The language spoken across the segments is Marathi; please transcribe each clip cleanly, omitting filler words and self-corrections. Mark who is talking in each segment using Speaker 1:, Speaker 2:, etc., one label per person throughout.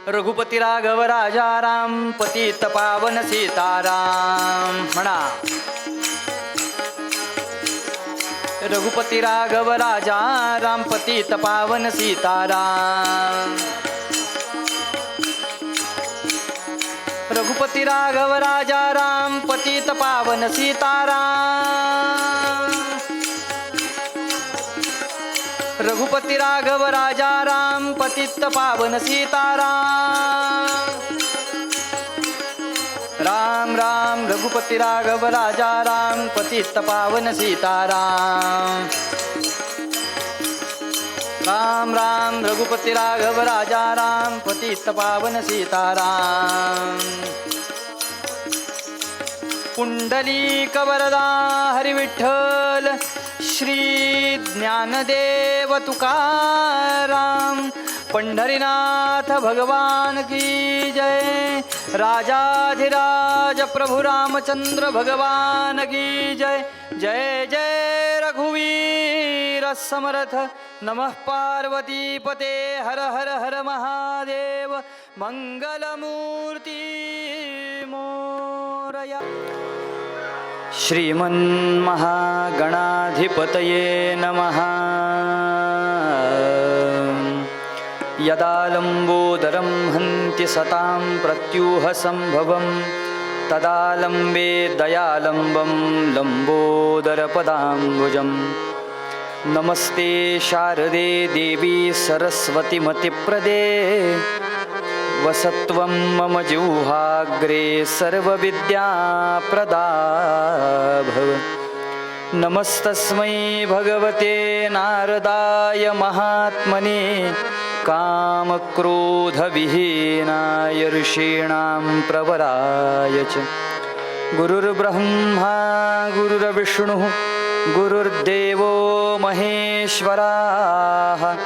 Speaker 1: रघुपती राघव राजा राम पतित पावन सीताराम म्हणा. रघुपती राघव राजा राम पतित पावन सीताराम. रघुपती राघव राजा राम पतित पावन सीताराम. रघुपती राघव राजा राम पतित पावन सीताराम. राम राम रघुपती राघव राजा राम पतित पावन सीताराम. राम राम रघुपती राघव राजा राम पतित पावन सीताराम. पुंडलीक वरदा हरी विठ्ठल श्री ज्ञानदेव तुकाराम. पंढरीनाथ भगवान की जय. राजाधिराज प्रभु रामचंद्र भगवान की जय. जय जय रघुवीर समर्थ. नमः पार्वती पते हर हर हर महादेव. मंगलमूर्ती मोरया. श्रीमन्महागणाधिपतये नमः. यदा लम्बोदरं हन्ति सतां प्रत्यूहसम्भवं तदा लम्बे दयालम्बं लम्बोदरपदाम्बुजं. नमस्ते शारदे देवी सरस्वती मतिप्रदे. वसत्वं मम जिह्वाग्रे सर्वविद्याप्रदा भव. नमस्तस्मै भगवते नारदाय महात्मने कामक्रोधविहीनाय ऋषीणां प्रवराय च. गुरुर्ब्रह्मा गुरुर्विष्णुः गुरुर्देवो महेश्वराः.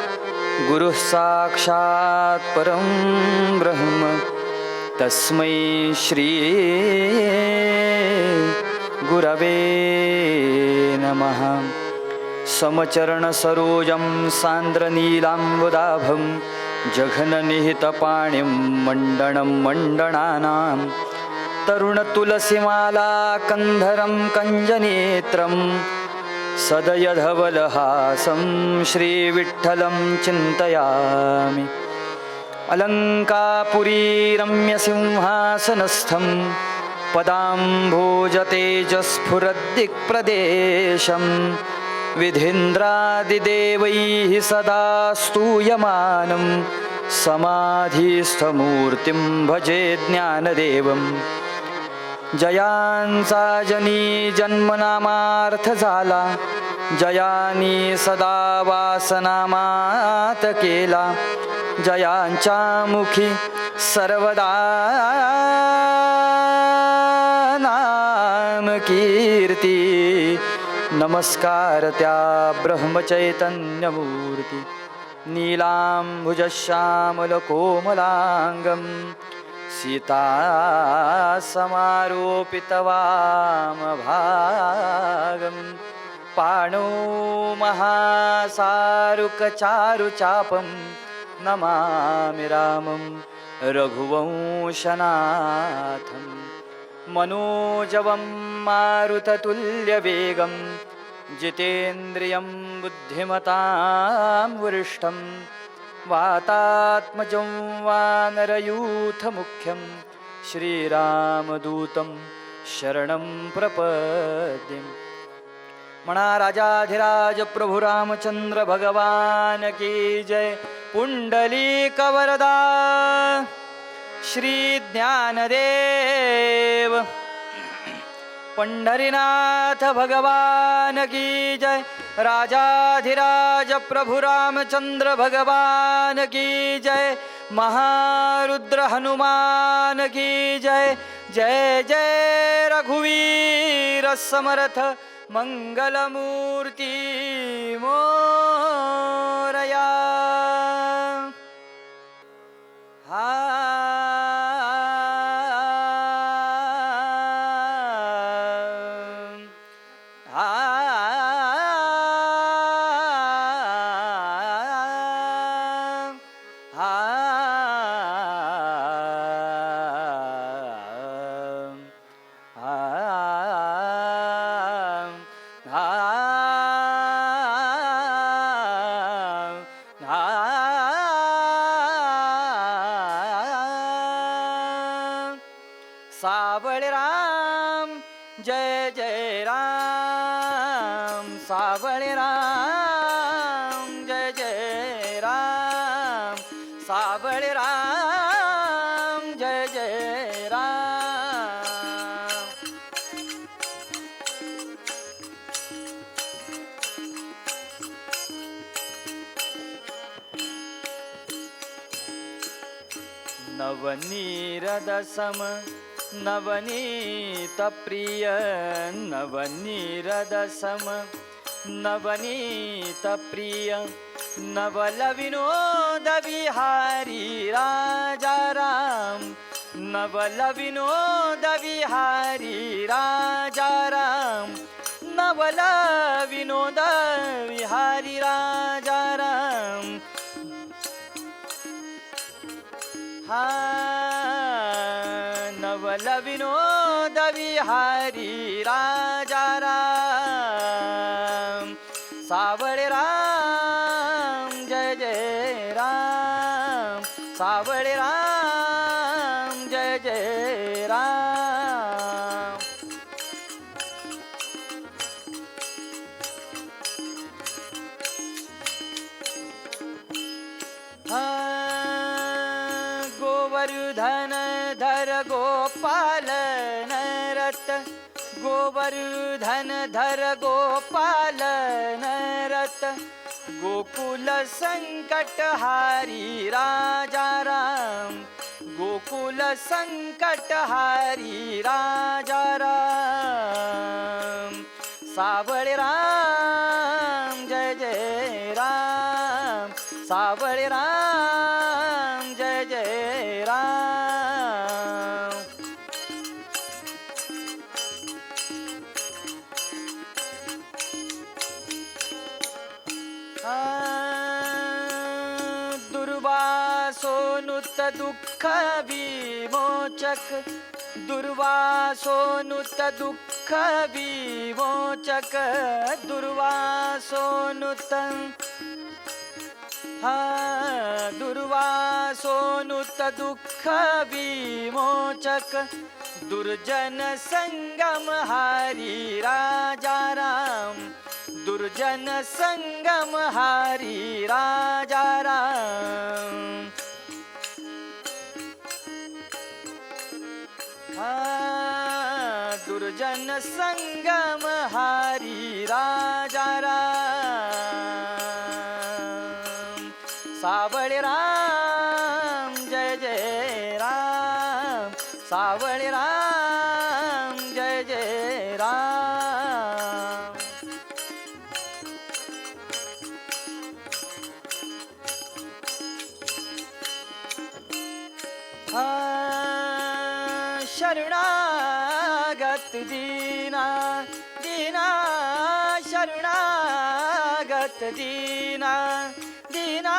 Speaker 1: गुरुः साक्षात् परं ब्रह्म तस्मै श्री गुरवे नमः. समचरणसरोजं सान्द्रनीलाम्बुदाभं जघननिहितपाणिं मण्डनं मण्डनानां. तरुणतुलसीमाला कन्धरं कञ्जनेत्रं सदयधवलहासं श्रीविठ्ठलं चिन्तयामि. अलङ्कापुरी रम्यसिंहासनस्थं पदाम्भोजतेजस्फुरद्दिक्प्रदेशं विधीन्द्रादिदेवैः सदा स्तूयमानं समाधिस्थमूर्तिं भजे ज्ञानदेवम्. जयांचा जनी जन्मनामार्थ झाला. जयानी सदा वासनामात केला. जयांच्या मुखी सर्वदा नाम कीर्ती. नमस्कार त्या ब्रह्मचैतन्यमूर्ती. नीलाम्बुजश्यामलकोमलांगं सीतासमारोपितवामभागं. पाणौ महासारुकचारुचापं नमामि रामं रघुवंशनाथं. मनोजवं मारुततुल्यवेगं जितेन्द्रियं बुद्धिमतां वरिष्ठं. वातात्मजं वानरयूथमुख्यं श्रीरामदूतं शरणं प्रपद्ये. म्हणा राजाधिराज प्रभु रामचंद्र भगवान की जय. पुंडलीक वरदा श्री ज्ञानदेव पंढरीनाथ भगवान की जय. राजाधिराज प्रभु रामचंद्र भगवान की जय. महारुद्र हनुमान की जय. जय जय रघुवीर समर्थ मंगलमूर्ती मोरया. सावळे राम जय जय राम सावळे राम जय जय राम सावळे राम जय जय राम नवनीरद सम नवनीत प्रिय नवनीरद सम नवनीत प्रिय नवल विनोद विहारी राजा राम नवल विनोद विहारी राजा राम नवल विनोद विहारी राजा राम हा नवल विनोद विहारी राजा राम सावळे राम जय जय राम सावळे राम जय जय राम गोवर्धन धर गोपाल नरत गोवर्धन धर गोपाल नरत गोकुल संकट हारी राजा राम गोकुल संकट हारी राजा राम सावळे राम जय जय राम सावळे राम जय जय राम दुर्वासोनुत दुःख विमोचक दुर्वासोनुत दुःख विमोचक दुर्वासोनुत दुर्वासोनुत दुःख विमोचक दुर्जन संगम हारी राजा राम दुर्जन संगम हारी राजा राम दुर्जन संगम हारी राजा राम सावळे राम जय जय राम सावळे राम जय जय राम शरणागत दीना दीना शरणागत दीना दीना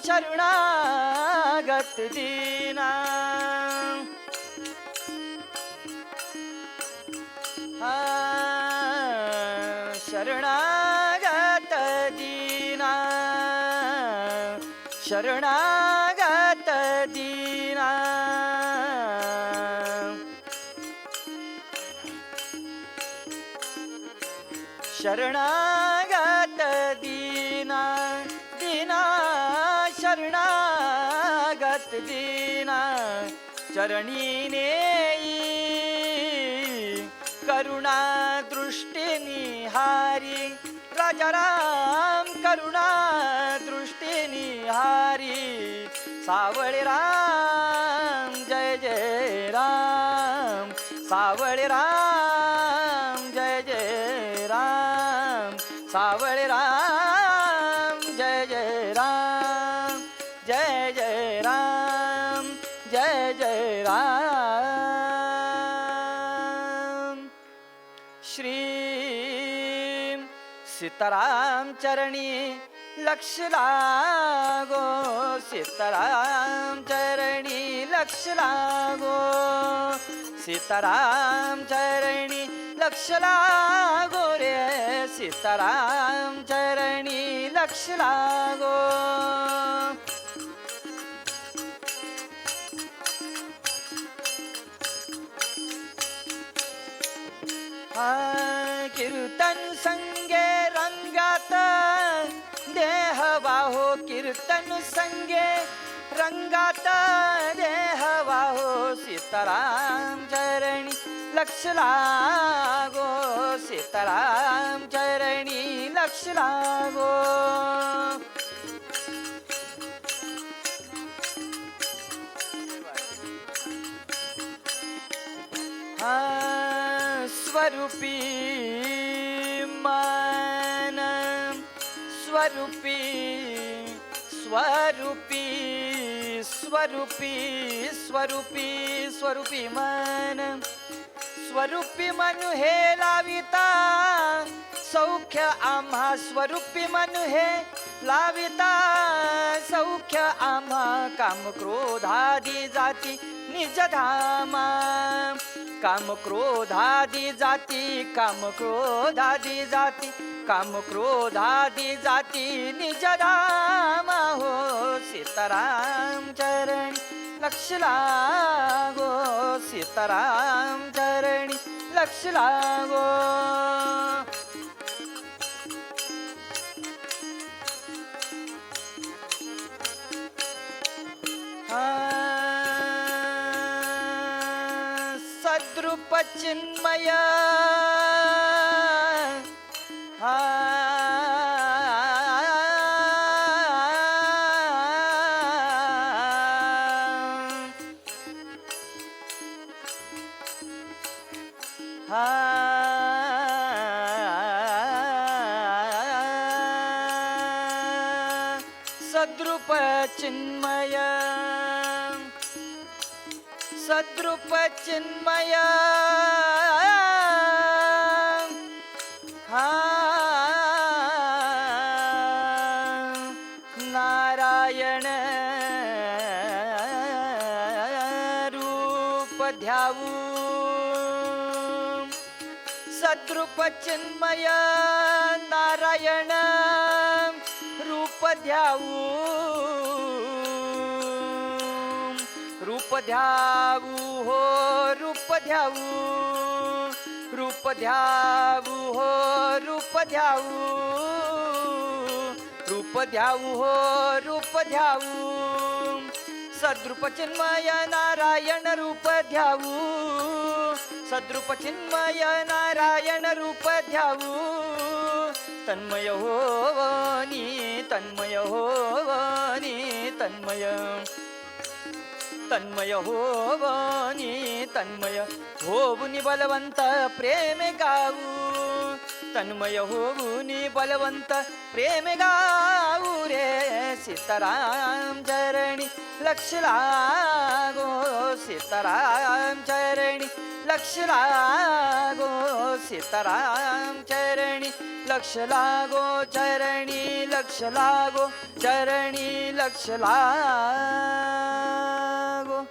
Speaker 1: शरणागत दीना शरणागत दीना शरणागत दीना शरणागत दीना दीना शरणागत दीना चरणी नेई करुणा दृष्टी निहारी राजा राम करुणा दृष्टी निहारी सावळे राम जय जय राम सावळे राम जय जय राम सावळे राम जय जय राम जय जय राम जय जय राम श्री सीताराम चरणी लक्ष लागो सीताराम चरणी लक्ष लागो सीताराम चरणी लक्ष लागो रे सीताराम चरणी लक्ष लागो कीर्तन संगे रंगात देह वाहो, कीर्तन संगे रंगात देह वाहो, सीताराम चरणी लक्ष लागो, सीताराम चरणी लक्ष लागो. स्वरूपी मन, स्वरूपी स्वरूपी स्वरूपी स्वरूपी स्वरूपी मन, स्वरूपी मन हे लाविता सौख्य आम्हा, स्वरूपी मन हे लाविता सौख्य आम्हा, काम क्रोधादी जाती निज धामा, काम क्रोधादी जाती, काम क्रोधादी जाती, काम क्रोधादी जाती निज धामा हो, सीताराम चरणी लक्ष लागो, सीताराम चरणी लक्ष लागो. सद्रूप चिन्मय सद्रूप चिन्मय, सद्रूप चिन्मय नारायण रूप ध्याऊ, सद्रूप चिन्मय नारायण रूप ध्याऊ, रूप ध्याऊ हो, रूप ध्याऊ, रूप ध्याऊ हो, रूप ध्याऊ, रूप ध्याऊ हो, रूप ध्याऊ. सद्रूप चिन्मय नारायण रूप ध्याऊ, सद्रूप चिन्मय नारायण रूप ध्याऊ, तन्मय होवनी, तन्मय होवनी, तन्मय, तन्मय होवनी, तन्मय होवनी बलवंत प्रेम गाऊ, तन्मय होवनी बलवंत प्रेम गाऊ रे, सीताराम चरणी लक्ष लागो, सीताराम चरणी लक्ष लागो, सीताराम चरणी लक्ष लागो, चरणी लक्ष लागो, चरणी लक्ष लागो.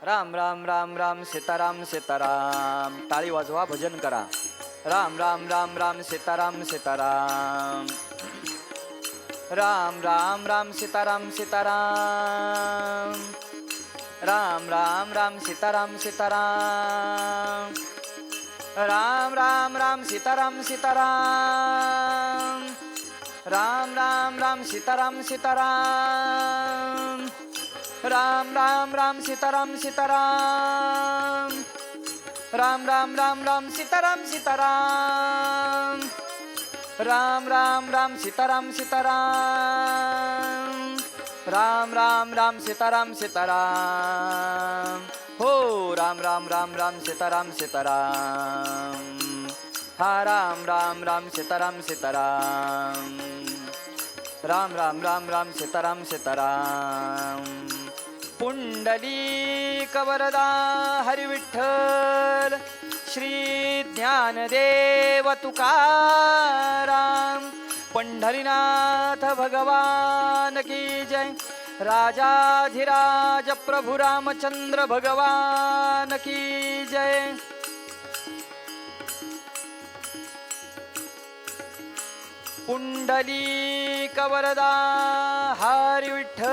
Speaker 1: राम राम राम राम, सीताराम सीताराम. टाळी वाजवा, भजन करा. राम राम राम राम, सीताराम सीताराम. राम राम राम, सीताराम सीताराम. राम राम राम, सीताराम सीताराम. राम राम राम, सीताराम सीताराम. राम राम राम, सीताराम सीताराम. राम राम राम, सीताराम सीताराम. राम राम राम राम, सीताराम सीताराम. राम राम राम, सीताराम सीताराम. राम राम राम, सीताराम सीताराम. हो राम राम राम राम, सीताराम सीताराम. हा राम राम राम, सीताराम सीताराम. राम राम राम राम, सीताराम सीताराम. पुंडलीक वरदा हरी विठ्ठल, श्री ज्ञानदेव तुकाराम. पंढरीनाथ भगवान की जय. राजाधिराज प्रभु रामचंद्र भगवान की जय. पुंडलीक वरदा हरी विठ्ठल.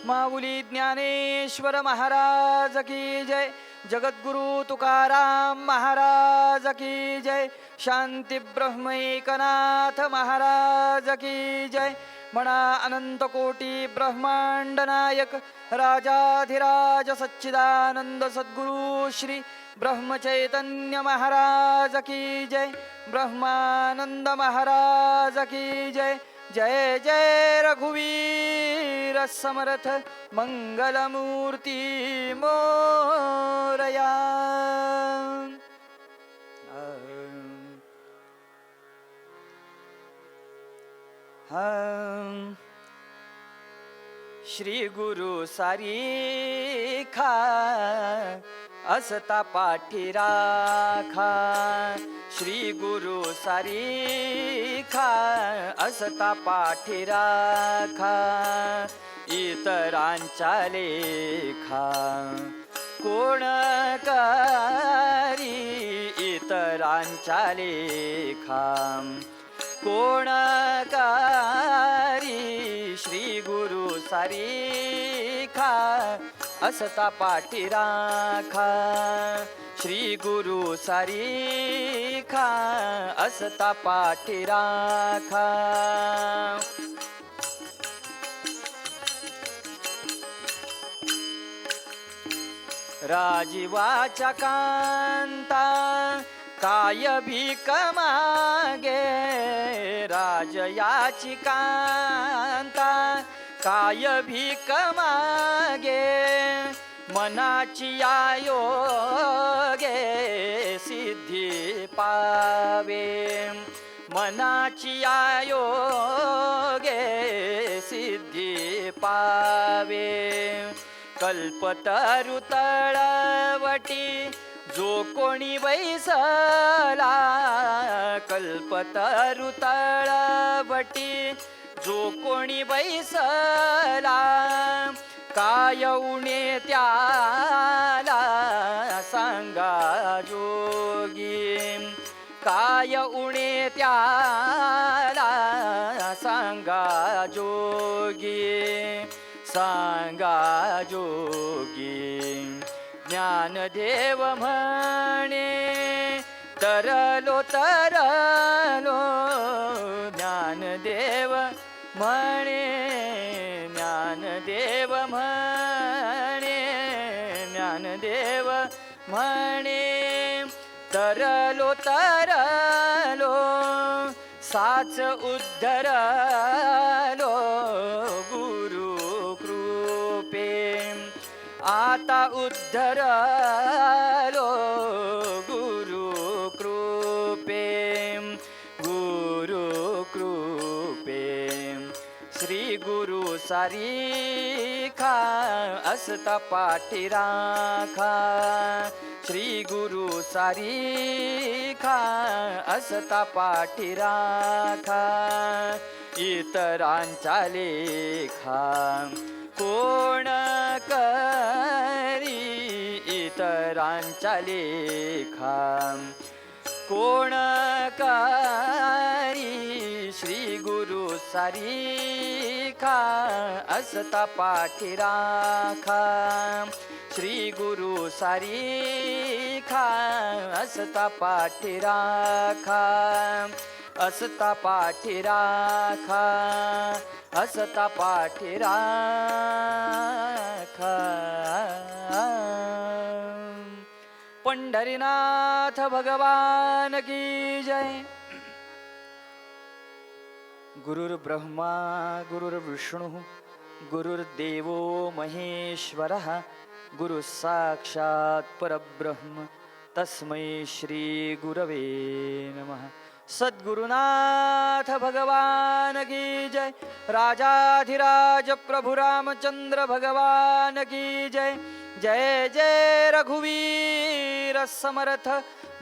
Speaker 1: माऊली ज्ञानेश्वर महाराज की जय. जगद्गुरु तुकाराम महाराज की जय. शांती ब्रह्म एकनाथ महाराज की जय. म्हणा अनंत कोटी ब्रह्मांड नायक राजाधिराज सच्चिदानंद सद्गुरु श्री ब्रह्मचैतन्य महाराज की जय. ब्रह्मानंद महाराज की जय. जय जय रघुवीर समर्थ मंगलमूर्ती मोरया. श्री गुरु सारीखा असता पाठी राखा. श्री गुरु सारीखा असता पाठी राखा. इतरांच्या लेखा कोण करी. इतरांच्या लेखा कोण करी. श्री गुरु सारीखा असता पाठी राखा. श्री गुरु सारीखा असता पाठी राखा. राजीवाच्या कांता काय भीक मागे. राजयाची कांता काय भीक मागे. मनाची आयोगे सिद्धी पावे. मनाची आयोगे सिद्धी पावे. कल्पतरु तळवटी जो कोणी बैसला. कल्पतरु तळवटी जो कोणी बैसला. काय उणे त्याला सांगा जोगी. काय उणे त्याला सांगा जोगी. सांगा जोगी. ज्ञानदेव म्हणे तरलो तरलो. ज्ञानदेव म्हणे. ज्ञानदेव म्हणे. ज्ञानदेव म्हणे तरलो तरलो. साच उद्धरलो गुरु कृपे. आता उद्धरलो गुरु कृपे. गुरु कृपे. श्री गुरु सारीखा असता पाठी राखा. श्री गुरु सारीखा असता पाठी राखा. इतरांचा लेखा कोण करी. इतरांचा लेखा कोण करी. श्री गुरु सारीखा असता पाठी राखा. श्री गुरु सारीखा असता पाठी राखा. असता पाठी राखा. असता पाठी राखा. पंढरीनाथ भगवान की जय. गुरुर्ब्रह्मा गुरुर्विष्णु गुरुर्देवो महेश्वरः. गुरु साक्षात् परब्रह्म तस्मै श्री गुरवे नमः. सद्गुरुनाथ भगवान की जय. राजाधिराज प्रभु रामचंद्र भगवान की जय. जय जय रघुवीर समर्थ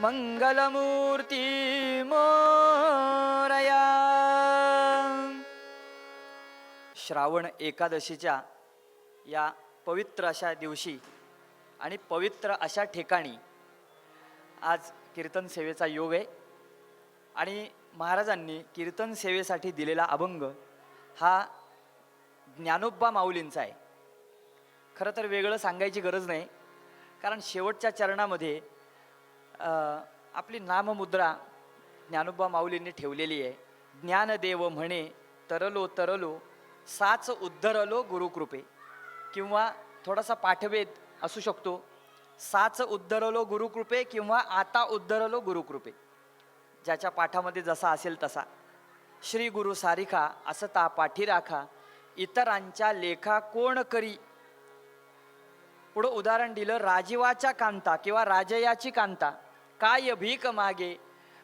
Speaker 1: मंगलमूर्ती मोरया. श्रावण एकादशीच्या या पवित्र अशा दिवशी आणि पवित्र अशा ठिकाणी आज कीर्तन सेवेचा योग आहे. आणि महाराजांनी कीर्तन सेवेसाठी दिलेला अभंग हा ज्ञानोबा माऊलींचा आहे. खरं तर वेगळं सांगायची गरज नाही, कारण शेवटच्या चरणामध्ये आपली नाममुद्रा ज्ञानोबा माऊलींनी ठेवलेली आहे. ज्ञानदेव म्हणे तरलो तरलो साच उद्धरलो गुरुकृपे, किंवा थोडासा पाठभेद असू शकतो, साच उद्धरलो गुरुकृपे किंवा आता उद्धरलो गुरुकृपे, ज्याच्या पाठामध्ये जसा असेल तसा. श्री गुरु सारिखा असता पाठी राखा, इतरांच्या लेखा कोण करी. पुढं उदाहरण दिलं, राजीवाच्या कांता किंवा राजयाची कांता, काय भीक मागे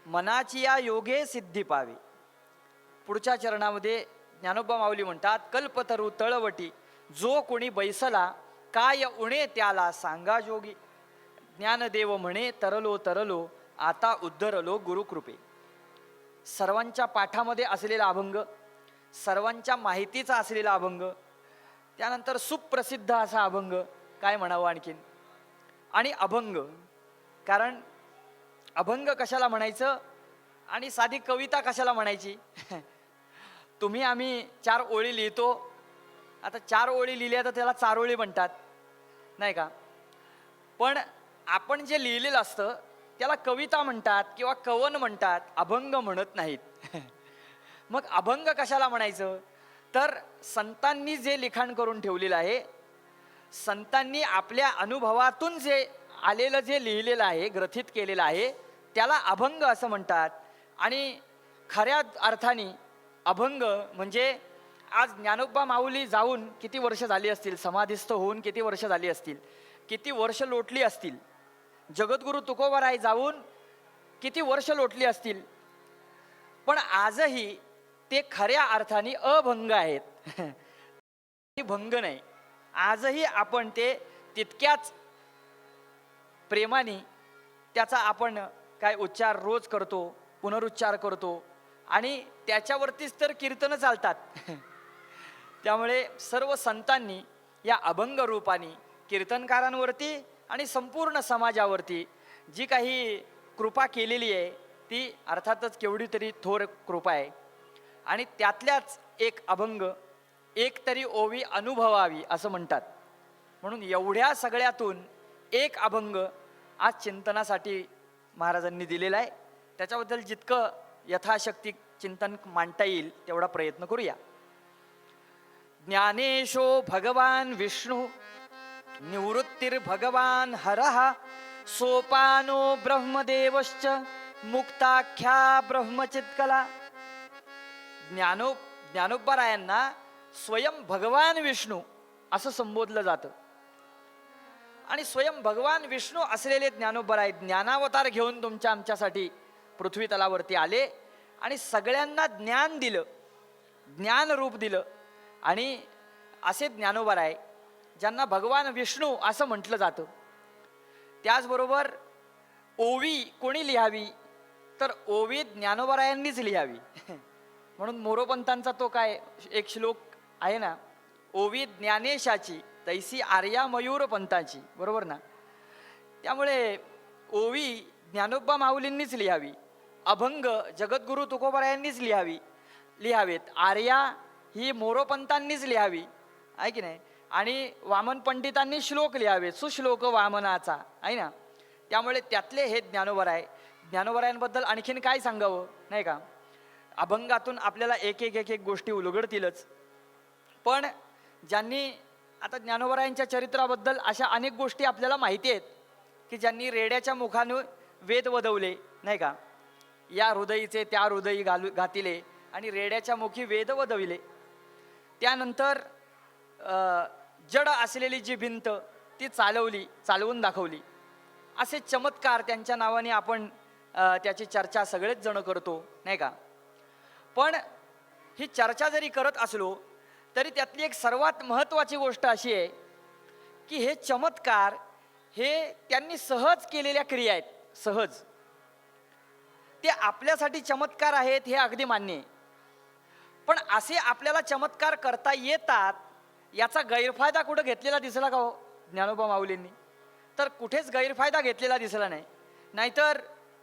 Speaker 1: मनाची या योगे सिद्धी पावे. पुढच्या चरणामध्ये ज्ञानोबा माऊली म्हणतात, कल्पतरू तळवटी जो कोणी बैसला, काय उणे त्याला सांगा जोगी. ज्ञानदेव म्हणे तरलो तरलो आता उद्धरलो गुरुकृपे. सर्वांच्या पाठामध्ये असलेला अभंग, सर्वांच्या माहितीचा असलेला अभंग, त्यानंतर सुप्रसिद्ध असा अभंग, काय म्हणावं आणखीन. आणि अभंग, कारण अभंग कशाला म्हणायचं आणि साधी कविता कशाला म्हणायची. तुम्ही आम्ही 4 ओळी लिहितो, आता 4 ओळी लिहिल्या तर त्याला 4 ओळी म्हणतात, नाही का. पण आपण जे लिहिलेलं असतं त्याला कविता म्हणतात किंवा कवन म्हणतात, अभंग म्हणत नाहीत. मग अभंग कशाला म्हणायचं, तर संतांनी जे लिखाण करून ठेवलेलं आहे, संतांनी आपल्या अनुभवातून जे आलेलं जे लिहिलेलं आहे, ग्रथित केलेलं आहे, त्याला अभंग असं म्हणतात. आणि खऱ्या अर्थाने अभंग म्हणजे, आज ज्ञानोबा माऊली जाऊन किती वर्ष झाली असतील, समाधिस्थ होऊन किती वर्ष झाली असतील, किती वर्ष लोटली असतील, जगद्गुरु तुकोबाराय जाऊन किती वर्ष लोटली असतील, पण आजही ते खऱ्या अर्थाने अभंग आहेत. भंग नाही. आजही आपण ते तितक्याच प्रेमाने त्याचा आपण काय उच्चार रोज करतो, पुनरुच्चार करतो, आणि त्याच्यावरतीच तर कीर्तन चालतात. त्यामुळे सर्व संतांनी या अभंग रूपाने कीर्तनकारांवरती आणि संपूर्ण समाजावरती जी काही कृपा केलेली आहे, ती अर्थातच केवढी तरी थोर कृपा आहे. आणि त्यातल्याच एक अभंग, एक तरी ओवी अनुभवावी असं म्हणतात. म्हणून एवढ्या सगळ्यातून एक अभंग आज चिंतनासाठी महाराजांनी दिलेला आहे. त्याच्याबद्दल जितकं यथाशक्ती चिंतन मांडता येईल तेवढा प्रयत्न करूया. ज्ञानेशो भगवान विष्णू निवृत्तीर भगवान हरः, सोपानो ब्रह्मदेवश्च मुक्ताख्या ब्रह्मचित्कला. ज्ञानोबारायांना स्वयं भगवान विष्णू असं संबोधलं जातं. आणि स्वयं भगवान विष्णू असलेले ज्ञानोबाराय ज्ञानावतार घेऊन तुमच्या आमच्यासाठी पृथ्वी तलावरती आले आणि सगळ्यांना ज्ञान दिलं, ज्ञान रूप दिलं. आणि असे ज्ञानोबाराय ज्यांना भगवान विष्णू असं म्हटलं जातं. त्याचबरोबर ओवी कोणी लिहावी, तर ओवी ज्ञानोबारायांनीच लिहावी. म्हणून मोरोपंतांचा तो काय एक श्लोक आहे ना, ओवी ज्ञानेशाची तैसी आर्या मयूर पंताची, बरोबर ना. त्यामुळे ओवी ज्ञानोबा माऊलींनीच लिहावी, अभंग जगद्गुरु तुकोबारायांनीच लिहावेत, आर्या ही मोरोपंतांनीच लिहावी, आहे की नाही. आणि वामन पंडितांनी श्लोक लिहावे, सुश्लोक वामनाचा, आहे ना. त्यामुळे त्यातले हे ज्ञानोबाराय. ज्ञानोबारायांबद्दल आणखीन काय सांगावं, नाही का. अभंगातून आपल्याला एक एक गोष्टी उलगडतीलच. पण ज्यांनी आता ज्ञानोबारायांच्या चरित्राबद्दल अशा अनेक गोष्टी आपल्याला माहिती आहेत की ज्यांनी रेड्याच्या मुखाने वेद वदवले, नाही का. या हृदयीचे त्या हृदयी घातिले आणि रेड्याच्या मुखी वेद वदविले. त्यानंतर जड असलेली जी भिंत ती चालवून दाखवली. असे चमत्कार त्यांच्या नावाने आपण त्याची चर्चा सगळेच जण करतो, नाही का. पण ही चर्चा जरी करत असलो तरी त्यातली एक सर्वात महत्त्वाची गोष्ट अशी आहे की हे चमत्कार हे त्यांनी सहज केलेल्या क्रिया आहेत. सहज ते आपल्यासाठी चमत्कार आहेत हे अगदी मान्य आहे. पण असे आपल्याला चमत्कार करता येतात याचा गैरफायदा कुठं घेतलेला दिसला का हो ज्ञानोबा माऊलींनी? तर कुठेच गैरफायदा घेतलेला दिसला नाही. नाहीतर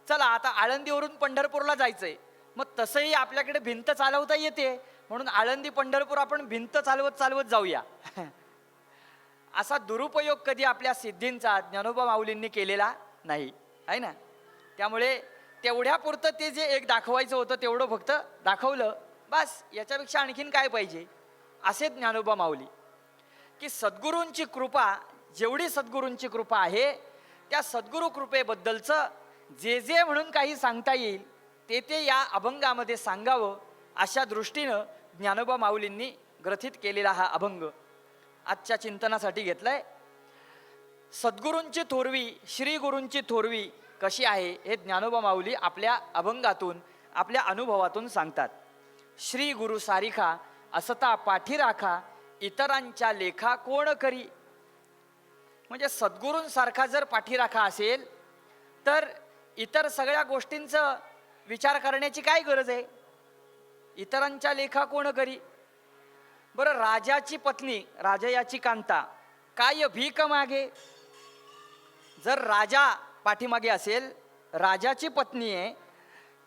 Speaker 1: चला आता आळंदीवरून पंढरपूरला जायचंय, मग तसंही आपल्याकडे भिंत चालवता येते, म्हणून आळंदी पंढरपूर आपण भिंत चालवत जाऊया. असा दुरुपयोग कधी आपल्या सिद्धींचा ज्ञानोबा माऊलींनी केलेला नाही, आहे ना. त्यामुळे तेवढ्यापुरतं ते जे एक दाखवायचं होतं तेवढं फक्त दाखवलं, बस. याच्यापेक्षा आणखीन काय पाहिजे. असे ज्ञानोबा माऊली, की सद्गुरूंची कृपा, जेवढी सद्गुरूंची कृपा आहे त्या सद्गुरू कृपेबद्दलचं जे जे म्हणून काही सांगता येईल ते ते या अभंगामध्ये सांगावं, अशा दृष्टीनं ज्ञानोबा माऊलींनी ग्रथित केलेला हा अभंग आजच्या चिंतनासाठी घेतलाय. सद्गुरूंची थोरवी, श्री गुरूंची थोरवी कशी आहे हे ज्ञानोबा माऊली आपल्या अभंगातून, आपल्या अनुभवातून सांगतात. श्री गुरु सारिखा असता पाठी राखा, इतरांच्या लेखा कोण करी. म्हणजे सद्गुरूंसारखा जर पाठीराखा असेल तर इतर सगळ्या गोष्टींचं विचार करण्याची काय गरज आहे. इतरांच्या लेखा कोण करी. बरं, राजाची पत्नी, राजयाची कांता, काय भीक मागे. जर राजा पाठीमागे असेल, राजाची पत्नी आहे,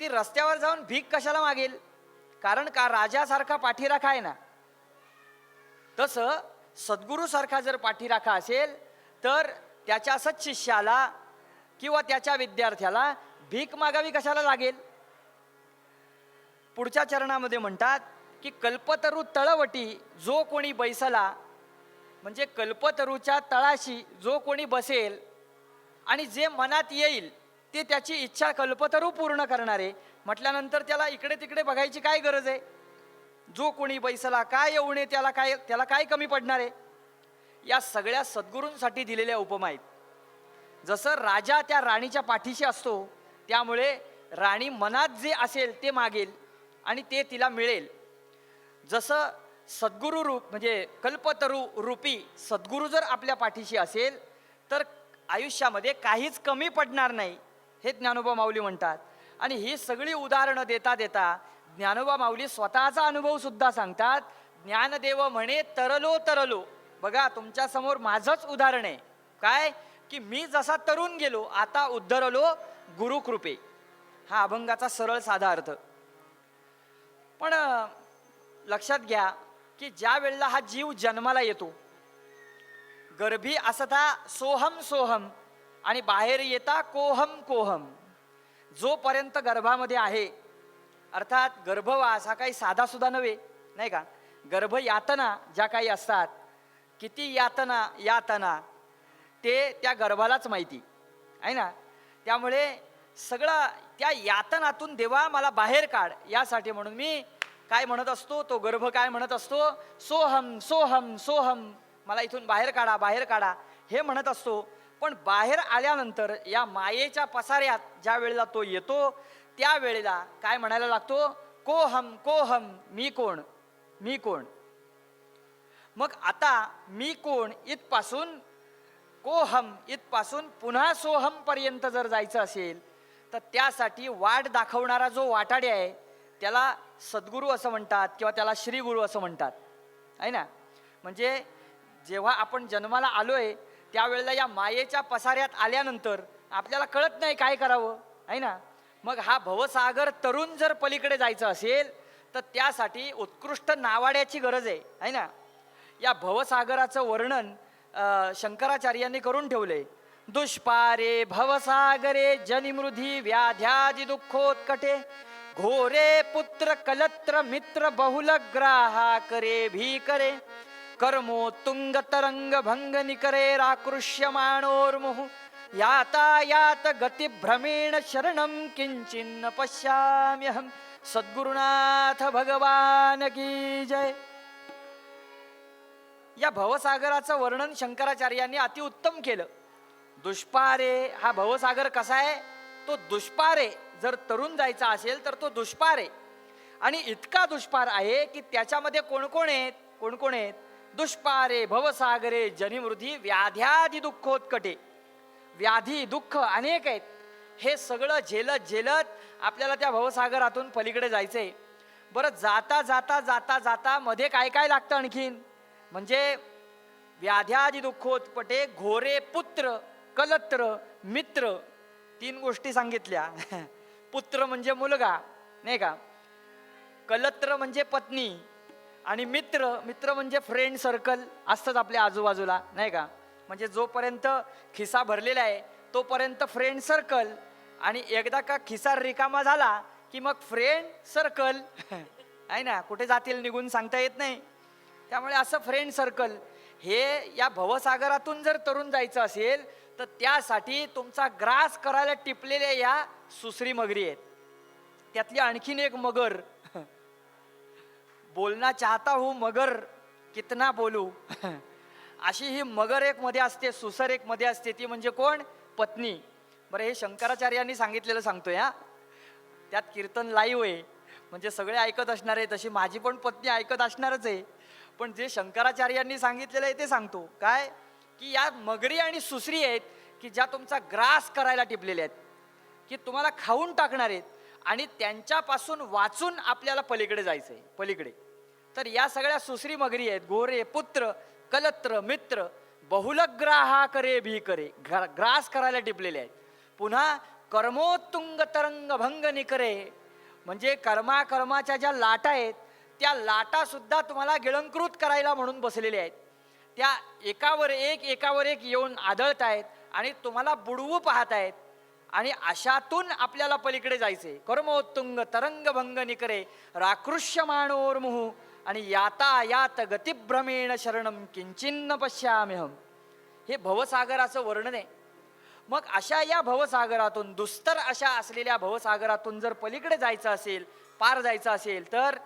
Speaker 1: ती रस्त्यावर जाऊन भीक कशाला मागेल. कारण का, राजासारखा पाठीराखा आहे ना. तसं सद्गुरूसारखा जर पाठीराखा असेल तर त्याच्या सत्शिष्याला किंवा त्याच्या विद्यार्थ्याला भीक मागावी कशाला लागेल. पुढच्या चरणामध्ये म्हणतात की कल्पतरू तळवटी जो कोणी बैसला, म्हणजे कल्पतरूच्या तळाशी जो कोणी बसेल आणि जे मनात येईल ते त्याची इच्छा कल्पतरू पूर्ण करणारे म्हटल्यानंतर त्याला इकडे तिकडे बघायची काय गरज आहे. जो कोणी बैसला, काय येऊने त्याला काय कमी पडणार आहे. या सगळ्या सद्गुरूंसाठी दिलेल्या उपमा आहेत. जसं राजा त्या राणीच्या पाठीशी असतो, त्यामुळे राणी मनात जे असेल ते मागेल आणि ते तिला मिळेल. जसं सद्गुरू रूप म्हणजे कल्पतरू रूपी सद्गुरू जर आपल्या पाठीशी असेल तर आयुष्यामध्ये काहीच कमी पडणार नाही, हे ज्ञानोबा माऊली म्हणतात. आणि ही सगळी उदाहरणं देता देता ज्ञानोबा माऊली स्वतःचा अनुभव सुद्धा सांगतात. ज्ञानदेव म्हणे तरलो तरलो. बघा, तुमच्या समोर माझंच उदाहरण आहे. काय की मी जसा तरुण गेलो आता उद्धरलो गुरुकृपे. हा अभंगाचा सरळ साधा अर्थ. पण लक्षात घ्या की ज्या वेळेला हा जीव जन्माला येतो, गर्भी असता सोहम सोहम आणि बाहेर येता कोहम कोहम. जोपर्यंत गर्भामध्ये आहे, अर्थात गर्भवास हा काही साधा सुद्धा नव्हे, नाही का. गर्भयातना ज्या काही असतात, किती यातना ते त्या गर्भालाच माहिती आहे ना. त्यामुळे सगळं त्या यातनातून देवा मला बाहेर काढ, यासाठी म्हणून मी काय म्हणत असतो, तो गर्भ काय म्हणत असतो, सोहम सोहम सोहम, मला इथून बाहेर काढा बाहेर काढा हे म्हणत असतो. पण बाहेर आल्यानंतर या मायेच्या पसाऱ्यात ज्या वेळेला तो येतो त्या वेळेला काय म्हणायला लागतो, कोहम कोहम, मी कोण मी कोण. मग आता मी कोण इथपासून कोहम इथपासून पुन्हा सोहम पर्यंत जर जायचं असेल तर त्यासाठी वाट दाखवणारा जो वाटाडे आहे त्याला सद्गुरू असं म्हणतात किंवा त्याला श्रीगुरू असं म्हणतात, आहे ना. म्हणजे जेव्हा आपण जन्माला आलोय त्यावेळेला या मायेच्या पसाऱ्यात आल्यानंतर आपल्याला कळत नाही काय करावं, आहे ना. मग हा भवसागर तरुण जर पलीकडे जायचं असेल तर त्यासाठी उत्कृष्ट नावाड्याची गरज आहे ना. या भवसागराचं वर्णन शंकराचार्यांनी करून ठेवले. दुष्पारे भवसागरे जनिमृधी व्याध्यादि दुःखोत्कटे, घोरे पुत्र कलत्र मित्र बहुलग्राहा करे भीकरे, कर्मोत्तुंग तरंग भंग निकरे राकृष्यमाणोर्मुहु, यातायात गती भ्रमेण शरणं किंचिन्न पश्याम्यहं. सद्गुरुनाथ भगवान की जय. या भवसागराचं वर्णन शंकराचार्यांनी अतिउत्तम केलं. दुष्पारे हा भवसागर कसा आहे, तो दुष्पार आहे. जर तरुण जायचा असेल तर तो दुष्पार आहे. आणि इतका दुष्पार आहे की त्याच्यामध्ये कोण कोण आहेत, दुष्पारे भवसागरे जनिमृधी व्याध्यादि दुःखोत्कटे. व्याधी दुःख अनेक आहेत, हे सगळं झेलत झेलत आपल्याला त्या भवसागरातून पलीकडे जायचंय. बरं, जाता जाता जाता जाता मध्ये काय काय लागतं आणखीन, म्हणजे व्याध्यादि दुःखोत्कटे, घोरे पुत्र कलत्र मित्र, तीन गोष्टी सांगितल्या. पुत्र म्हणजे मुलगा, नाही का. कलत्र म्हणजे पत्नी, आणि मित्र, मित्र म्हणजे फ्रेंड सर्कल असतंच आपल्या आजूबाजूला, नाही का? म्हणजे जोपर्यंत खिसा भरलेला आहे तोपर्यंत फ्रेंड सर्कल, आणि एकदा का खिसा रिकामा झाला की मग फ्रेंड सर्कल आहे ना, कुठे जातील निघून सांगता येत नाही. त्यामुळे असं फ्रेंड सर्कल हे या भवसागरातून जर तरुण जायचं असेल तर त्यासाठी तुमचा ग्रास करायला टिपलेल्या या सुसरी मगरी आहेत. त्यातली आणखीन एक मगर, बोलना चाहता हूं मगर कितना बोलू अशी ही मगर एक मध्ये असते, सुसर एक मध्ये असते. ती म्हणजे कोण? पत्नी. बरं, हे शंकराचार्यांनी सांगितलेलं सांगतोय हा. त्यात कीर्तन लाईव्ह आहे, म्हणजे सगळे ऐकत असणार आहे. तशी माझी पण पत्नी ऐकत असणारच आहे. पण जे शंकराचार्यांनी सांगितलेलं आहे ते सांगतो. काय? की या मगरी आणि सुसरी आहेत की ज्या तुमचा ग्रास करायला टिपलेल्या आहेत, की तुम्हाला खाऊन टाकणार आहेत, आणि त्यांच्यापासून वाचून आपल्याला पलीकडे जायचंय. पलीकडे तर या सगळ्या सुसरी मगरी आहेत. गोरे पुत्र कलत्र मित्र बहुलग्राहा करे भी करे, ग्रास करायला टिपलेले आहेत. पुन्हा कर्मोत्तुंग तरंग भंग निकरे, म्हणजे कर्माच्या ज्या लाटा आहेत त्या लाटा सुद्धा तुम्हाला गिळंकृत करायला म्हणून बसलेल्या आहेत. त्या एकावर एक येऊन आदळत आहेत आणि तुम्हाला बुडवू पाहत आहेत. आणि अशातून आपल्याला पलीकडे जायचे. कर्मोत्तुंग तरंग भंग निकरे राकृष्यमाणोर्मुहु, आणि याता यात गतिभ्रमेण शरणम किंचिन्न पश्याम्यहम. हे भवसागराचं वर्णन आहे. मग अशा या भवसागरातून, दुस्तर अशा असलेल्या भवसागरातून जर पलीकडे जायचं असेल, पार जायचं असेल, तर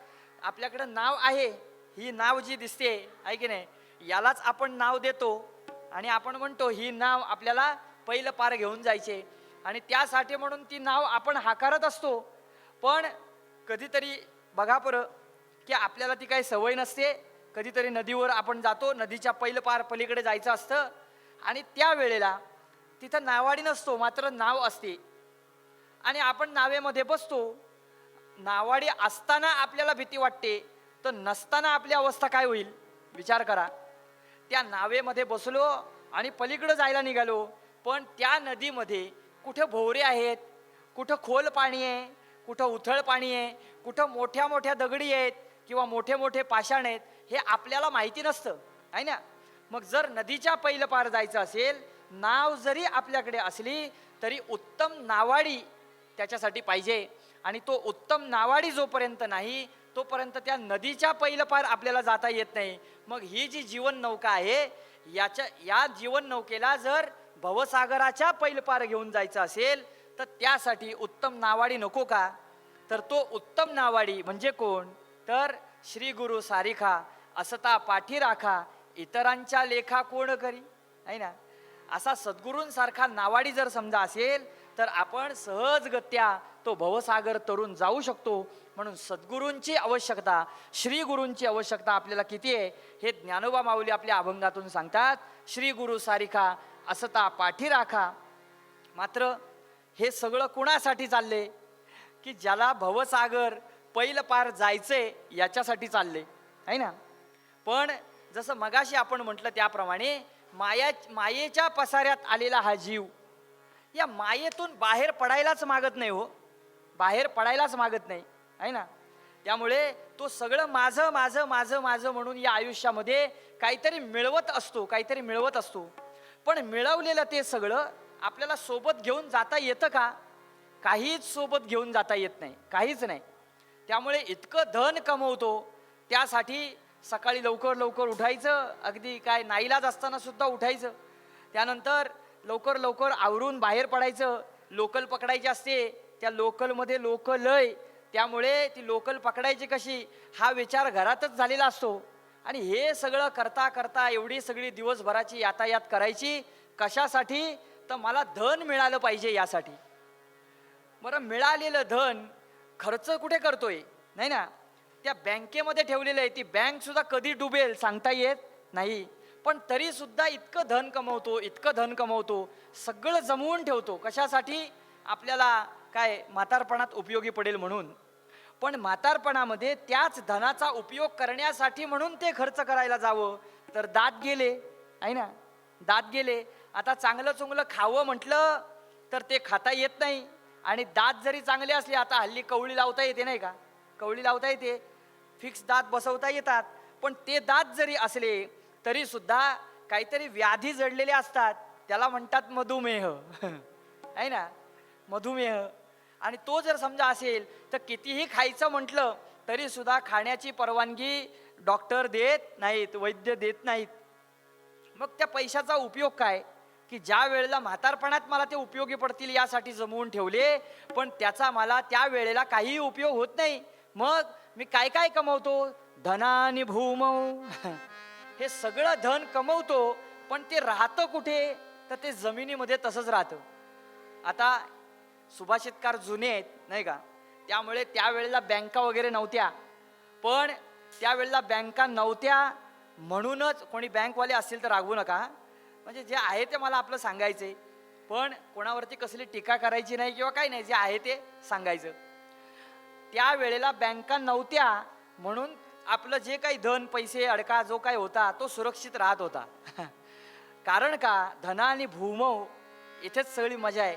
Speaker 1: आपल्याकडं नाव आहे. ही नाव जी दिसते आहे की नाही, यालाच आपण नाव देतो आणि आपण म्हणतो ही नाव आपल्याला पहिलं पार घेऊन जायचे, आणि त्यासाठी म्हणून ती नाव आपण हाकारत असतो. पण कधीतरी बघा बरं की आपल्याला ती काही सवय नसते. कधीतरी नदीवर आपण जातो, नदीच्या पहिलं पार पलीकडे जायचं असतं, आणि त्यावेळेला तिथं नावाडी नसतो, मात्र नाव असते, आणि आपण नावेमध्ये बसतो. नावाडी असताना आपल्याला भीती वाटते, तर नसताना आपली अवस्था काय होईल विचार करा. त्या नावेमध्ये बसलो आणि पलीकडे जायला निघालो, पण त्या नदीमध्ये कुठे भोवरे आहेत, कुठं खोल पाणी आहे, कुठं उथळ पाणी आहे, कुठं मोठ्या मोठ्या दगडी आहेत किंवा मोठे मोठे पाषाण आहेत, हे आपल्याला माहिती नसतं आहे ना. मग जर नदीच्या पहिलं पार जायचं असेल, नाव जरी आपल्याकडे असली तरी उत्तम नावाडी त्याच्यासाठी पाहिजे, आणि तो उत्तम नावाडी जोपर्यंत नाही तोपर्यंत त्या नदीच्या पहिलं पार आपल्याला जाता येत नाही. मग ही जी जीवन नौका आहे, या जीवन नौकेला जर भवसागराच्या पहिलं पार घेऊन जायचं असेल तर त्यासाठी उत्तम नावाडी नको का? तर तो उत्तम नावाडी म्हणजे कोण? तर श्री गुरु सारिखा असता पाठी राखा, इतरांच्या लेखा कोण करी, आहे ना. असा सद्गुरूंसारखा नावाडी जर समजा असेल तर आपण सहजगत्या तो भवसागर तरून जाऊ शकतो. म्हणून सद्गुरूंची आवश्यकता, श्री गुरूंची आवश्यकता आपल्याला किती आहे हे ज्ञानोबा माऊली आपल्या अभंगातून सांगतात. श्री गुरु सारिखा असता पाठी राखा. मात्र हे सगळं कुणासाठी चालले? की ज्याला भवसागर पहिलं पार जायचंय याच्यासाठी चालले, आहे ना. पण जसं मगाशी आपण म्हटलं त्याप्रमाणे मायेच्या पसाऱ्यात आलेला हा जीव या मायेतून बाहेर पडायलाच मागत नाही हो, बाहेर पडायलाच मागत नाही, आहे ना. त्यामुळे तो सगळं माझं माझं माझं माझं म्हणून या आयुष्यामध्ये काहीतरी मिळवत असतो. पण मिळवलेलं ते सगळं आपल्याला सोबत घेऊन जाता येतं का? काहीच सोबत घेऊन जाता येत नाही, काहीच नाही. त्यामुळे इतकं धन कमवतो त्यासाठी सकाळी लवकर लवकर उठायचं, अगदी काय नाईलाज असताना सुद्धा उठायचं. त्यानंतर लवकर लवकर आवरून बाहेर पडायचं. लोकल पकडायची असते, त्या लोकलमध्ये लोकलय, त्यामुळे ती लोकल पकडायची कशी हा विचार घरातच झालेला असतो. आणि हे सगळं करता करता एवढी सगळी दिवसभराची यातायात करायची कशासाठी? तर मला धन मिळालं पाहिजे यासाठी. बरं, मिळालेलं धन खर्च कुठे करतोय? नाही ना. त्या बँकेमध्ये ठेवलेलं आहे, ती बँक सुद्धा कधी डुबेल सांगता येत नाही. पण तरी सुद्धा इतकं धन कमवतो, सगळं जमवून ठेवतो. कशासाठी? आपल्याला काय म्हातारपणात उपयोगी पडेल म्हणून. पण म्हातारपणामध्ये त्याच धनाचा उपयोग करण्यासाठी म्हणून ते खर्च करायला जावं तर दात गेले, आहे ना. दात गेले. आता चांगलं चुंगलं खावं म्हटलं तर ते खाता येत नाही. आणि दात जरी चांगले असले, आता हल्ली कवळी लावता येते नाही का, कवळी लावता येते, फिक्स दात बसवता येतात, पण ते दात जरी असले तरी सुद्धा काहीतरी व्याधी जडलेले असतात, त्याला म्हणतात मधुमेह. आहे ना, मधुमेह. आणि तो जर समजा असेल तर कितीही खायचं म्हटलं तरी सुद्धा खाण्याची परवानगी डॉक्टर देत नाहीत, वैद्य देत नाहीत. मग त्या पैशाचा उपयोग काय? की ज्या वेळेला म्हातारपणात मला ते उपयोगी पडतील यासाठी जमवून ठेवले, पण त्याचा मला त्या वेळेला काहीही उपयोग होत नाही. मग मी काय काय कमवतो? धनानि भूमौ. हे सगळं धन कमवतो, पण ते राहतं कुठे? तर ते जमिनीमध्ये तसंच राहतं. आता सुभाषितकार जुने आहेत नाही का, त्यामुळे त्यावेळेला बँका वगैरे नव्हत्या. पण त्यावेळेला बँका नव्हत्या म्हणूनच, कोणी बँकवाले असतील तर रागवू नका, म्हणजे जे आहे ते मला आपलं सांगायचंय, पण कोणावरती कसली टीका करायची नाही किंवा काही नाही, जे आहे ते सांगायचं. त्यावेळेला बँका नव्हत्या म्हणून आपलं जे काही धन पैसे अडका जो काही होता तो सुरक्षित राहत होता. कारण का? धना आणि भूमौ, इथेच सगळी मजा आहे.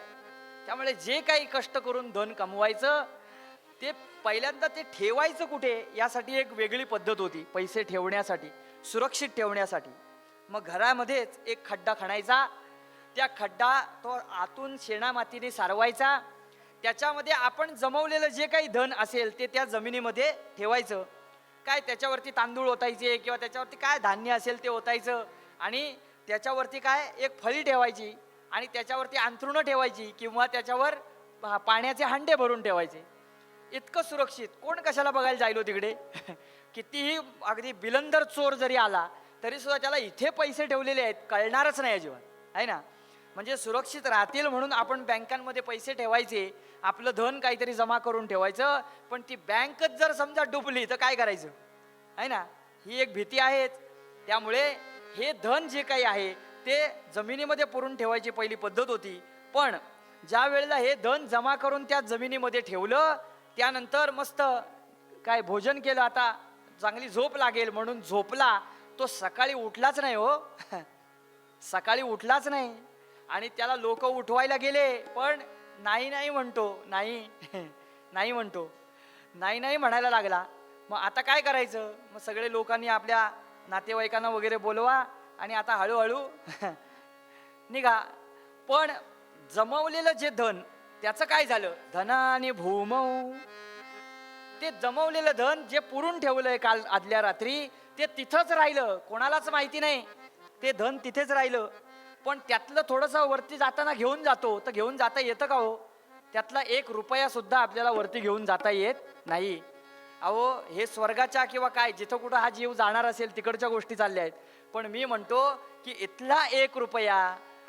Speaker 1: त्यामुळे जे काही कष्ट करून धन कमवायचं ते पहिल्यांदा ते ठेवायचं कुठे यासाठी एक वेगळी पद्धत होती. पैसे ठेवण्यासाठी, सुरक्षित ठेवण्यासाठी. मग घरामध्येच एक खड्डा खणायचा, त्या खड्डा तो आतून शेणामातीने सारवायचा, त्याच्यामध्ये आपण जमवलेलं जे काही धन असेल ते त्या जमिनीमध्ये ठेवायचं. काय त्याच्यावरती तांदूळ ओतायचे किंवा त्याच्यावरती काय धान्य असेल ते ओतायचं, आणि त्याच्यावरती काय एक फळी ठेवायची, आणि त्याच्यावरती अंथरुणं ठेवायची किंवा त्याच्यावर पाण्याचे हांडे भरून ठेवायचे. इतकं सुरक्षित. कोण कशाला बघायला जायलो तिकडे? कितीही अगदी बिलंदर चोर जरी आला तरी सुद्धा त्याला इथे पैसे ठेवलेले आहेत कळणारच नाही अजिबात, आहे ना. म्हणजे सुरक्षित राहतील म्हणून आपण बँकांमध्ये पैसे ठेवायचे, आपलं धन काहीतरी जमा करून ठेवायचं. पण ती बँकच जर समजा डुबली तर काय करायचं, आहे ना. ही एक भीती आहेच. त्यामुळे हे धन जे काही आहे ते जमिनीमध्ये पुरून ठेवायची पहिली पद्धत होती. पण ज्या वेळेला हे धन जमा करून त्या जमिनीमध्ये ठेवलं, त्यानंतर मस्त काय भोजन केलं, आता चांगली झोप लागेल म्हणून झोपला, तो सकाळी उठलाच नाही हो. सकाळी उठलाच नाही, आणि त्याला लोक उठवायला गेले पण नाही नाही म्हणतो, नाही नाही म्हणतो, नाही नाही म्हणायला लागला. मग आता काय करायचं? मग सगळे लोकांनी आपल्या नातेवाईकांना वगैरे बोलवा आणि आता हळूहळू निघा. पण जमवलेलं जे धन त्याचं काय झालं? धनानि भूमौ. ते जमवलेलं धन जे पुरून ठेवलंय काल आदल्या रात्री ते तिथंच राहिलं, कोणालाच माहिती नाही. ते धन तिथेच राहिलं. पण त्यातलं थोडंसं वरती जाताना घेऊन जातो, तर घेऊन जाता येतं का हो? त्यातला 1 रुपया सुद्धा आपल्याला वरती घेऊन जाता येत नाही. अहो, हे स्वर्गाच्या किंवा काय जिथं कुठं हा जीव जाणार असेल तिकडच्या गोष्टी चालल्या आहेत. पण मी म्हणतो की इथला 1 रुपया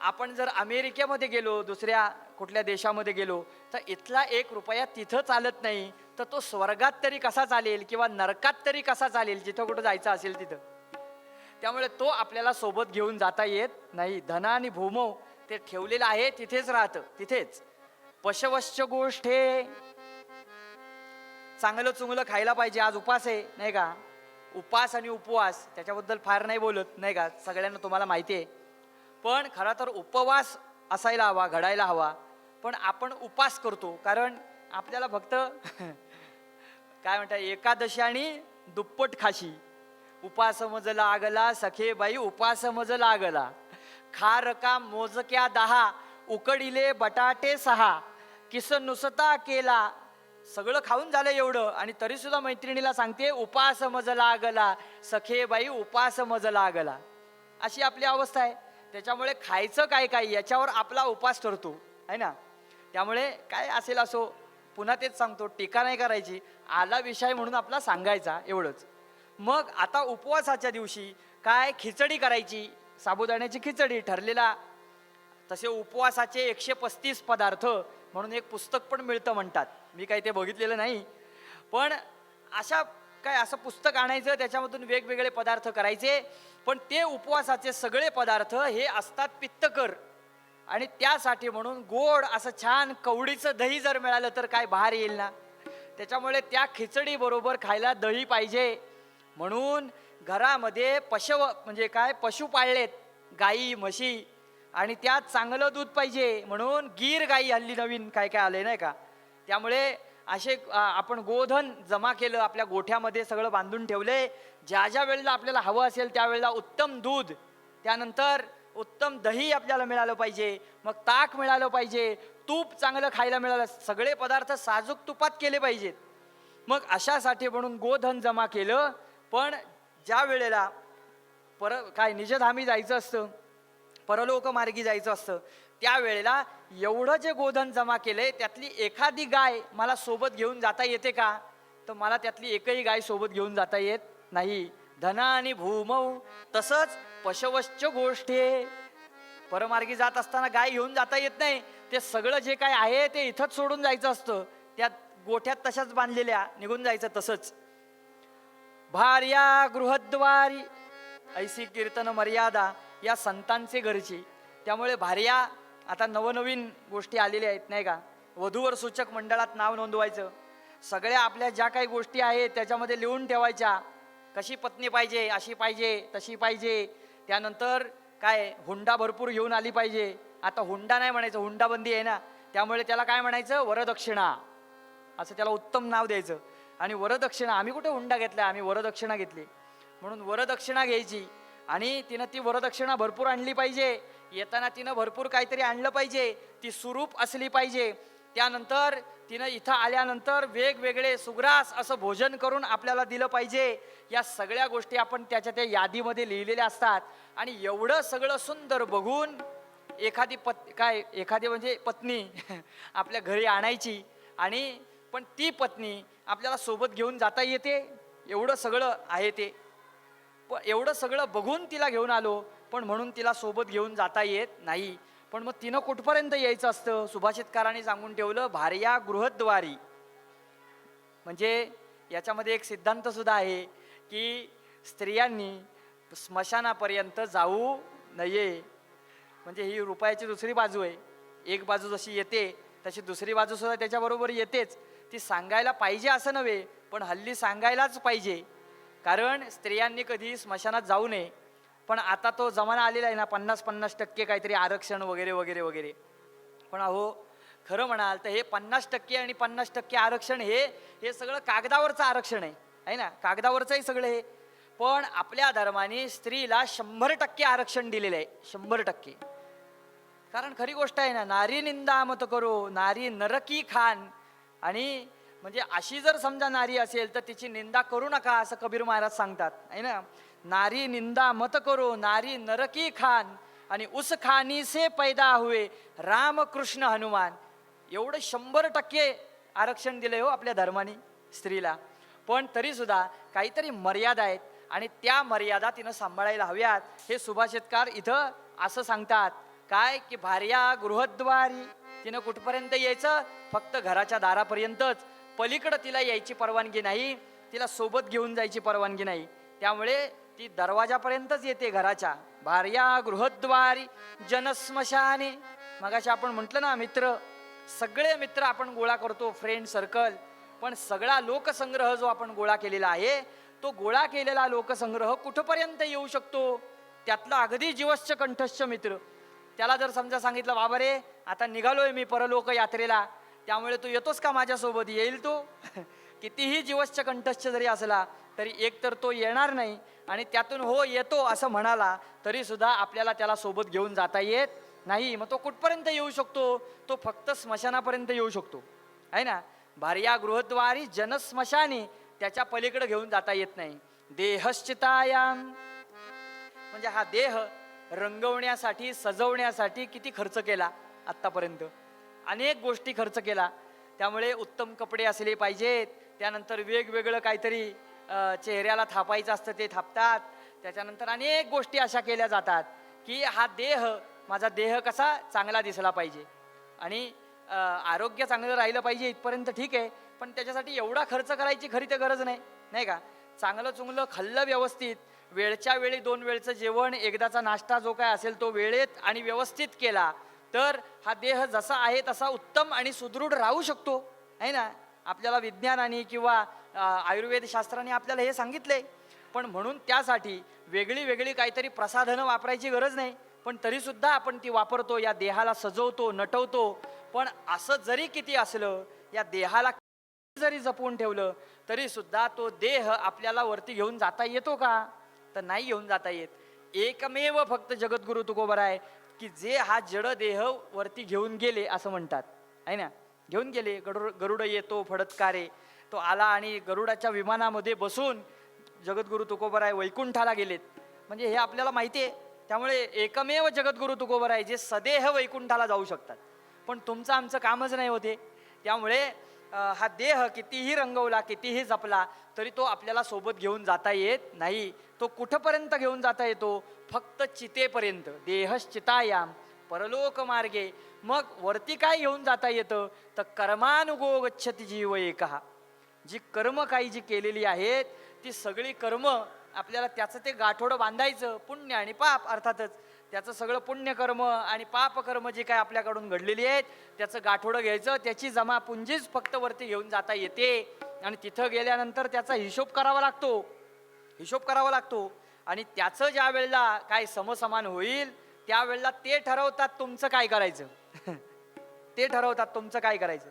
Speaker 1: आपण जर अमेरिकेमध्ये गेलो, दुसऱ्या कुठल्या देशामध्ये गेलो, तर इथला 1 रुपया तिथं चालत नाही, तर तो स्वर्गात तरी कसा चालेल किंवा नरकात तरी कसा चालेल, जिथं कुठं जायचं असेल तिथं. त्यामुळे तो आपल्याला सोबत घेऊन जाता येत नाही. धना आणि भूमो ते ठेवलेलं आहे तिथेच राहतं, तिथेच. पशवश्च गोष्टे. चांगलं चुंगलं खायला पाहिजे. आज उपास आहे नाही का, उपास आणि उपवास त्याच्याबद्दल फार नाही बोलत नाही का, सगळ्यांना तुम्हाला माहिती आहे. पण खरा तर उपवास असायला हवा, घडायला हवा. पण आपण उपास करतो कारण आपल्याला फक्त काय म्हणतात, एकादशी आणि दुप्पट खाशी. उपास मज लागला सखे बाई, उपास मज लागला. खारका मोजक्या 10, उकडीले बटाटे 6, किस नुसता केला. सगळं खाऊन झालं एवढं, आणि तरी सुद्धा मैत्रिणीला सांगते उपास मज लागला सखे बाई, उपास मज लागला. अशी आपली अवस्था आहे. त्याच्यामुळे खायचं काय काय याच्यावर आपला उपास ठरतो, आहे ना. त्यामुळे काय असेल असो, पुन्हा तेच सांगतो, टीका नाही करायची, आला विषय म्हणून आपला सांगायचा एवढंच. मग आता उपवासाच्या दिवशी काय खिचडी करायची, साबुदाण्याची खिचडी ठरलेला. तसे उपवासाचे 135 पदार्थ म्हणून एक पुस्तक पण मिळतं म्हणतात. मी काही ते बघितलेलं नाही, पण अशा काय असं पुस्तक आणायचं, त्याच्यामधून वेगवेगळे पदार्थ करायचे. पण ते उपवासाचे सगळे पदार्थ हे असतात पित्तकर, आणि त्यासाठी म्हणून गोड असं छान कवडीचं दही जर मिळालं तर काय बाहेर येईल ना. त्याच्यामुळे त्या खिचडी बरोबर खायला दही पाहिजे. म्हणून घरामध्ये पशु म्हणजे काय, पशु पाळलेत, गाई म्हशी, आणि त्यात चांगलं दूध पाहिजे म्हणून गीर गाई हल्ली नवीन काय काय आले नाही का. त्यामुळे असे आपण गोधन जमा केलं, आपल्या गोठ्यामध्ये सगळं बांधून ठेवले. ज्या ज्या वेळेला आपल्याला हवं असेल त्यावेळेला उत्तम दूध, त्यानंतर उत्तम दही आपल्याला मिळालं पाहिजे, मग ताक मिळालं पाहिजे, तूप चांगलं खायला मिळालं, सगळे पदार्थ साजूक तुपात केले पाहिजेत. मग अशासाठी म्हणून गोधन जमा केलं. पण ज्या वेळेला काय निजधामी जायचं असतं, परलोक मार्गी जायचं असतं, त्यावेळेला एवढं जे गोधन जमा केलंय त्यातली एखादी गाय मला सोबत घेऊन जाता येते का? तर मला त्यातली एकही गाय सोबत घेऊन जाता येत नाही. धना आणि भूमौ तसंच पशवश्च गोष्टी, परमार्गी जात असताना गाय घेऊन जाता येत नाही. ते सगळं जे काय आहे ते इथंच सोडून जायचं असतं, त्यात गोठ्यात तशाच बांधलेल्या निघून जायचं. तसंच भार्या गृहद्वारी ऐसी कीर्तन मर्यादा या संतांचे घरची. त्यामुळे भार्या, आता नवनवीन गोष्टी आलेल्या आहेत नाही का, वधूवर सूचक मंडळात नाव नोंदवायचं, सगळ्या आपल्या ज्या काही गोष्टी आहेत त्याच्यामध्ये लिहून ठेवायच्या. कशी पत्नी पाहिजे, अशी पाहिजे, तशी पाहिजे. त्यानंतर काय हुंडा भरपूर घेऊन आली पाहिजे. आता हुंडा नाही म्हणायचं, हुंडाबंदी आहे ना, त्यामुळे त्याला काय म्हणायचं, वरदक्षिणा, असं त्याला उत्तम नाव द्यायचं. आणि वरदक्षिणा, आम्ही कुठे हुंडा घेतला, आम्ही वरदक्षिणा घेतली. म्हणून वरदक्षिणा घ्यायची आणि तिनं ती वरदक्षिणा भरपूर आणली पाहिजे. येताना तिनं भरपूर काहीतरी आणलं पाहिजे, ती सुरूप असली पाहिजे. त्यानंतर तिनं इथं आल्यानंतर वेगवेगळे सुग्रास असं भोजन करून आपल्याला दिलं पाहिजे. या सगळ्या गोष्टी आपण त्याच्या त्या यादीमध्ये लिहिलेल्या असतात. आणि एवढं सगळं सुंदर बघून एखादी एखादी म्हणजे पत्नी आपल्या घरी आणायची. आणि पण ती पत्नी आपल्याला सोबत घेऊन जाता येते, एवढं सगळं आहे ते. पण एवढं सगळं बघून तिला घेऊन आलो, पण म्हणून तिला सोबत घेऊन जाता येत नाही. पण मग तिनं कुठपर्यंत यायचं असतं? सुभाषितकारांनी सांगून ठेवलं, भार्या गृहद्वारी. म्हणजे याच्यामध्ये एक सिद्धांत सुद्धा आहे की स्त्रियांनी स्मशानापर्यंत जाऊ नये. म्हणजे ही रुपयाची दुसरी बाजू आहे. एक बाजू जशी येते तशी दुसरी बाजू सुद्धा त्याच्याबरोबर येतेच. ती सांगायला पाहिजे असं नव्हे, पण हल्ली सांगायलाच पाहिजे. कारण स्त्रियांनी कधी स्मशानात जाऊ नये. पण आता तो जमाना आलेला आहे ना, 50-50% काहीतरी आरक्षण वगैरे वगैरे वगैरे. पण अहो खरं म्हणाल तर हे 50% आणि 50% आरक्षण हे सगळं कागदावरचं आरक्षण आहे ना, कागदावरचंही सगळं हे. पण आपल्या धर्माने स्त्रीला 100% आरक्षण दिलेलं आहे, 100%. कारण खरी गोष्ट आहे ना, नारी निंदा मत करो नारी नरकी खान. आणि म्हणजे अशी जर समजा नारी असेल तर तिची निंदा करू नका, असं कबीर महाराज सांगतात आहे ना. नारी निंदा मत करो नारी नरकी खान, आणि उस खानी से पैदा हुए राम कृष्ण हनुमान. एवढं 100% आरक्षण दिलंय हो आपल्या धर्माने स्त्रीला. पण तरी सुद्धा काहीतरी मर्यादा आहेत आणि त्या मर्यादा तिनं सांभाळायला हव्यात. हे सुभाषितकार इथं असं सांगतात काय की भार्या गृहद्वारी, तिनं कुठपर्यंत यायचं, फक्त घराच्या दारापर्यंतच. पलीकडं तिला यायची परवानगी नाही, तिला सोबत घेऊन जायची परवानगी नाही. त्यामुळे ती दरवाजापर्यंतच येते घराच्या. भार्या गृहद्वारी जनस्मशाने. मगाशी आपण म्हटलं ना, मित्र, सगळे मित्र आपण गोळा करतो, फ्रेंड सर्कल. पण सगळा लोकसंग्रह जो आपण गोळा केलेला आहे, तो गोळा केलेला लोकसंग्रह कुठपर्यंत येऊ शकतो? त्यातला अगदी जीवश्च कंठस्थ मित्र, त्याला जर समजा सांगितलं, बाबा रे आता निघालोय मी परलोक यात्रेला, त्यामुळे तू येतोस का माझ्यासोबत? येईल तो कितीही जीवश्च कंठस्थ जरी असला तरी एक तर तो येणार नाही, आणि त्यातून हो येतो असं म्हणाला तरी सुद्धा आपल्याला त्याला सोबत घेऊन जाता येत नाही. मग तो कुठपर्यंत येऊ शकतो? तो फक्त स्मशानापर्यंत येऊ शकतो आहे ना. भार्या गृहद्वारी जनस्मशानी, त्याच्या पलीकडे घेऊन जाता येत नाही. देहश्चितायाम, म्हणजे हा देह रंगवण्यासाठी सजवण्यासाठी किती खर्च केला आत्तापर्यंत, अनेक गोष्टी खर्च केला. त्यामुळे उत्तम कपडे असले पाहिजेत, त्यानंतर वेगवेगळं काहीतरी चेहऱ्याला थापायचं असतं ते थापतात. त्याच्यानंतर अनेक गोष्टी अशा केल्या जातात की हा देह, माझा देह कसा चांगला दिसला पाहिजे आणि आरोग्य चांगलं राहिलं पाहिजे, इथपर्यंत ठीक आहे. पण त्याच्यासाठी एवढा खर्च करायची खरी तर गरज नाही, नाही का. चांगलं चुंगलं खाल्लं व्यवस्थित, वेळच्या वेळी 2 वेळचं जेवण, एकदाचा नाश्ता जो काय असेल तो वेळेत आणि व्यवस्थित केला तर हा देह जसा आहे तसा उत्तम आणि सुदृढ राहू शकतो आहे ना. आपल्याला विज्ञानाने किंवा आयुर्वेद शास्त्राने आपल्याला हे सांगितले. पण म्हणून त्यासाठी वेगळी वेगळी काहीतरी प्रसाधनं वापरायची गरज नाही, पण तरीसुद्धा आपण ती वापरतो, या देहाला सजवतो, नटवतो. पण असं जरी किती असलं, या देहाला जरी जपून ठेवलं तरी सुद्धा तो देह आपल्याला वरती घेऊन जाता येतो का? तर नाही घेऊन जाता येत. एकमेव फक्त जगद्गुरु तुकोबरा आहे की जे हा जड देह वरती घेऊन गेले असं म्हणतात, आहे ना. घेऊन गेले. गरुड येतो फडतकारे, तो आला आणि गरुडाच्या विमानामध्ये बसून जगद्गुरु तुकोबराय वैकुंठाला गेलेत. म्हणजे हे आपल्याला माहिती आहे. त्यामुळे एकमेव जगद्गुरु तुकोबराय जे सदेह वैकुंठाला जाऊ शकतात. पण तुमचं आमचं कामच नाही होते. त्यामुळे हा देह कितीही रंगवला, कितीही जपला तरी तो आपल्याला सोबत घेऊन जाता येत नाही. तो कुठपर्यंत घेऊन जाता येतो? फक्त चितेपर्यंत. देहश्चितायाम परलोक मार्गे. मग वरती काय घेऊन जाता येतं? तर कर्मानुगो गच्छति जीव एकहा. जी कर्म काही जी केलेली आहेत ती सगळी कर्म आपल्याला त्याचं ते गाठोडं बांधायचं. पुण्य आणि पाप अर्थातच त्याचं सगळं पुण्यकर्म आणि पापकर्म जे काय आपल्याकडून घडलेली आहेत त्याचं गाठोडं घ्यायचं. त्याची जमा पुंजीच फक्त वरती घेऊन जाता येते. आणि तिथं गेल्यानंतर त्याचा हिशोब करावा लागतो. आणि त्याचं ज्या वेळेला काय समसमान होईल त्यावेळेला ते ठरवतात तुमचं काय करायचं. ते ठरवतात तुमचं काय करायचं.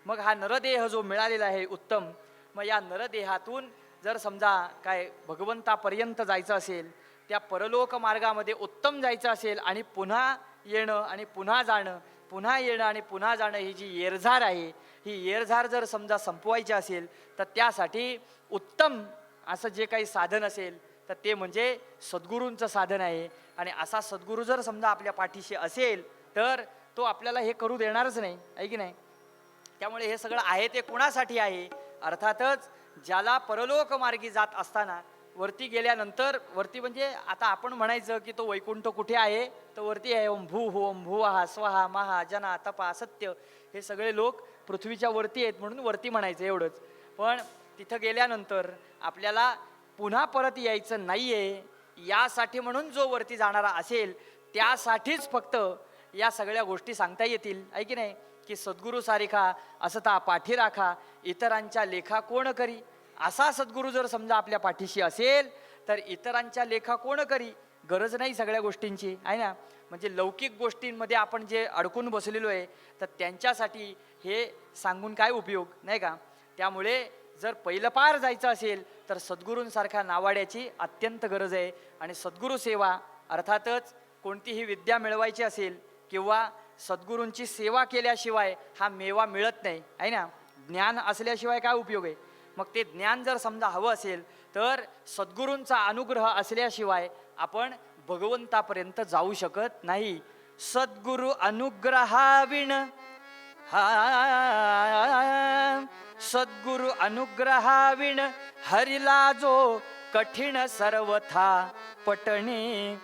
Speaker 1: मग हा नरदेह जो मिळालेला आहे उत्तम, मग या नरदेहातून जर समजा काय भगवंतापर्यंत जायचं असेल, त्या परलोक मार्गामध्ये उत्तम जायचं असेल आणि पुन्हा येणं आणि पुन्हा जाणं, पुन्हा येणं आणि पुन्हा जाणं ही जी येरझार आहे, ही येरझार जर समजा संपवायची असेल तर त्यासाठी उत्तम असं जे काही साधन असेल तर ते म्हणजे सद्गुरूंचं साधन आहे. आणि असा सद्गुरू जर समजा आपल्या पाठीशी असेल तर तो आपल्याला हे करू देणारच नाही, आहे की नाही. त्यामुळे हे सगळं आहे ते कुणासाठी आहे? अर्थातच ज्याला परलोक मार्गी जात असताना वरती गेल्यानंतर, वरती म्हणजे आता आपण म्हणायचं की तो वैकुंठ कुठे आहे, तर वरती आहे. ओम भू ओम भुवहा स्वहा महा जना तपा सत्य. हे सगळे लोक पृथ्वीच्या वरती आहेत म्हणून वरती म्हणायचं एवढंच. पण तिथं गेल्यानंतर आपल्याला पुन्हा परत यायचं नाहीये. यासाठी म्हणून जो वरती जाणारा असेल त्यासाठीच फक्त या सगळ्या गोष्टी सांगता येतील, आहे की नाही. की सद्गुरू सारिखा असता पाठी राखा, इतरांच्या लेखा कोण करी. असा सद्गुरू जर समजा आपल्या पाठीशी असेल तर इतरांच्या लेखा कोण करी. गरज नाही सगळ्या गोष्टींची, आहे ना. म्हणजे लौकिक गोष्टींमध्ये आपण जे अडकून बसलेलो आहे तर त्यांच्यासाठी हे सांगून काय उपयोग, नाही का. त्यामुळे जर पहिलं पार जायचं असेल तर सद्गुरूंसारख्या नावाड्याची अत्यंत गरज आहे. आणि सद्गुरू सेवा अर्थातच कोणतीही विद्या मिळवायची असेल किंवा सद्गुरूंची सेवा केल्याशिवाय हा मेवा मिळत नाही, आहे ना. ज्ञान असल्याशिवाय काय उपयोग आहे. मग ते ज्ञान जर समजा हवं असेल तर सद्गुरूंचा अनुग्रह असल्याशिवाय आपण भगवंतापर्यंत जाऊ शकत नाही. सद्गुरु अनुग्रहाविण सद्गुरु अनुग्रहाविण हरिला जो कठीण सर्वथा पटणे.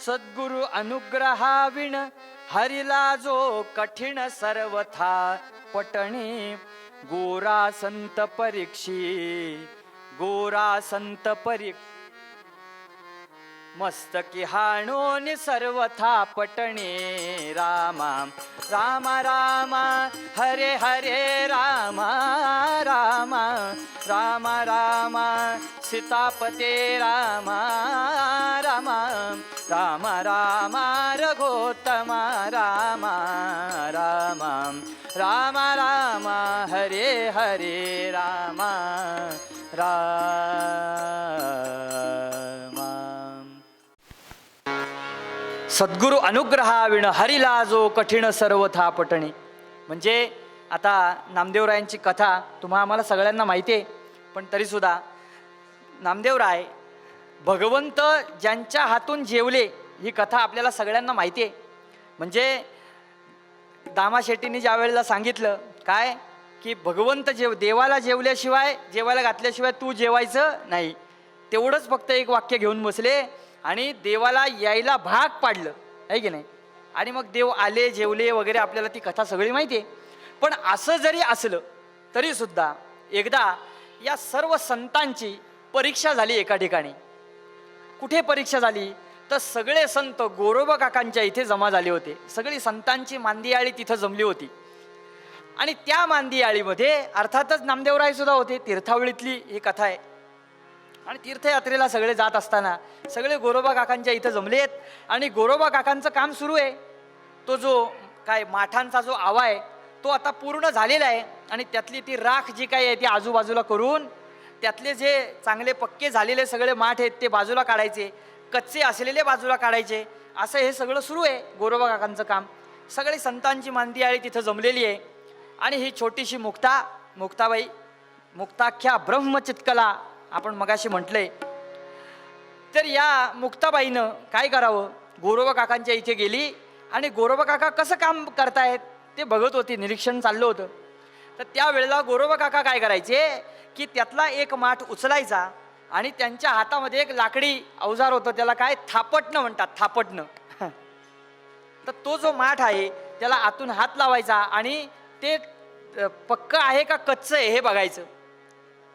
Speaker 1: सद्गुरु अनुग्रहाविण हरिला जो कठीण सर्वथा पटणे. गोरा संत मस्तकी हाणोनी सर्वथा पटणे. रामा रामा रामा हरे हरे रामा रामा रामा रामा सीतापते रामा रामा रामा रामा रघोत्तमा रामा रामा रामा रामा हरे हरे रामा रामा. सद्गुरु अनुग्रहाविण हरिला जो कठीण सर्वथा पटणे. म्हणजे आता नामदेवरायांची कथा तुम्हा आम्हाला सगळ्यांना माहिती आहे, पण तरीसुद्धा नामदेवराय भगवंत ज्यांच्या हातून जेवले ही कथा आपल्याला सगळ्यांना माहिती आहे. म्हणजे दामा शेट्टींनी ज्या वेळेला सांगितलं काय की भगवंत देवाला जेवायला घातल्याशिवाय तू जेवायचं नाही, तेवढंच फक्त एक वाक्य घेऊन बसले आणि देवाला यायला भाग पाडलं, आहे की नाही. आणि मग देव आले, जेवले वगैरे, आपल्याला ती कथा सगळी माहिती आहे. पण असं जरी असलं तरी सुद्धा एकदा या सर्व संतांची परीक्षा झाली एका ठिकाणी. कुठे परीक्षा झाली तर सगळे संत गोरोबा काकांच्या इथे जमा झाले होते. सगळी संतांची मांदियाळी तिथं जमली होती. आणि त्या मांदियाळीमध्ये अर्थातच नामदेवराय सुद्धा होते. तीर्थावळीतली ही कथा आहे. आणि तीर्थयात्रेला सगळे जात असताना सगळे गोरोबा काकांच्या इथं जमलेत आणि गोरोबा काकांचं काम सुरू आहे. तो जो काय माठांचा जो आवा आहे तो आता पूर्ण झालेला आहे आणि त्यातली ती राख जी काही आहे ती आजूबाजूला करून त्यातले जे चांगले पक्के झालेले सगळे माठ आहेत ते बाजूला काढायचे, कच्चे असलेले बाजूला काढायचे, असं हे सगळं सुरू आहे गोरोबा काकांचं काम. सगळी संतांची मांदियाळी तिथं जमलेली आहे आणि ही छोटीशी मुक्ताबाई, मुक्ताख्या ब्रह्मचित्कला आपण मगाशी म्हटलंय. तर या मुक्ताबाईनं काय करावं, गोरोबा काकांच्या इथे गेली आणि गोरोबा काका कसं काम करतायत ते बघत होती, निरीक्षण चाललं होतं. तर त्यावेळेला गोरोबा काका काय करायचे की त्यातला एक माठ उचलायचा आणि त्यांच्या हातामध्ये एक लाकडी अवजार होतं, त्याला काय थापटणं म्हणतात, थापटणं. तर तो जो माठ आहे त्याला आतून हात लावायचा आणि ते पक्क आहे का कच्चं आहे हे बघायचं.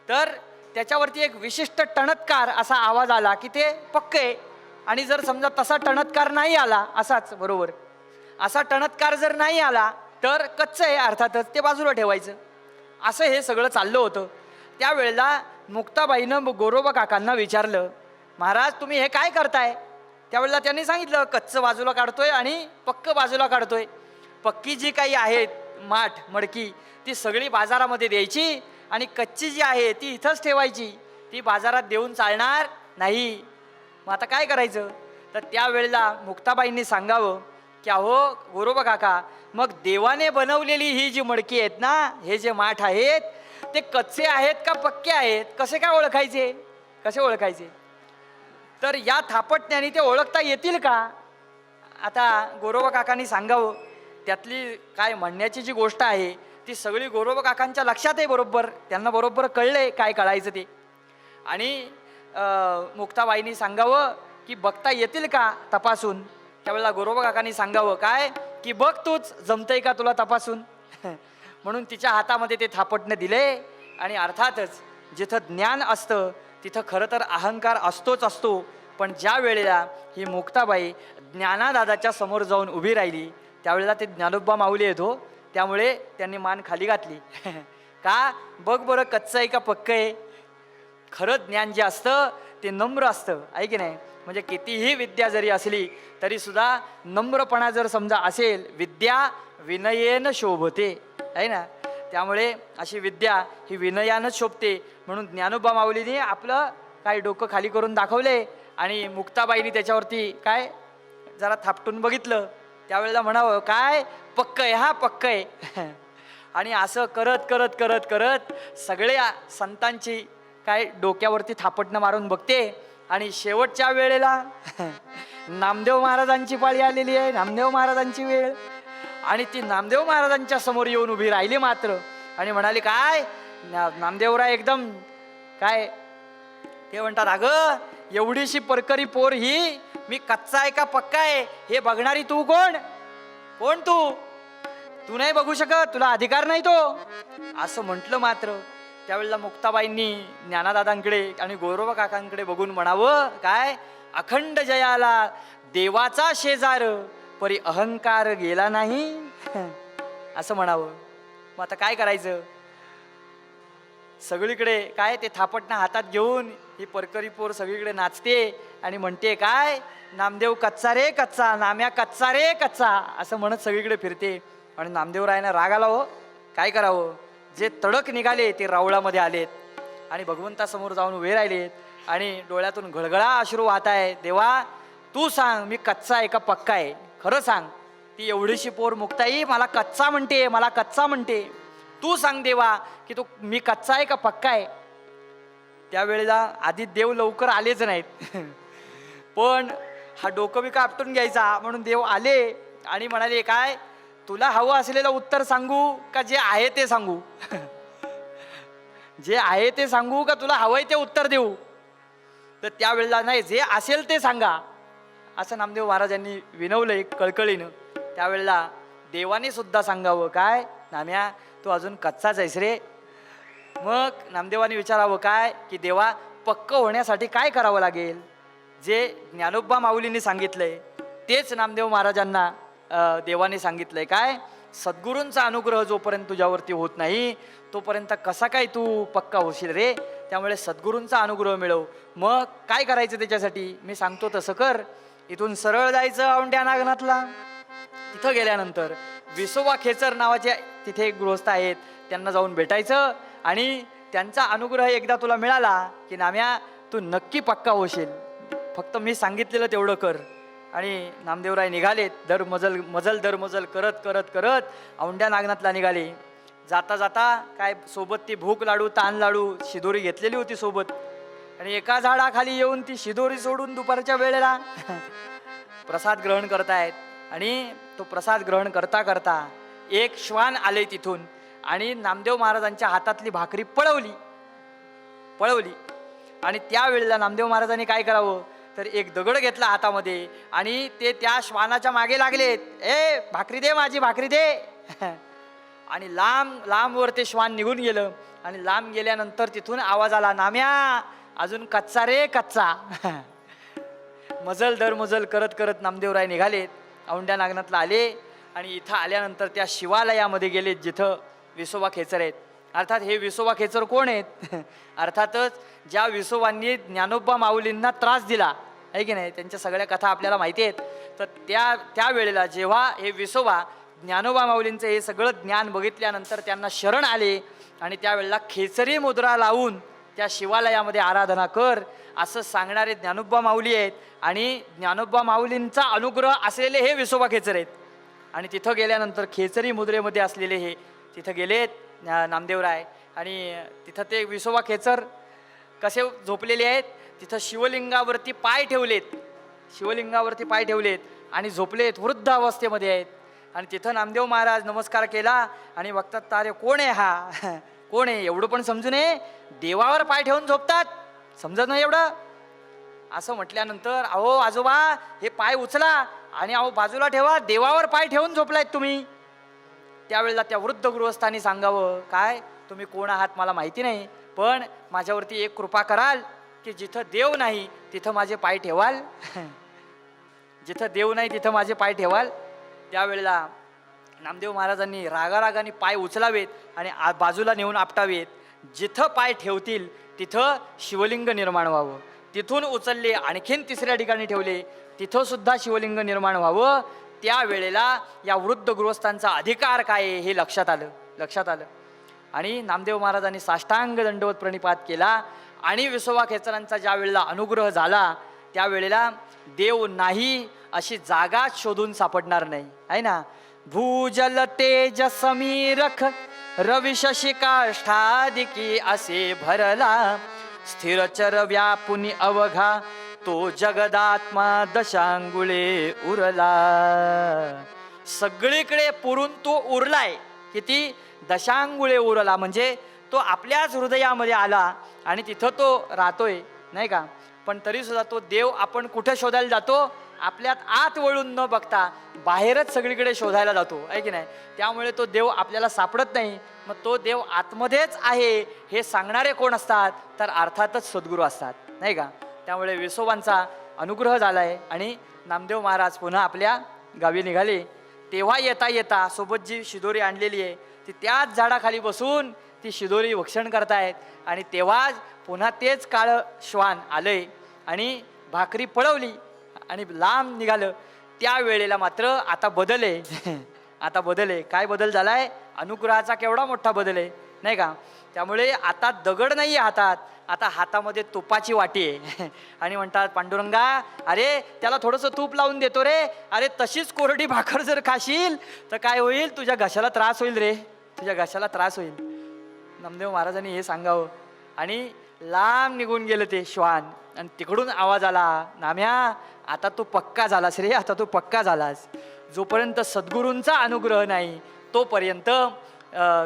Speaker 1: तर त्याच्यावरती एक विशिष्ट टणत्कार असा आवाज आला की ते पक्क आहे. आणि जर समजा तसा टणत्कार नाही आला, असाच बरोबर असा टणत्कार जर नाही आला तर कच्चं आहे, अर्थातच ते बाजूला ठेवायचं. असं हे सगळं चाललं होतं. त्यावेळेला मुक्ताबाईनं गोरोबा काकांना विचारलं, महाराज तुम्ही हे काय करताय? त्यावेळेला त्यांनी सांगितलं, कच्चं बाजूला काढतोय आणि पक्क बाजूला काढतोय. पक्की जी काही आहेत माठ मडकी ती सगळी बाजारामध्ये द्यायची आणि कच्ची जी आहे ती इथंच ठेवायची, ती बाजारात देऊन चालणार नाही. मग आता काय करायचं? तर त्यावेळेला मुक्ताबाईंनी सांगावं की अहो गोरोबा काका, मग देवाने बनवलेली ही जी मडकी आहेत ना, हे जे माठ आहेत ते कच्चे आहेत का पक्के आहेत, कसे काय ओळखायचे, कसे ओळखायचे? तर या थापटण्याने ते ओळखता येतील का? आता गोरोबा काकांनी सांगावं. त्यातली काय म्हणण्याची जी गोष्ट आहे ती सगळी गोरोबा काकांच्या लक्षात आहे, बरोबर त्यांना बरोबर कळलंय काय कळायचं ते. आणि मुक्ताबाईंनी सांगावं की बघता येतील का तपासून? त्यावेळेला गोरोबा काकांनी सांगावं काय की बघ तूच, जमतंय का तुला तपासून? म्हणून तिच्या हातामध्ये ते थापटणं दिले. आणि अर्थातच जिथं ज्ञान असतं तिथं खरं तर अहंकार असतोच असतो. पण ज्या वेळेला ही मुक्ताबाई ज्ञानादादाच्या समोर जाऊन उभी राहिली त्यावेळेला ते ज्ञानोबा माऊली येतो, त्यामुळे त्यांनी मान खाली घातली. का? बघ बरं कच्चं आहे का पक्क आहे. खरं ज्ञान जे असतं ते नम्र असतं, आहे की नाही? म्हणजे कितीही विद्या जरी असली तरी सुद्धा नम्रपणा जर समजा असेल, विद्या विनयेन शोभते, आहे ना? त्यामुळे अशी विद्या ही विनयानंच शोभते. म्हणून ज्ञानोबा माऊलीने आपलं काय डोकं खाली करून दाखवले आणि मुक्ताबाईनी त्याच्यावरती काय जरा थापटून बघितलं. त्यावेळेला म्हणावं काय पक्क आहे, हा पक्क आहे. आणि असं करत करत करत करत सगळ्या संतांची काय डोक्यावरती थापटणं मारून बघते. आणि शेवटच्या वेळेला नामदेव महाराजांची पाळी आलेली आहे, नामदेव महाराजांची वेळ. आणि ती नामदेव महाराजांच्या समोर येऊन उभी राहिली मात्र आणि म्हणाली काय नामदेवराय एकदम काय ते म्हणतात, अगं एवढीशी परकरी पोर ही, मी कच्चा आहे का पक्का आहे हे बघणारी तू कोण? कोण तू? तू नाही बघू शकत, तुला अधिकार नाही तो, असं म्हटलं मात्र. त्यावेळेला मुक्ताबाईंनी ज्ञानादादांकडे आणि गोरोबा काकांकडे बघून म्हणावं काय अखंड जयाला देवाचा शेजार परी अहंकार गेला नाही, असं म्हणावं. मग आता काय करायचं? सगळीकडे काय ते थापटणं हातात घेऊन ही परकरी पोर सगळीकडे नाचते आणि म्हणते काय नामदेव कच्चा रे कच्चा, नाम्या कच्चा रे कच्चा, असं म्हणत सगळीकडे फिरते. आणि नामदेवरायानं राग आला हो. काय करावं? जे तडक निघाले ते रावळामध्ये आलेत आणि भगवंतासमोर जाऊन उभे राहिलेत आणि डोळ्यातून घळघळा अश्रू वाहत आहे. देवा तू सांग मी कच्चा आहे का पक्का आहे, खरं सांग. ती एवढीशी पोर मुक्ताई मला कच्चा म्हणते, मला कच्चा म्हणते, तू सांग देवा की तू मी कच्चा आहे का पक्का आहे. त्यावेळेला आधी देव लवकर आलेच नाहीत. पण हा डोकं बी आपटून घ्यायचा म्हणून देव आले आणि म्हणाले काय तुला हवं असलेलं उत्तर सांगू का जे आहे ते सांगू? जे आहे ते सांगू का तुला हवंय ते उत्तर देऊ? तर त्यावेळेला नाही, जे असेल ते सांगा, असं नामदेव महाराजांनी विनवलंय कळकळीनं. त्यावेळेला देवाने सुद्धा सांगावं काय नाम्या तू अजून कच्चाच आहेस रे. मग नामदेवाने विचारावं काय की देवा पक्क होण्यासाठी काय करावं लागेल? जे ज्ञानोबा माऊलींनी सांगितलंय तेच नामदेव महाराजांना देवाने सांगितलंय काय सद्गुरूंचा अनुग्रह जोपर्यंत तुझ्यावरती होत नाही तोपर्यंत कसा काय तू पक्का होशील रे. त्यामुळे सद्गुरूंचा अनुग्रह मिळव. मग काय करायचं त्याच्यासाठी मी सांगतो तसं कर. इथून सरळ जायचं औंढ्या नागनाथला. तिथं गेल्यानंतर विसोबा खेचर नावाचे तिथे एक गृहस्थ आहेत, त्यांना जाऊन भेटायचं आणि त्यांचा अनुग्रह एकदा तुला मिळाला की नाम्या तू नक्की पक्का होशील. फक्त मी सांगितलेलं तेवढं कर. आणि नामदेवराय निघालेत दर मजल करत करत करत औंढ्या नागनाथला निघाले. जाता जाता काय सोबत ती भूक लाडू ताण लाडू शिदोरी घेतलेली होती सोबत. आणि एका झाडाखाली येऊन ती शिदोरी सोडून दुपारच्या वेळेला प्रसाद ग्रहण करतायत. आणि तो प्रसाद ग्रहण करता करता एक श्वान आले तिथून आणि नामदेव महाराजांच्या हातातली भाकरी पळवली. आणि त्यावेळेला नामदेव महाराजांनी काय करावं तर एक दगड घेतला हातामध्ये आणि ते त्या श्वानाच्या मागे लागलेत. ए भाकरी दे, माझी भाकरी दे. आणि लांबवर ते श्वान निघून गेलं. आणि लांब गेल्यानंतर तिथून आवाज आला, नाम्या अजून कच्चा रे कच्चा. मजल दर मजल करत करत नामदेवराय निघालेत, औंढ्या नागनाथला आले. आणि इथं आल्यानंतर त्या शिवालयामध्ये गेलेत जिथं विसोबा खेचर आहेत. अर्थात हे विसोबा खेचर कोण आहेत? अर्थातच ज्या विसोबांनी ज्ञानोबा माऊलींना त्रास दिला आहे की नाही, त्यांच्या सगळ्या कथा आपल्याला माहिती आहेत. तर त्या वेळेला जेव्हा हे विसोबा ज्ञानोबा माऊलींचं हे सगळं ज्ञान बघितल्यानंतर त्यांना शरण आले आणि त्यावेळेला खेचरी मुद्रा लावून त्या शिवालयामध्ये आराधना कर असं सांगणारे ज्ञानोबा माऊली आहेत. आणि ज्ञानोबा माऊलींचा अनुग्रह असलेले हे विसोबा खेचर आहेत. आणि तिथं गेल्यानंतर खेचरी मुद्रेमध्ये असलेले हे तिथं गेलेत नामदेवराय. आणि तिथं ते विसोबा खेचर कसे झोपलेले आहेत, तिथं शिवलिंगावरती पाय ठेवलेत आणि झोपलेत, वृद्ध अवस्थेमध्ये आहेत. आणि तिथं नामदेव महाराज नमस्कार केला आणि बघतात तारे कोण आहे हा, कोण आहे. एवढं पण समजू नये, देवावर पाय ठेवून झोपतात, समजत नाही एवढं. असं म्हटल्यानंतर अहो आजोबा हे पाय उचला आणि अहो बाजूला ठेवा, देवावर पाय ठेवून झोपलायत तुम्ही. त्यावेळेला त्या वृद्ध गृहस्थांनी सांगावं, काय तुम्ही कोण आहात मला माहिती नाही, पण माझ्यावरती एक कृपा कराल की जिथं देव नाही तिथं माझे पाय ठेवाल. जिथं देव नाही तिथं माझे पाय ठेवाल. त्यावेळेला नामदेव महाराजांनी रागारागाने पाय उचलावेत आणि बाजूला नेऊन आपटावेत. जिथं पाय ठेवतील तिथं शिवलिंग निर्माण व्हावं. तिथून उचलले आणखीन तिसऱ्या ठिकाणी ठेवले, तिथं सुद्धा शिवलिंग निर्माण व्हावं. त्यावेळेला या वृद्ध गृहस्थांचा अधिकार काय आहे हे लक्षात आलं. आणि नामदेव महाराजांनी साष्टांग दंडवत प्रणिपात केला. आणि विसोबा खेचरांचा ज्या वेळेला अनुग्रह झाला त्यावेळेला देव नाही अशी जागा शोधून सापडणार नाही, आहे ना. भूजल तेज समीरख रवी शशी काष्ठादिकी असे भरला, स्थिरचर व्यापुनी अवघा तो जगदात्मा दशांगुळे उरला. सगळीकडे पुरून तो उरलाय. किती? दशांगुळे उरला. म्हणजे तो आपल्याच हृदयामध्ये आला आणि तिथं तो राहतोय, नाही का. पण तरी सुद्धा तो देव आपण कुठे शोधायला जातो? आपल्यात आत वळून न बघता बाहेरच सगळीकडे शोधायला जातो, आहे की नाही. त्यामुळे तो देव आपल्याला सापडत नाही. मग तो देव आतमध्येच आहे हे सांगणारे कोण असतात? तर अर्थातच सद्गुरू असतात, नाही का. त्यामुळे विसोबांचा अनुग्रह झालाय आणि नामदेव महाराज पुन्हा आपल्या गावी निघाले. तेव्हा येता येता सोबत जी शिदोरी आणलेली आहे ती त्याच झाडाखाली बसून ती शिदोरी भक्षण करतायत. आणि तेव्हाच पुन्हा तेच काळं श्वान आलंय आणि भाकरी पळवली आणि लांब निघालं. त्यावेळेला मात्र आता बदल आहे. आता बदल आहे. काय बदल झालाय? अनुग्रहाचा केवढा मोठा बदल आहे, नाही का. त्यामुळे आता दगड नाही आहे हातात, आता हातामध्ये तुपाची वाटी आहे. आणि म्हणतात पांडुरंगा अरे त्याला थोडंसं तूप लावून देतो रे. अरे तशीच कोरडी भाकर जर खाशील तर काय होईल? तुझ्या घशाला त्रास होईल रे, तुझ्या घशाला त्रास होईल. नामदेव महाराजांनी हे सांगावं. आणि लांब निघून गेलं ते श्वान. आणि तिकडून आवाज आला, नाम्या आता तू पक्का झालास रे, आता तू पक्का झालास. जोपर्यंत सद्गुरूंचा अनुग्रह नाही तोपर्यंत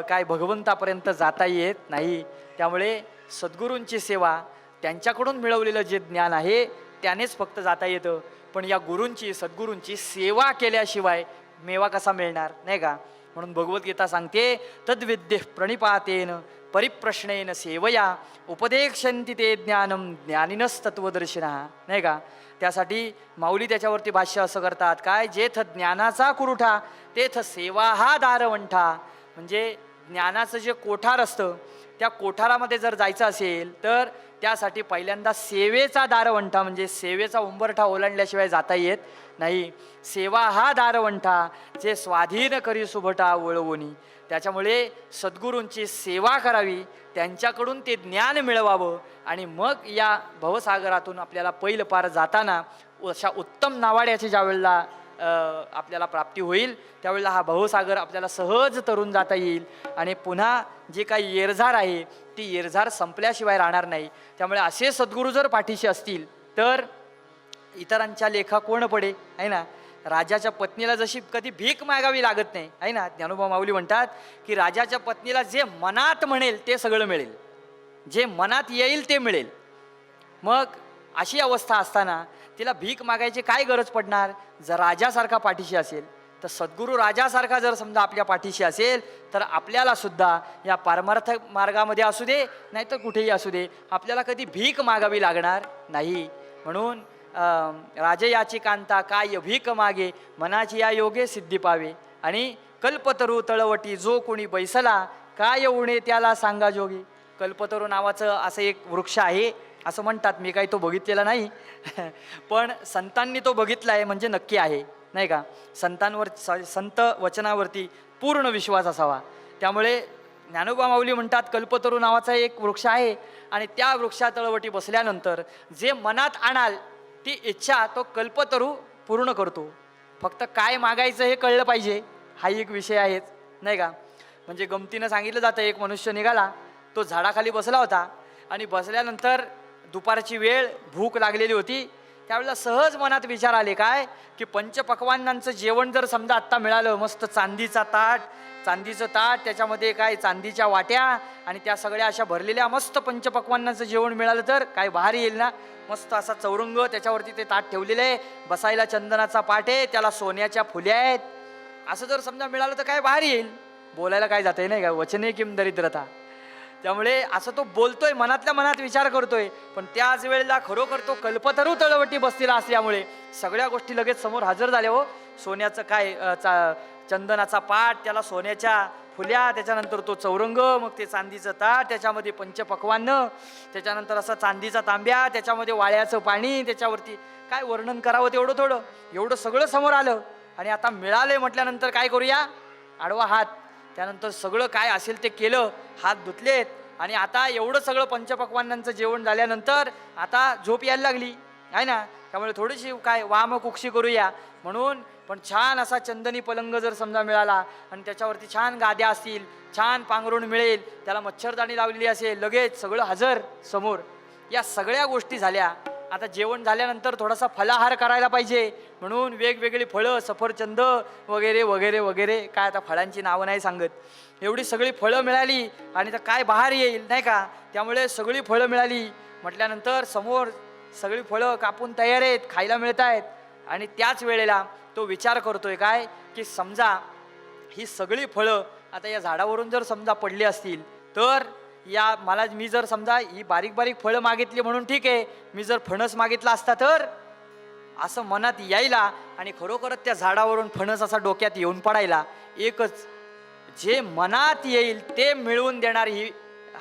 Speaker 1: काय भगवंतापर्यंत जाता येत नाही. त्यामुळे सद्गुरूंची सेवा, त्यांच्याकडून मिळवलेलं जे ज्ञान आहे त्यानेच फक्त जाता येतं. पण या गुरूंची सद्गुरूंची सेवा केल्याशिवाय मेवा कसा मिळणार, नाही का. म्हणून भगवद्गीता सांगते तद्विद्ये प्रणिपातेन परिप्रश्नेन सेवया उपदेक्षन्ति ते ज्ञानम ज्ञानिनस्तत्वदर्शिना, नाही का. त्यासाठी माऊली त्याच्यावरती भाष्य असं करतात काय, जेथ ज्ञानाचा कुरुठा तेथ सेवा हा दारवंठा. म्हणजे ज्ञानाचं जे कोठार असतं त्या कोठारामध्ये जर जायचं असेल तर त्यासाठी पहिल्यांदा सेवेचा दारवंठा, म्हणजे सेवेचा उंबरठा ओलांडल्याशिवाय जाता येत नाही. सेवा हा दारवंठा जे स्वाधीन करी सुभटा वळवूनी. त्याच्यामुळे सद्गुरूंची सेवा करावी, त्यांच्याकडून ते ज्ञान मिळवावं आणि मग या भवसागरातून आपल्याला पहिलं पार जाताना अशा उत्तम नावाड्याची ज्या वेळेला आपल्याला प्राप्ती होईल त्यावेळेला हा भवसागर आपल्याला सहज तरून जाता येईल आणि पुन्हा जे काही येरझार आहे ती येरझार संपल्याशिवाय राहणार नाही. त्यामुळे असे सद्गुरू जर पाठीशी असतील तर इतरांच्या लेखा कोण पडे, आहे ना. राजाच्या पत्नीला जशी कधी भीक मागावी लागत नाही, आहे ना. ज्ञानोबा माऊली म्हणतात की राजाच्या पत्नीला जे मनात म्हणेल ते सगळं मिळेल, जे मनात येईल ते मिळेल. मग अशी अवस्था असताना तिला भीक मागायची काय गरज पडणार. जर राजासारखा पाठीशी असेल तर सद्गुरू राजासारखा जर समजा आपल्या पाठीशी असेल तर आपल्याला सुद्धा या पारमार्थ मार्गामध्ये असू दे नाही तर कुठेही असू दे आपल्याला कधी भीक मागावी लागणार नाही. म्हणून राजयाची कांता काय भीक मागे मनाची या योगे सिद्धी पावे. आणि कल्पतरू तळवटी जो कोणी बैसला काय उणे त्याला सांगा जोगी. कल्पतरू नावाचं असं एक वृक्ष आहे असं म्हणतात, मी काही तो बघितलेला नाही पण संतांनी तो बघितला आहे म्हणजे नक्की आहे, नाही का. संतांवर संत वचनावरती पूर्ण विश्वास असावा. त्यामुळे ज्ञानोबा माऊली म्हणतात कल्पतरू नावाचा एक वृक्ष आहे आणि त्या वृक्षातळवटी बसल्यानंतर जे मनात आणाल ती इच्छा तो कल्पतरू पूर्ण करतो. फक्त काय मागायचं हे कळलं पाहिजे, हा एक विषय आहेच, नाही का. म्हणजे गमतीनं सांगितलं जातं, एक मनुष्य निघाला, तो झाडाखाली बसला होता आणि बसल्यानंतर दुपारची वेळ, भूक लागलेली होती. त्यावेळेला सहज मनात विचार आले काय की पंचपक्वान्नांचं जेवण जर समजा आत्ता मिळालं, मस्त चांदीचं ताट त्याच्यामध्ये काय चांदीच्या वाट्या आणि त्या सगळ्या अशा भरलेल्या मस्त पंचपक्वान्नाचं जेवण मिळालं तर काय भारी येईल ना. मस्त असा चौरंग, त्याच्यावरती ते ताट ठेवलेलं आहे, बसायला चंदनाचा पाट आहे, त्याला सोन्याच्या फुल्या आहेत, असं जर समजा मिळालं तर काय भारी येईल. बोलायला काय जातंय नाही का, वचने किम दरिद्रता. त्यामुळे असं तो बोलतोय, मनातल्या मनात विचार करतोय, पण त्याच वेळेला खरोखर तो कल्पतरू तळवटी बसलेला असल्यामुळे सगळ्या गोष्टी लगेच समोर हजर झाल्या. हो, सोन्याचं काय चंदनाचा पाट, त्याला सोन्याच्या फुल्या, त्याच्यानंतर तो चौरंग, मग ते चांदीचं ताट, त्याच्यामध्ये पंचपक्वान्न, त्याच्यानंतर असा चांदीचा तांब्या, त्याच्यामध्ये वाळ्याचं पाणी, त्याच्यावरती काय वर्णन करावं तेवढं थोडं, एवढं सगळं समोर आलं. आणि आता मिळाले म्हटल्यानंतर काय करूया, आडवा हात. त्यानंतर सगळं काय असेल ते केलं, हात धुतलेत आणि आता एवढं सगळं पंचपक्वान्नांचं जेवण झाल्यानंतर आता झोप यायला लागली, आहे ना. त्यामुळे थोडीशी काय वामकुक्षी करूया म्हणून. पण छान असा चंदनी पलंग जर समजा मिळाला आणि त्याच्यावरती छान गाद्या असतील, छान पांघरुण मिळेल, त्याला मच्छरदाणी लावलेली असेल, लगेच सगळं हजर समोर. या सगळ्या गोष्टी झाल्या. आता जेवण झाल्यानंतर थोडासा फलाहार करायला पाहिजे म्हणून वेगवेगळी फळं, सफरचंद वगैरे वगैरे वगैरे, काय आता फळांची नावं नाही सांगत, एवढी सगळी फळं मिळाली आणि तर काय बहार येईल, नाही का. त्यामुळे सगळी फळं मिळाली म्हटल्यानंतर समोर सगळी फळं कापून तयार आहेत, खायला मिळत आहेत. आणि त्याच वेळेला तो विचार करतोय काय की समजा ही सगळी फळं आता या झाडावरून जर समजा पडली असतील तर मी जर समजा ही बारीक बारीक फळं मागितली म्हणून ठीक आहे, मी जर फणस मागितला असता तर, असं मनात यायला आणि खरोखरच त्या झाडावरून फणस असा डोक्यात येऊन पडायला. एकच, जे मनात येईल ते मिळवून देणार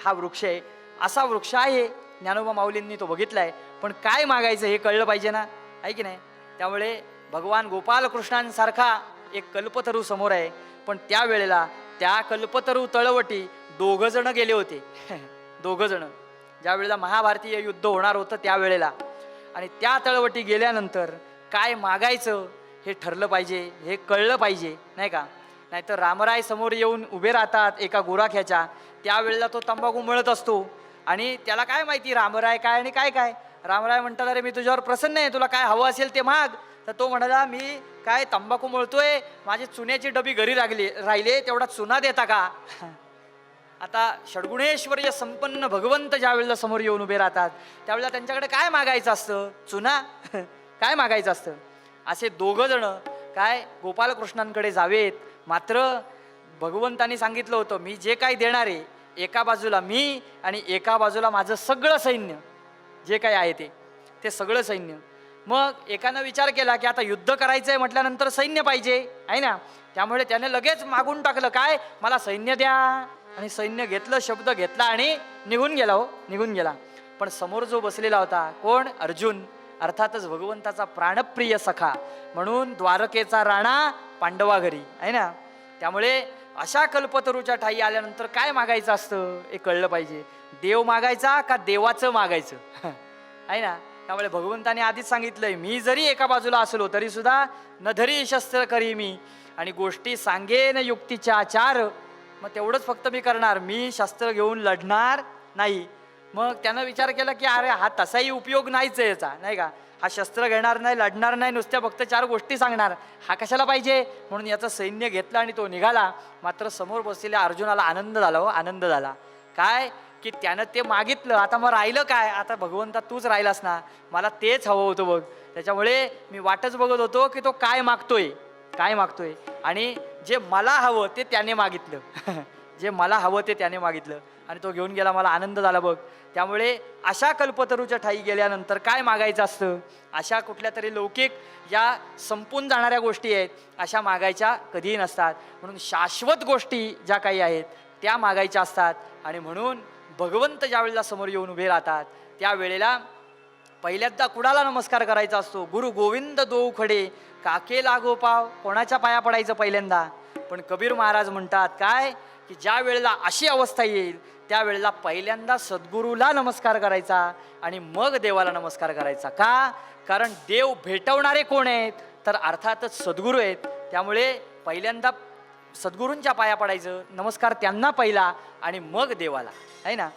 Speaker 1: हा वृक्ष आहे, असा वृक्ष आहे. ज्ञानोबा माऊलींनी तो बघितलाय. पण काय मागायचं हे कळलं पाहिजे ना, आहे की नाही. त्यामुळे भगवान गोपालकृष्णांसारखा एक कल्पतरू समोर आहे, पण त्यावेळेला त्या कल्पतरू तळवटी दोघं जण गेले होते दोघं जण, ज्या वेळेला महाभारतीय युद्ध होणार होतं त्यावेळेला. आणि त्या तळवटी गेल्यानंतर काय मागायचं हे ठरलं पाहिजे, हे कळलं पाहिजे, नाही का. नाहीतर रामराय समोर येऊन उभे राहतात एका गुराख्याच्या, त्यावेळेला तो तंबाखू मळत असतो आणि त्याला काय माहिती रामराय काय आणि काय काय. रामराय म्हणतात अरे मी तुझ्यावर प्रसन्न आहे, तुला काय हवं असेल ते माग. तर तो म्हणाला मी काय तंबाखू मळतोय, माझी चुन्याची डबी घरी राहिले, तेवढा चुना देता का. आता षड्गुणेश्वर्य संपन्न भगवंत ज्या वेळेला समोर येऊन उभे राहतात त्यावेळेला त्यांच्याकडे काय मागायचं असतं, चुना काय मागायचं असतं. असे दोघं जण काय गोपालकृष्णांकडे जावेत. मात्र भगवंतांनी सांगितलं होतं मी जे काय देणार आहे एका बाजूला मी आणि एका बाजूला माझं सगळं सैन्य जे काही आहे ते सगळं सैन्य. मग एकानं विचार केला की आता युद्ध करायचं आहे म्हटल्यानंतर सैन्य पाहिजे आहे ना. त्यामुळे त्याने लगेच मागून टाकलं, काय, मला सैन्य द्या. आणि सैन्य घेतलं, शब्द घेतला आणि निघून गेला. हो, निघून गेला. पण समोर जो बसलेला होता, कोण, अर्जुन, अर्थातच भगवंताचा प्राणप्रिय सखा, म्हणून द्वारकेचा राणा पांडवा घरी आहे ना. त्यामुळे अशा कल्पतरूच्या ठाई आल्यानंतर काय मागायचं असतं हे कळलं पाहिजे. देव मागायचा का देवाचं मागायचं आहे ना. त्यामुळे भगवंताने आधीच सांगितलंय, मी जरी एका बाजूला असलो तरी सुद्धा नधरी शस्त्र करी मी, आणि गोष्टी सांगेन युक्तीच्या आचार. मग तेवढंच फक्त मी करणार, मी शस्त्र घेऊन लढणार नाही. मग त्यानं विचार केला की अरे हा तसाही उपयोग नाहीच आहे याचा, नाही का. हा शस्त्र घेणार नाही, लढणार नाही, नुसत्या फक्त 4 गोष्टी सांगणार, हा कशाला पाहिजे. म्हणून याचं सैन्य घेतलं आणि तो निघाला. मात्र समोर बसलेल्या अर्जुनाला आनंद झाला. हो, आनंद झाला. काय की त्यानं ते मागितलं, आता मग राहिलं काय, आता भगवंता तूच राहिलास ना, मला तेच हवं होतं बघ. त्याच्यामुळे मी वाटच बघत होतो की तो काय मागतोय, काय मागतोय. आणि जे मला हवं ते त्याने मागितलं जे मला हवं ते त्याने मागितलं आणि तो घेऊन गेला. मला आनंद झाला बघ. त्यामुळे अशा कल्पतरूच्या ठाई गेल्यानंतर काय मागायचं असतं, अशा कुठल्या तरी लौकिक या संपून जाणाऱ्या गोष्टी आहेत अशा मागायच्या कधीही नसतात. म्हणून शाश्वत गोष्टी ज्या काही आहेत त्या मागायच्या असतात. आणि म्हणून भगवंत ज्या वेळेला समोर येऊन उभे राहतात त्यावेळेला पहिल्यांदा कुणाला नमस्कार करायचा असतो, गुरु गोविंद दो खडे काके लागो पाव, कोणाच्या पाया पडायचं पहिल्यांदा. पण कबीर महाराज म्हणतात काय की ज्या वेळेला अशी अवस्था येईल त्यावेळेला पहिल्यांदा सद्गुरूला नमस्कार करायचा आणि मग देवाला नमस्कार करायचा. का, कारण देव भेटवणारे कोण आहेत, तर अर्थातच सद्गुरू आहेत. त्यामुळे पहिल्यांदा सद्गुरूंच्या पाया पडायचं, नमस्कार त्यांना पहिला आणि मग देवाला, आहे ना.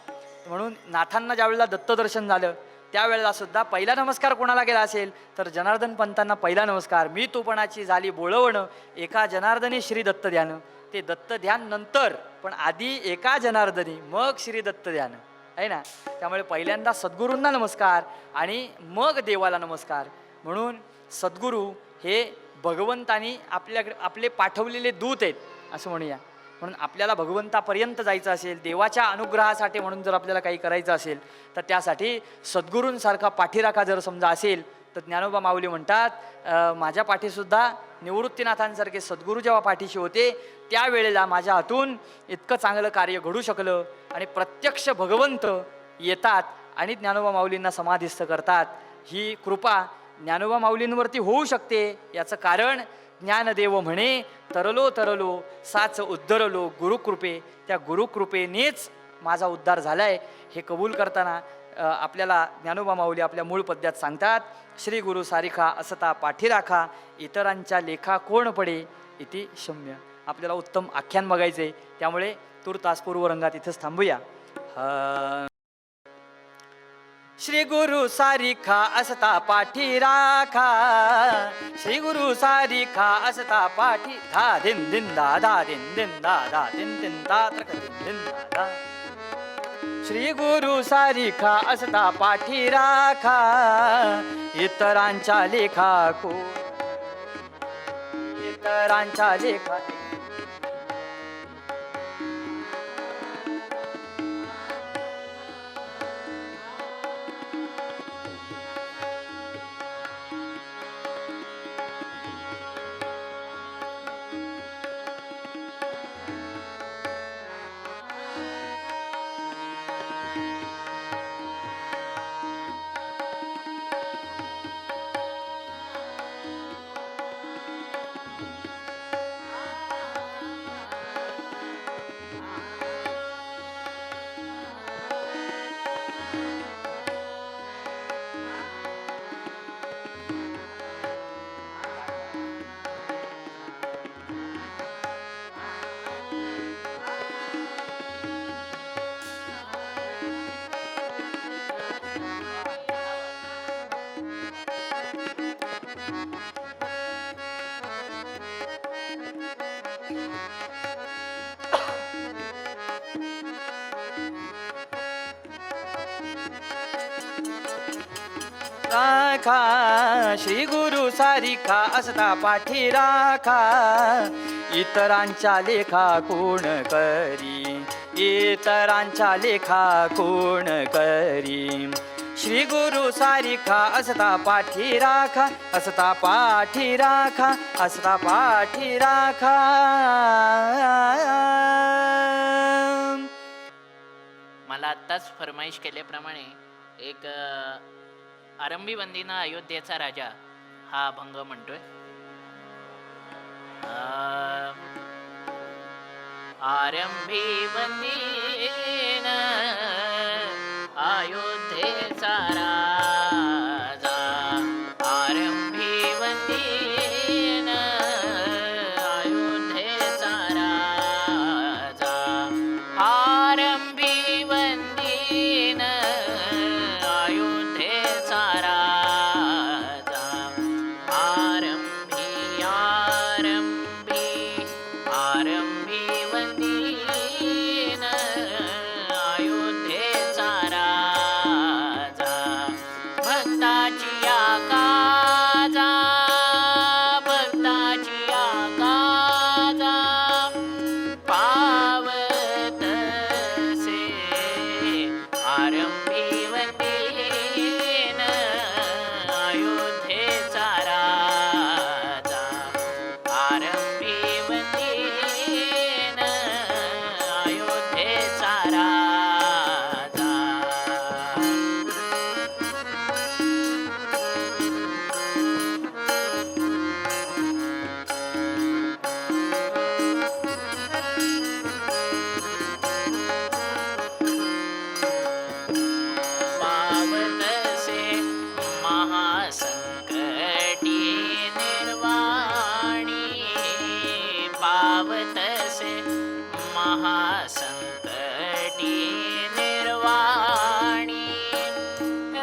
Speaker 1: म्हणून नाथांना ज्या वेळेला दत्तदर्शन झालं त्यावेळेला सुद्धा पहिला नमस्कार कोणाला केला असेल तर जनार्दन पंतांना पहिला नमस्कार. मी तूपणाची झाली बोळवणं, एका जनार्दनी श्री दत्त ध्यान. ते दत्त ध्यान नंतर, पण आधी एका जनार्दनी मग श्री दत्त ध्यान, आहे ना. त्यामुळे पहिल्यांदा सद्गुरूंना नमस्कार आणि मग देवाला नमस्कार. म्हणून सद्गुरू हे भगवंतानी आपले पाठवलेले दूत आहेत असं म्हणूया. म्हणून आपल्याला भगवंतापर्यंत जायचं असेल, देवाच्या अनुग्रहासाठी म्हणून जर आपल्याला काही करायचं असेल तर त्यासाठी सद्गुरूंसारखा पाठीराखा जर समजा असेल तर ज्ञानोबा माऊली म्हणतात, माझ्या पाठीसुद्धा निवृत्तीनाथांसारखे सद्गुरू जेव्हा पाठीशी होते त्यावेळेला माझ्या हातून इतकं चांगलं कार्य घडू शकलं. आणि प्रत्यक्ष भगवंत येतात आणि ज्ञानोबा माऊलींना समाधिस्थ करतात. ही कृपा ज्ञानोबा माऊलींवरती होऊ शकते. याचं कारण ज्ञानदेव म्हणे, तरलो तरलो साच उद्धरलो गुरुकृपे. त्या गुरुकृपेनेच माझा उद्धार झालाय. हे कबूल करताना आपल्याला ज्ञानोबा माऊली आपल्या मूळ पद्यात सांगतात, श्री गुरु सारिखा असता पाठीराखा, इतरांच्या लेखा कोण पडे इति शम्य. आपल्याला उत्तम आख्यान बघायचे, त्यामुळे तूर्तास पूर्व रंगात इथंच थांबूया. श्री गुरु सारिखा असता पाठी राखा, श्री गुरु सारिखा असता पाठी, धा दिन दिन दा धा दिन दिन दा धा दिन दिन दा त्रक दिन दिन दा धा. श्री गुरु सारिखा असता पाठी राखा, इतरांच्या लेखा को, इतरांच्या लेखा. राखा श्री गुरु सारिखा असता पाठी राखा, इतरांच्या लेखा कोण करी, इतरांच्या लेखा कोण करी. श्री गुरु सारिखा असता पाठी राखा, असता पाठी राखा, असता पाठी राखा.
Speaker 2: मला आत्ताच फरमाईश केल्याप्रमाणे एक आरंभी वंदीनं अयोध्येचा राजा हा अभंग म्हणतोय. आरंभी वंदीन अयोध्येचा राजा, आरंभी वंदीन अयोध्येचा राजा, आरंभी वंदीन अयोध्येचा राजा, आरंभी आरंभी आरंभी वंदीन अयोध्येचा राजा, भक्ताची आकाजा, भक्ताची आकाजा पावत से, आरंभी वंदीन अयोध्येचा राजा, आरंभी वंदीन अयोध्येचा राजा. पावतसे महासंकटी निर्वाणी, पावतसे महासंकटी निर्वाणी,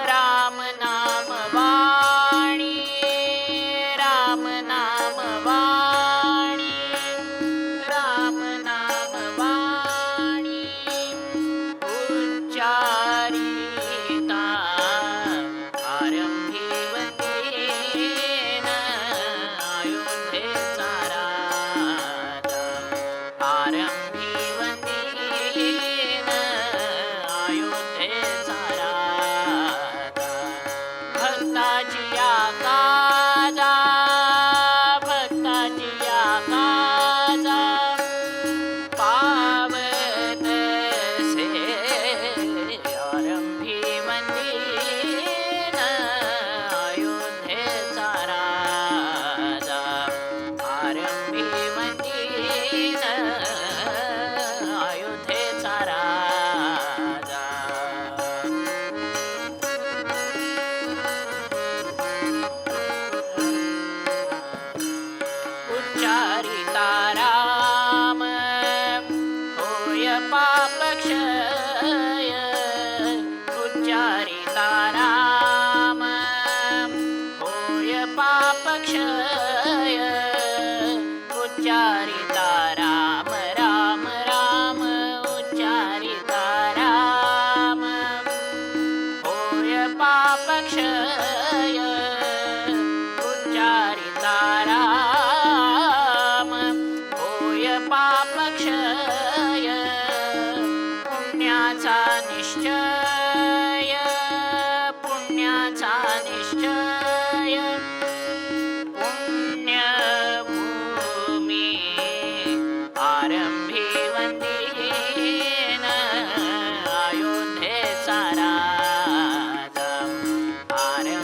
Speaker 2: राम नाम वाणी, राम नाम वाणी, राम नाम वाणी उच्चारिता, आरंभी वंदीन अयोध्येचा राजा, आरंभी वंदीन अयोध्येचा राजा, भक्ताची आकाजा, भक्ताची आकाजा पावत से, आरंभी वंदीन अयोध्येचा राजा, आरंभी वंदीन अयोध्येचा राजा. उच्चारिता राम होय पापक्षय, उच्चारिता राम होय पापक्षय, उच्चारिता राम राम राम, उच्चारिता राम होय पापक्षय, उच्चारिता राम होय पापक्षय, पुण्याचा निश्चय, पुण्याचा निश्चय, पुण्यभूमी आरंभी वंदीन अयोध्येचा राजा, आरंभी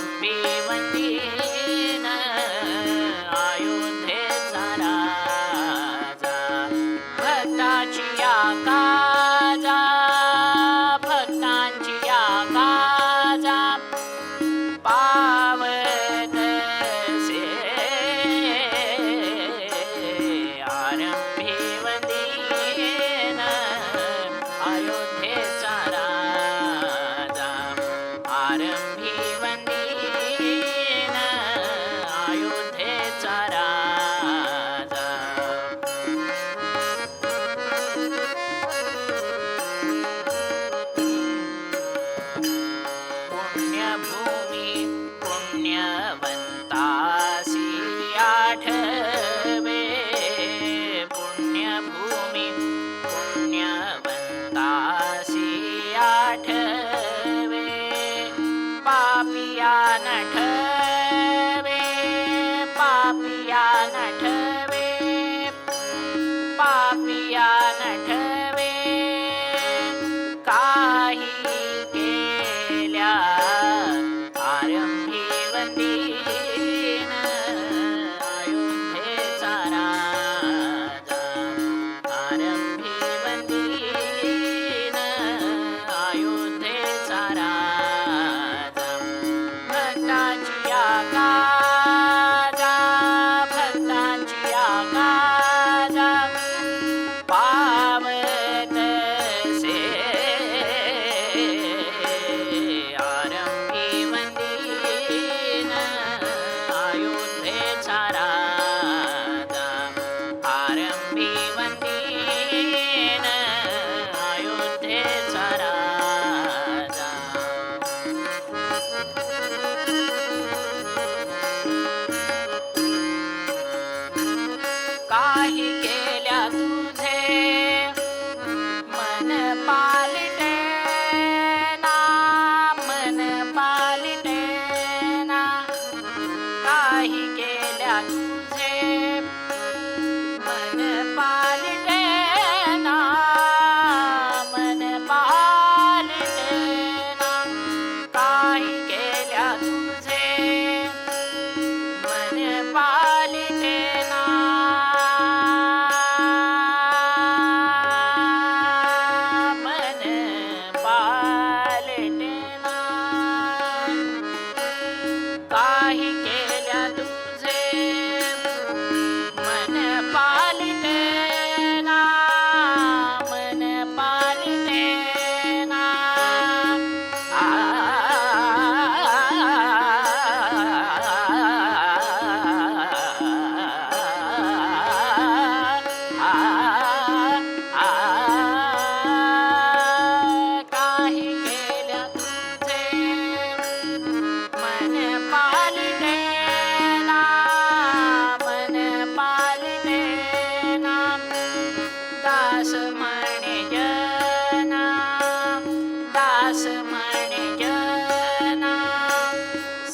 Speaker 2: दास म्हणे जना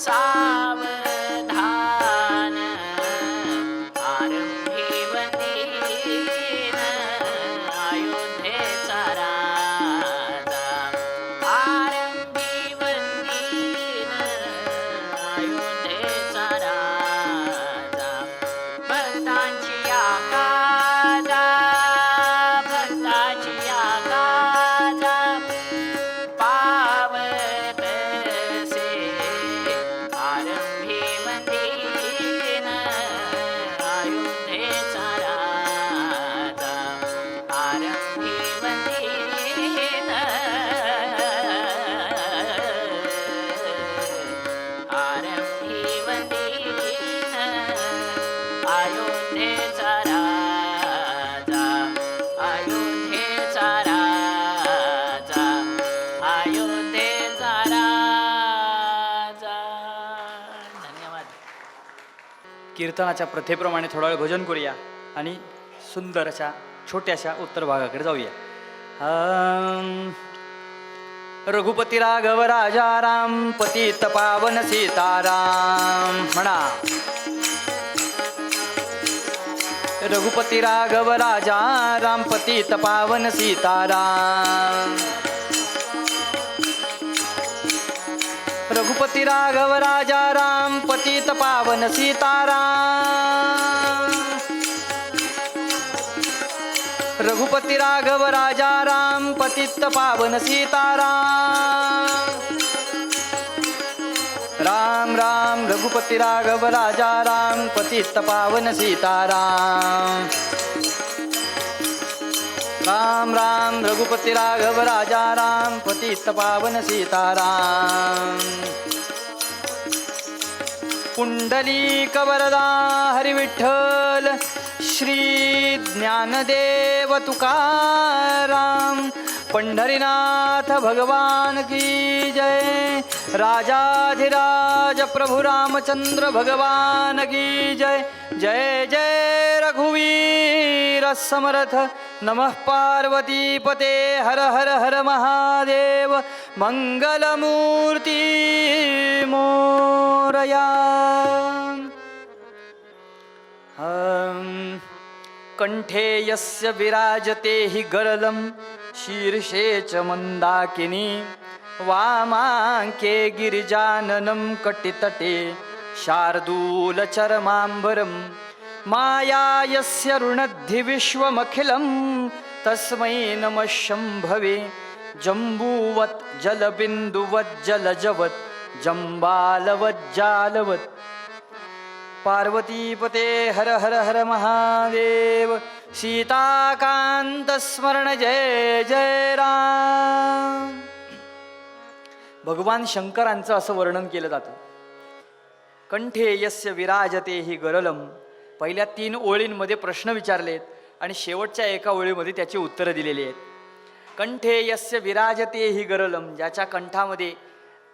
Speaker 2: सावधान आरंभी वंदीन अयोध्येचा राजा आरंभी वंदीन अयोध्येचा राजा भक्तांची आकाजा भक्ताची आकाजा पावत से आरंभी वंदीन अयोध्येचा राजा आरंभी वंदीन आरंभी वंदीन अयोध्येचा राजा अयोध्येचा राजा अयोध्येचा राजा. धन्यवाद.
Speaker 1: कीर्तनाच्या प्रथेप्रमाणे थोडा वेळ भजन करूया आणि सुंदर अशा छोट्याशा उत्तर भागाकडे जाऊया. रघुपती राघव राजा राम पतित पावन सीताराम म्हणा. रघुपती राघव राजा राम पतित पावन सीताराम. रघुपती राघव राजा राम पतित पावन सीताराम. रघुपती राघव राजा राम पतित पावन सीताराम. राम राम रघुपती राघव राजा राम पतित पावन सीताराम. राम राम रघुपती राघव राजा राम पतित पावन सीताराम. पुंडलीक वरदा हरी विठ्ठल श्री ज्ञानदेव तुकाराम. पंढरीनाथ भगवान की जय. राजाधिराज प्रभु रामचंद्र भगवान की जय. जय जय रघुवीर समर्थ. नमः पार्वती पते हर हर हर महादेव. मंगलमूर्ती मोरया. कंठे यस्य विराजते हि गरलं शीर्षे च मंदाकिनी. वामाङ्के गिरिजाननं कटितटे शार्दूलचरमाम्बरं. माया यस्य ऋणद्धि विश्वमखिलं तस्मै नमः शम्भवे. जम्बूवत् जलबिन्दुवत् जलजवत् जम्बालवत् जालवत्. पार्वतीपते हर हर हर महादेव. सीताकांत स्मरण जय जय राम. भगवान शंकरांचं असं वर्णन केलं जातं. कंठे यस्य विराजते हि गरलम. पहिल्या 3 ओळींमध्ये प्रश्न विचारलेत आणि शेवटच्या एका ओळीमध्ये त्याची उत्तरं दिलेली आहेत. कंठे यस्य विराजते हि गरलम. ज्याच्या कंठामध्ये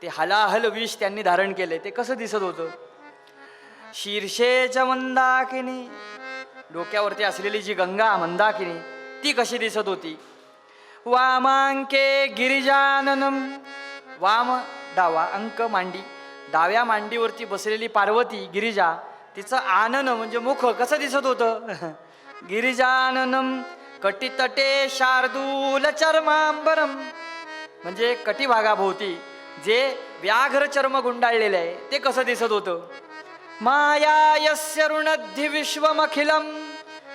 Speaker 1: ते हलाहल विष त्यांनी धारण केले ते कसं दिसत होतं. शीर्षेच मंदाकिनी. डोक्यावरती असलेली जी गंगा मंदाकिनी ती कशी दिसत होती. वामांके गिरिजाननम. वाम डावा अंक मांडी. डाव्या मांडीवरती बसलेली पार्वती गिरिजा तिचं आनन म्हणजे मुख कसं दिसत होतं. गिरिजाननम. कटितटे शार्दूल चर्मांबरम. म्हणजे कटिभागाभोवती जे व्याघ्र चर्म गुंडाळलेलं आहे ते कसं दिसत होतं. माया यस्य ऋणद्धि विश्वमखिलम.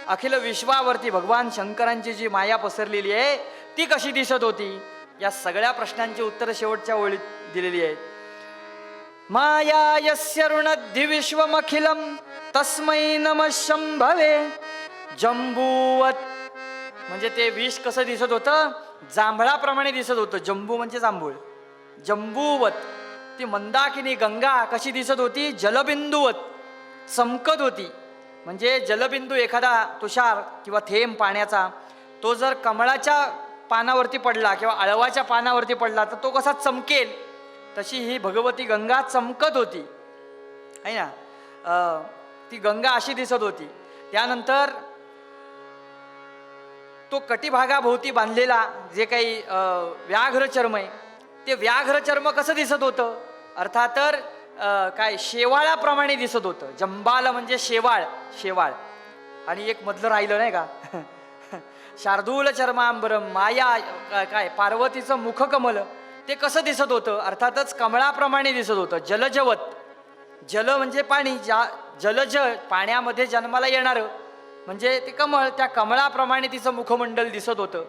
Speaker 1: अखिल विश्वावरती भगवान शंकरांची जी माया पसरलेली आहे ती कशी दिसत होती. या सगळ्या प्रश्नांची उत्तर शेवटच्या ओळीत दिलेली आहेत. माया यस्य ऋणद्धि विश्वमखिलम तस्मै नमः शंभवे. जंबूवत म्हणजे ते विष कसं दिसत होतं. जांभळाप्रमाणे दिसत होतं. जंबू म्हणजे जांभूळ. जंबूवत. ती मंदाकिनी गंगा कशी दिसत होती. जलबिंदूवत चमकत होती. म्हणजे जलबिंदू एखादा तुषार किंवा थेंब पाण्याचा तो जर कमळाच्या पानावरती पडला किंवा अळवाच्या पानावरती पडला तर तो कसा चमकेल तशी ही भगवती गंगा चमकत होती आहे ना. ती गंगा अशी दिसत होती. त्यानंतर तो कटिभागाभोवती बांधलेला जे काही व्याघ्र चर्म आहे ते व्याघ्र चर्म कसं दिसत होतं? अर्थात तर काय शेवाळाप्रमाणे दिसत होतं. जंबाल म्हणजे शेवाळ, शेवाळ. आणि एक मधलं राहिलं नाही का? शार्दूल चर्मांबरम माया, काय पार्वतीचं मुखकमल ते कसं दिसत होतं? अर्थातच कमळाप्रमाणे दिसत होतं. जलजवत, जल म्हणजे पाणी, जलज पाण्यामध्ये जन्माला येणारं म्हणजे ते कमळ, त्या कमळाप्रमाणे तिचं मुखमंडल दिसत होतं.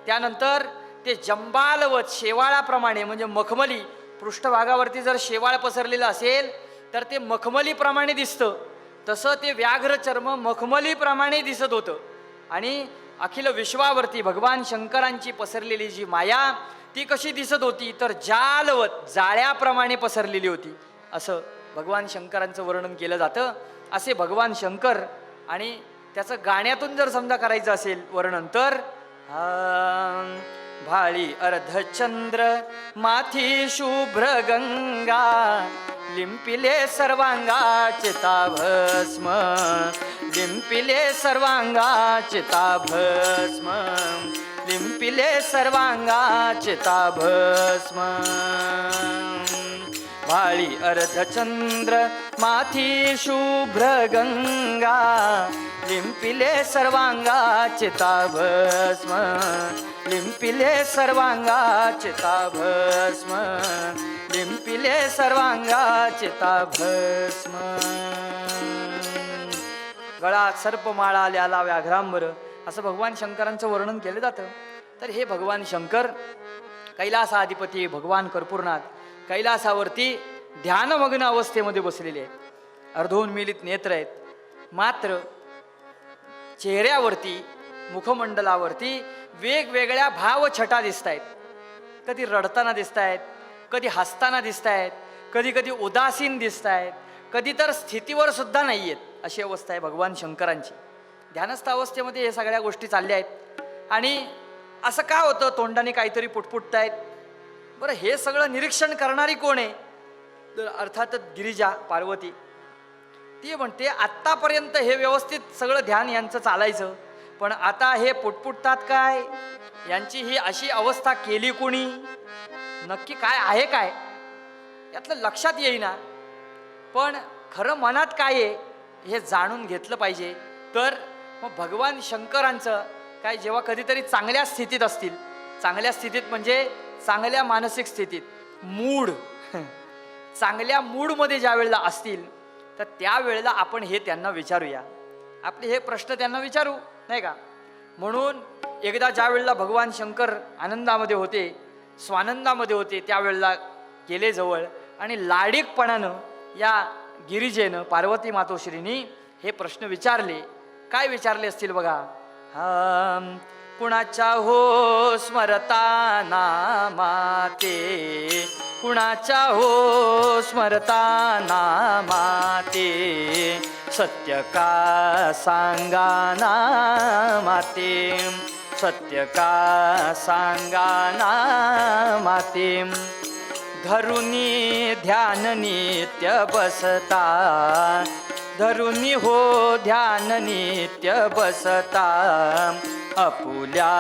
Speaker 1: त्यानंतर ते जंबालवत शेवाळाप्रमाणे म्हणजे मखमली, पृष्ठभागावरती जर शेवाळ पसरलेलं असेल तर ते मखमलीप्रमाणे दिसतं. तसं ते व्याघ्र चर्म मखमलीप्रमाणे दिसत होतं. आणि अखिल विश्वावरती भगवान शंकरांची पसरलेली जी माया ती कशी दिसत होती? तर जालवत, जाळ्याप्रमाणे पसरलेली होती. असं भगवान शंकरांचं वर्णन केलं जातं. असे भगवान शंकर. आणि त्याचं गाण्यातून जर समजा करायचं असेल वर्णन तर भाळी अर्धचंद्र माथी शुभ्र गंगा लिंपिले सर्वांगा चिताभस्म, लिंपिले सर्वांगा चिताभस्म, लिंपिले सर्वांगा चिताभस्म. भाळी अर्धचंद्र माथी शुभ्र गंगा लिंपिले सर्वांगा चिताभस्म, लिंपिले सर्वांगा चिताभस्म, लिंपिले सर्वांगा चिताभस्म. गळात सर्पमाळा ल्याला व्याघ्रांबर असं भगवान शंकरांचं वर्णन केलं जातं. तर हे भगवान शंकर कैलासाधिपती भगवान कर्पूरनाथ कैलासावरती ध्यानमग्न अवस्थेमध्ये बसलेले आहेत. अर्धोन्मिलित नेत्र आहेत. मात्र चेहऱ्यावरती मुखमंडलावरती वेगवेगळ्या भावछटा दिसत आहेत. कधी रडताना दिसत आहेत, कधी हसताना दिसत आहेत, कधी कधी उदासीन दिसत आहेत, कधी तर स्थितीवर सुद्धा नाही आहेत. अशी अवस्था आहे भगवान शंकरांची. ध्यानस्थ अवस्थेमध्ये हे सगळ्या गोष्टी चालल्या आहेत. आणि असं का होतं? तोंडाने काहीतरी पुटपुटतायत. बरं, हे सगळं निरीक्षण करणारी कोण आहे? तर अर्थातच गिरिजा पार्वती. ती म्हणते आत्तापर्यंत हे व्यवस्थित सगळं ध्यान यांचं चालायचं, पण आता हे पुटपुटतात काय? यांची ही अशी अवस्था केली कोणी? नक्की काय आहे काय? यातलं लक्षात येईना. पण खरं मनात काय आहे हे जाणून घेतलं पाहिजे. तर मग भगवान शंकरांचं काय जेव्हा कधीतरी चांगल्या स्थितीत असतील, चांगल्या स्थितीत म्हणजे चांगल्या मानसिक स्थितीत, मूड चांगल्या मूडमध्ये ज्या वेळेला असतील तर त्यावेळेला आपण हे त्यांना विचारूया. आपले हे प्रश्न त्यांना विचारू, नाही का? म्हणून एकदा ज्या वेळेला भगवान शंकर आनंदामध्ये होते, स्वानंदामध्ये होते, त्यावेळेला गेले जवळ आणि लाडीकपणानं या गिरिजेनं पार्वती मातोश्रीनी हे प्रश्न विचारले. काय विचारले असतील बघा. कुणाच्या हो स्मरता नामाते, कुणाच्या हो स्मरता नामाते, सत्य का सांगा नामाते, सत्य का सांगा नामाते. धरुनी ध्यान नित्य बसता, धरुनी हो ध्यान नित्य बसता, अपुल्या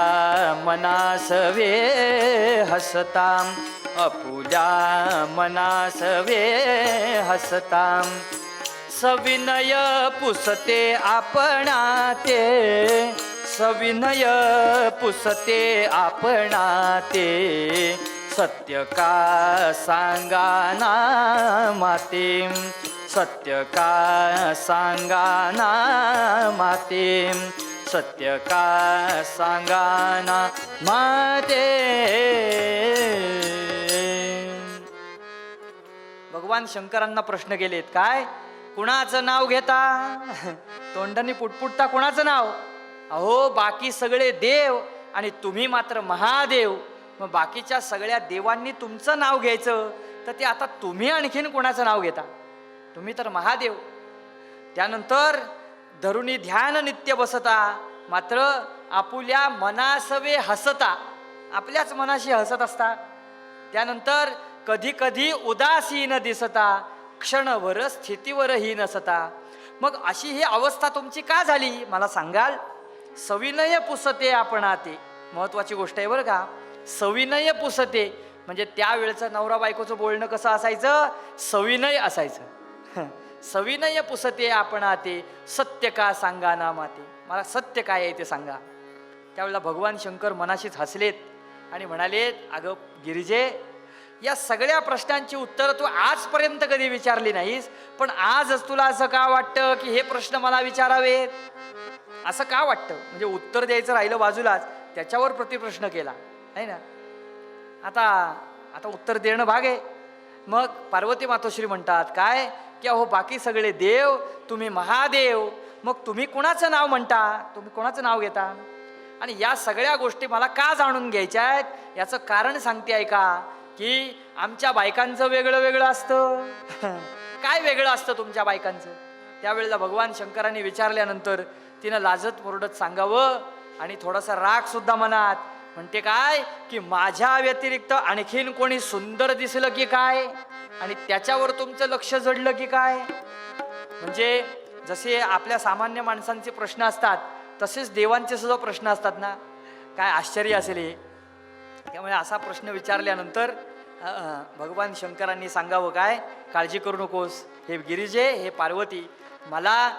Speaker 1: मनासवे हसता, अपुल्या मनासवे हसता. सविनय पुसते आपणाते, सविनय पुसते आपणाते, सत्य का सांगा नामाते, सत्य का सांगा नामाते, सत्य का सांगा नामाते. भगवान शंकरांना प्रश्न केलेत. काय? कुणाचं नाव घेता? तोंडाने पुटपुटता कुणाचं नाव? अहो, बाकी सगळे देव आणि तुम्ही मात्र महादेव. मग बाकीच्या सगळ्या देवांनी तुमचं नाव घ्यायचं, तर ते आता तुम्ही आणखीन कुणाचं नाव घेता? तुम्ही तर महादेव. त्यानंतर धरुणी ध्यान नित्य बसता, मात्र आपुल्या मनासवे हसता, आपल्याच मनाशी हसत असता. त्यानंतर कधी कधी उदासीन दिसता, क्षणभर स्थितीवरही नसता. मग अशी ही अवस्था तुमची का झाली मला सांगाल? सविनय पुसते आपणाते. महत्वाची गोष्ट आहे बरं का. सविनय पुसते, म्हणजे त्यावेळचं नवरा बायकोचं बोलणं कसं असायचं? सविनय असायचं. सविनय पुसते आपणा ते, सत्य का सांगा ना माते. मला सत्य काय आहे ते सांगा. त्यावेळेला भगवान शंकर मनाशीच हसलेत आणि म्हणालेत, अगं गिरिजे, या सगळ्या प्रश्नांची उत्तरं तू आजपर्यंत कधी विचारली नाहीस, पण आजच तुला असं का वाटतं की हे प्रश्न मला विचारावेत? असं का वाटतं? म्हणजे उत्तर द्यायचं राहिलं बाजूलाच, त्याच्यावर प्रतिप्रश्न केला आहे ना. आता उत्तर देणं भाग आहे. मग पार्वती मातोश्री म्हणतात काय की अहो बाकी सगळे देव, तुम्ही महादेव, मग तुम्ही कुणाचं नाव म्हणता? तुम्ही कोणाचं नाव घेता? आणि या सगळ्या गोष्टी मला का जाणून घ्यायच्या आहेत? याचं कारण सांगते ऐका, की आमच्या बायकांचं वेगळं वेगळं असतं. काय वेगळं असतं तुमच्या बायकांचं? त्यावेळेला भगवान शंकरांनी विचारल्यानंतर तिनं लाजत मुरडत सांगावं आणि थोडासा राग सुद्धा मनात. म्हणते काय की माझ्या व्यतिरिक्त आणखीन कोणी सुंदर दिसलं की काय, आणि त्याच्यावर तुमचं लक्ष जडलं की काय? म्हणजे जसे आपल्या सामान्य माणसांचे प्रश्न असतात तसेच देवांचे सुद्धा प्रश्न असतात ना. काय आश्चर्य असेल हे. त्यामुळे असा प्रश्न विचारल्यानंतर भगवान शंकरांनी सांगावं काय, काळजी करू नकोस हे गिरिजे, हे पार्वती, मला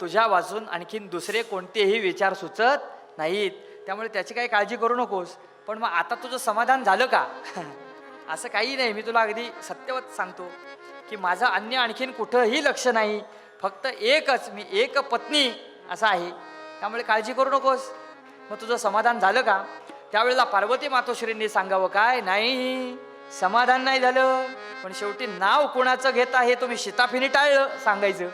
Speaker 1: तुझ्या वाचून आणखीन दुसरे कोणतेही विचार सुचत नाहीत, त्यामुळे त्याची काही काळजी करू नकोस. पण मग आता तुझं समाधान झालं का? असं काही नाही. मी तुला अगदी सत्यवत सांगतो की माझं अन्य आणखीन कुठंही लक्ष नाही, फक्त एकच, मी एक पत्नी असं आहे, त्यामुळे काळजी करू नकोस. मग तुझं समाधान झालं का? त्यावेळेला पार्वती मातोश्रींनी सांगावं काय, नाही समाधान नाही झालं, पण शेवटी नाव कुणाचं घेता हे तुम्ही शिताफीने टाळलं सांगायचं.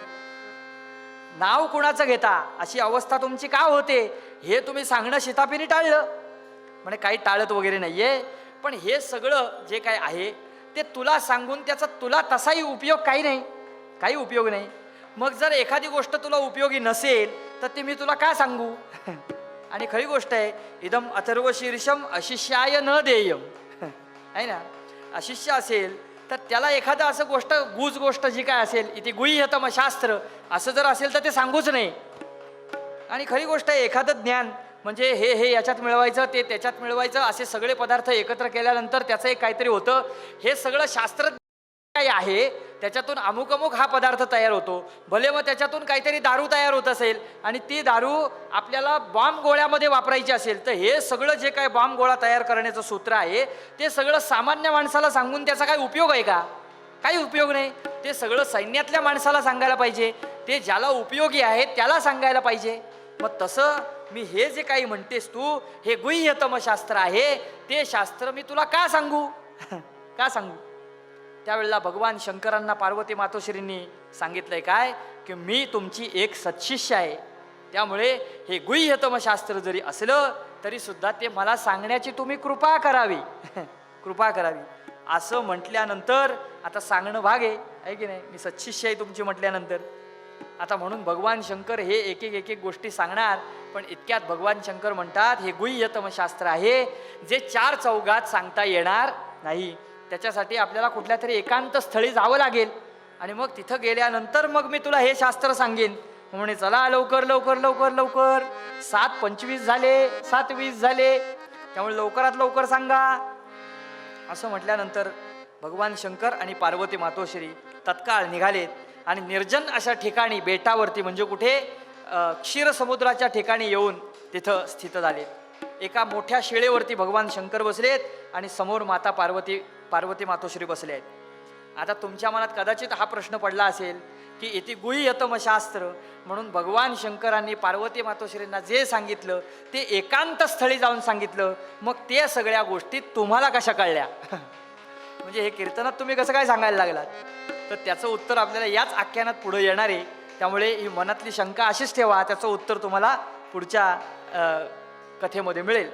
Speaker 1: नाव कुणाचं घेता अशी अवस्था तुमची का होते हे तुम्ही सांगणं शिताफीने टाळलं. म्हणजे काही टाळत वगैरे नाहीये, पण हे सगळं जे काय आहे ते तुला सांगून त्याचा तुला तसाही उपयोग काही नाही, काही उपयोग नाही. मग जर एखादी गोष्ट तुला उपयोगी नसेल तर ती मी तुला का सांगू? आणि खरी गोष्ट आहे, इदम अथर्व शीर्षम अशिष्याय न देयम, आहे ना. अशिष्य असेल तर त्याला एखादं असं गोष्ट, गुज गोष्ट जी काय असेल, इथे गुह्यतम शास्त्र असं जर असेल तर ते सांगूच नाही. आणि खरी गोष्ट आहे, एखादं ज्ञान म्हणजे हे याच्यात मिळवायचं, ते त्याच्यात मिळवायचं, असे सगळे पदार्थ एकत्र केल्यानंतर त्याचं एक काहीतरी होतं. हे सगळं शास्त्र काय आहे, त्याच्यातून अमुक अमुक हा पदार्थ तयार होतो. भले मग त्याच्यातून काहीतरी दारू तयार होत असेल आणि ती दारू आपल्याला बॉम्ब गोळ्यामध्ये वापरायची असेल, तर हे सगळं जे काय बॉम्ब गोळा तयार करण्याचं सूत्र आहे ते सगळं सामान्य माणसाला सांगून त्याचा काय उपयोग आहे का? काही उपयोग नाही. ते सगळं सैन्यातल्या माणसाला सांगायला पाहिजे, ते ज्याला उपयोगी आहे त्याला सांगायला पाहिजे. मग तसं मी हे जे काही म्हणतेस तू, हे गुह्यतम शास्त्र आहे, ते शास्त्र मी तुला का सांगू? का सांगू? त्यावेळेला भगवान शंकरांना पार्वती मातोश्रींनी सांगितलंय काय की मी तुमची एक सत्शिष्य आहे, त्यामुळे हे गुह्यतम शास्त्र जरी असलं तरी सुद्धा ते मला सांगण्याची तुम्ही कृपा करावी. कृपा करावी असं म्हटल्यानंतर आता सांगणं भाग आहे की नाही. मी सत्शिष्य आहे तुमची म्हटल्यानंतर आता म्हणून भगवान शंकर हे एक एक गोष्टी सांगणार. पण इतक्यात भगवान शंकर म्हणतात, हे गुह्यतम शास्त्र आहे जे चार चौघात सांगता येणार नाही. त्याच्यासाठी आपल्याला कुठल्या तरी एकांत स्थळी जावं लागेल आणि मग तिथं गेल्यानंतर मग मी तुला हे शास्त्र सांगेन. म्हणे चला लवकर लवकर लवकर लवकर, 7:25 झाले, 7:20 झाले, त्यामुळे लवकरात लवकर सांगा. असं म्हटल्यानंतर भगवान शंकर आणि पार्वती मातोश्री तत्काळ निघालेत आणि निर्जन अशा ठिकाणी, बेटावरती म्हणजे कुठे, क्षीरसमुद्राच्या ठिकाणी येऊन तिथं स्थित झालेत. एका मोठ्या शिळेवरती भगवान शंकर बसलेत आणि समोर माता पार्वती मातोश्री बसले आहेत. आता तुमच्या मनात कदाचित हा प्रश्न पडला असेल की इति गुह्यतम शास्त्र म्हणून भगवान शंकरांनी पार्वती मातोश्रींना जे सांगितलं ते एकांत स्थळी जाऊन सांगितलं, मग त्या सगळ्या गोष्टी तुम्हाला कशा कळल्या? म्हणजे हे कीर्तनात तुम्ही कसं काय सांगायला लागलात? तर त्याचं उत्तर आपल्याला याच आख्यानात पुढे येणार आहे. त्यामुळे ही मनातली शंका अशीच ठेवा, त्याचं उत्तर तुम्हाला पुढच्या कथेमध्ये मिळेल.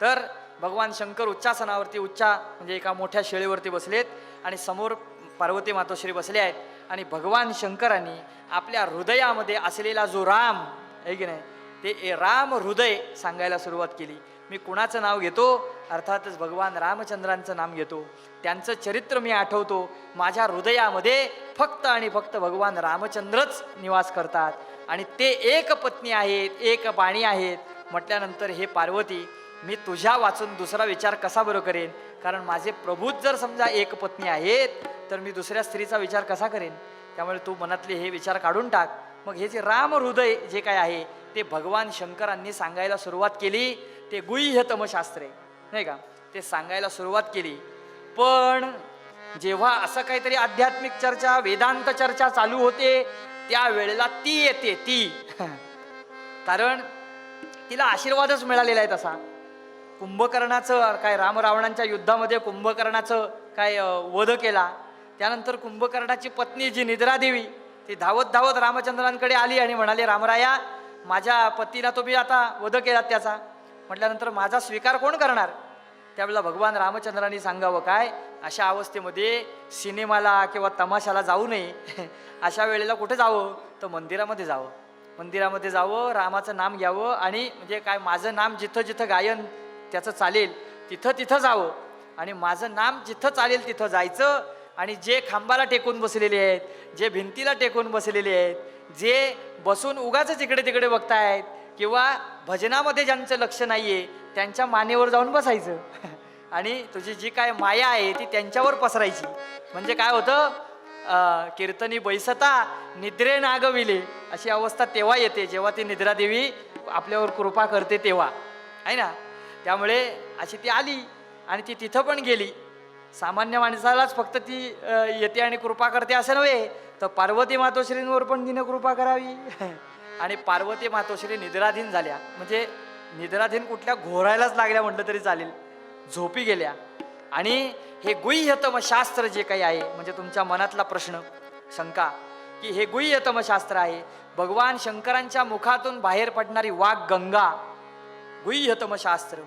Speaker 1: तर भगवान शंकर उच्चासनावरती, म्हणजे एका मोठ्या शेळीवरती बसलेत आणि समोर पार्वती मातोश्री बसले आहेत. आणि भगवान शंकरांनी आपल्या हृदयामध्ये असलेला जो राम आहे की नाही, ते राम हृदय सांगायला सुरुवात केली. मी कुणाचं नाव घेतो? अर्थातच भगवान रामचंद्रांचं नाम घेतो. त्यांचं चरित्र मी आठवतो. माझ्या हृदयामध्ये फक्त आणि फक्त भगवान रामचंद्रच निवास करतात आणि ते एक पत्नी आहेत, एक बाणी आहेत. म्हटल्यानंतर हे पार्वती, मी तुझ्या वाचून दुसरा विचार कसा बरं करेन? कारण माझे प्रभूच जर समजा एक पत्नी आहेत तर मी दुसऱ्या स्त्रीचा विचार कसा करेन. त्यामुळे तू मनातले हे विचार काढून टाक. मग हे जे राम हृदय जे काय आहे ते भगवान शंकरांनी सांगायला सुरुवात केली. ते गुह्यतमशास्त्र आहे नाही का, ते सांगायला सुरुवात केली. पण जेव्हा असं काहीतरी आध्यात्मिक चर्चा वेदांत चर्चा चालू होते त्यावेळेला ती येते ती कारण तिला आशीर्वादच मिळालेला आहे तसा. कुंभकर्णाचं काय राम रावणांच्या युद्धामध्ये कुंभकर्णाचं काय वध केला. त्यानंतर कुंभकर्णाची पत्नी जी निद्रादेवी ती धावत धावत रामचंद्रांकडे आली आणि म्हणाली, रामराया माझ्या पतीला तुम्ही आता वध केलात त्याचा, म्हटल्यानंतर माझा स्वीकार कोण करणार. त्यावेळेला भगवान रामचंद्रांनी सांगावं काय, अशा अवस्थेमध्ये सिनेमाला किंवा तमाशाला जाऊ नये. अशा वेळेला कुठे जावं तर मंदिरामध्ये जावं. मंदिरामध्ये जावं, रामाचं नाम घ्यावं आणि म्हणजे काय माझं नाम जिथं जिथं गायन त्याचं चालेल तिथं तिथं जावं आणि माझं नाम जिथं चालेल तिथं जायचं. आणि जे खांबाला टेकून बसलेले आहेत, जे भिंतीला टेकून बसलेले आहेत, जे बसून उगाच इकडे तिकडे बघतायत किंवा भजनामध्ये ज्यांचं लक्ष नाहीये त्यांच्या मानेवर जाऊन बसायचं आणि तुझी जी काय माया आहे ती त्यांच्यावर पसरायची. म्हणजे काय होतं, कीर्तनी बैसता निद्रे नागविले अशी अवस्था तेव्हा येते जेव्हा ती निद्रादेवी आपल्यावर कृपा करते तेव्हा आहे ना. त्यामुळे अशी ती आली आणि ती तिथं पण गेली. सामान्य माणसालाच फक्त ती येते आणि कृपा करते असं नव्हे, तर पार्वती मातोश्रींवर पण तिने कृपा करावी. आणि पार्वती मातोश्री निद्राधीन झाल्या, म्हणजे निद्राधीन कुठल्या घोरायलाच लागल्या म्हटलं तरी चालेल, झोपी गेल्या. आणि हे गुह्यतम शास्त्र जे काही आहे, म्हणजे तुमच्या मनातला प्रश्न शंका की हे गुह्यतम शास्त्र आहे, भगवान शंकरांच्या मुखातून बाहेर पडणारी वाघ गंगा, गुह्यतम शास्त्र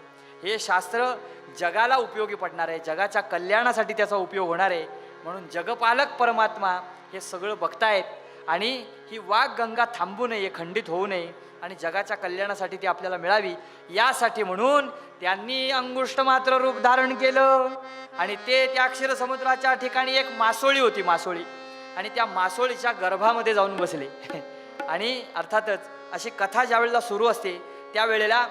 Speaker 1: हे शास्त्र जगाला उपयोगी पडणार आहे, जगाच्या कल्याणासाठी त्याचा उपयोग होणार आहे. म्हणून जगपालक परमात्मा हे सगळं बघतायत आणि ही वाघ गंगा थांबू नये, खंडित होऊ नये आणि जगाच्या कल्याणासाठी ती आपल्याला मिळावी यासाठी म्हणून त्यांनी अंगुष्ठ मात्र रूप धारण केलं. आणि ते त्या क्षीर समुद्राच्या ठिकाणी एक मासोळी होती, मासोळी, आणि त्या मासोळीच्या गर्भामध्ये जाऊन बसले. आणि अर्थातच अशी कथा ज्या वेळेला सुरू असते त्यावेळेला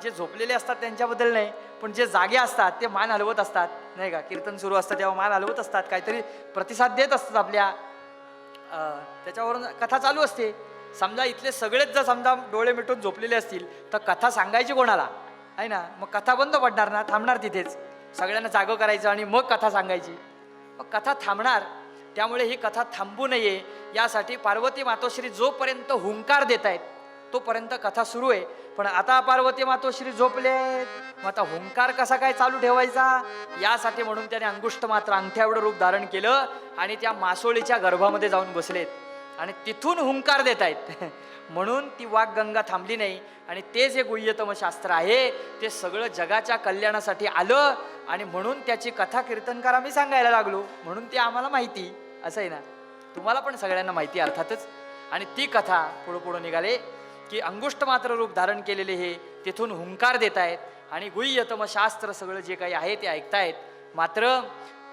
Speaker 1: जे झोपलेले असतात त्यांच्याबद्दल नाही, पण जे जागे असतात ते मान हलवत असतात नाही का. कीर्तन सुरू असतं तेव्हा मान हलवत असतात, काहीतरी प्रतिसाद देत असतात आपल्या, त्याच्यावरून कथा चालू असते. समजा इथले सगळेच जर समजा डोळे मिटून झोपलेले असतील तर कथा सांगायची कोणाला आहे ना. मग कथा बंद पडणार ना, थांबणार तिथेच, सगळ्यांना जागं करायचं आणि मग कथा सांगायची. मग कथा थांबणार. त्यामुळे ही कथा थांबू नये यासाठी पार्वती मातोश्री जोपर्यंत हुंकार देत आहेत तोपर्यंत कथा सुरू आहे. पण आता पार्वती मातोश्री झोपलेत, मग आता हुंकार कसा काय चालू ठेवायचा यासाठी म्हणून त्याने अंगुष्ठ मात्र अंगठ्या एवढं रूप धारण केलं आणि त्या मासोळीच्या गर्भामध्ये जाऊन बसलेत आणि तिथून हुंकार देत आहेत. म्हणून ती वाघ गंगा थांबली नाही. आणि ते जे गुह्यतम शास्त्र आहे ते सगळं जगाच्या कल्याणासाठी आलं आणि म्हणून त्याची कथा कीर्तनकार आम्ही सांगायला लागलो, म्हणून ती आम्हाला माहिती. असं आहे ना, तुम्हाला पण सगळ्यांना माहिती अर्थातच. आणि ती कथा पुढं पुढं निघाले की अंगुष्ठ मात्र रूप धारण केलेले हे तिथून हुंकार देत आहेत आणि गुह्यतम शास्त्र सगळं जे काही आहे ते ऐकतायत. मात्र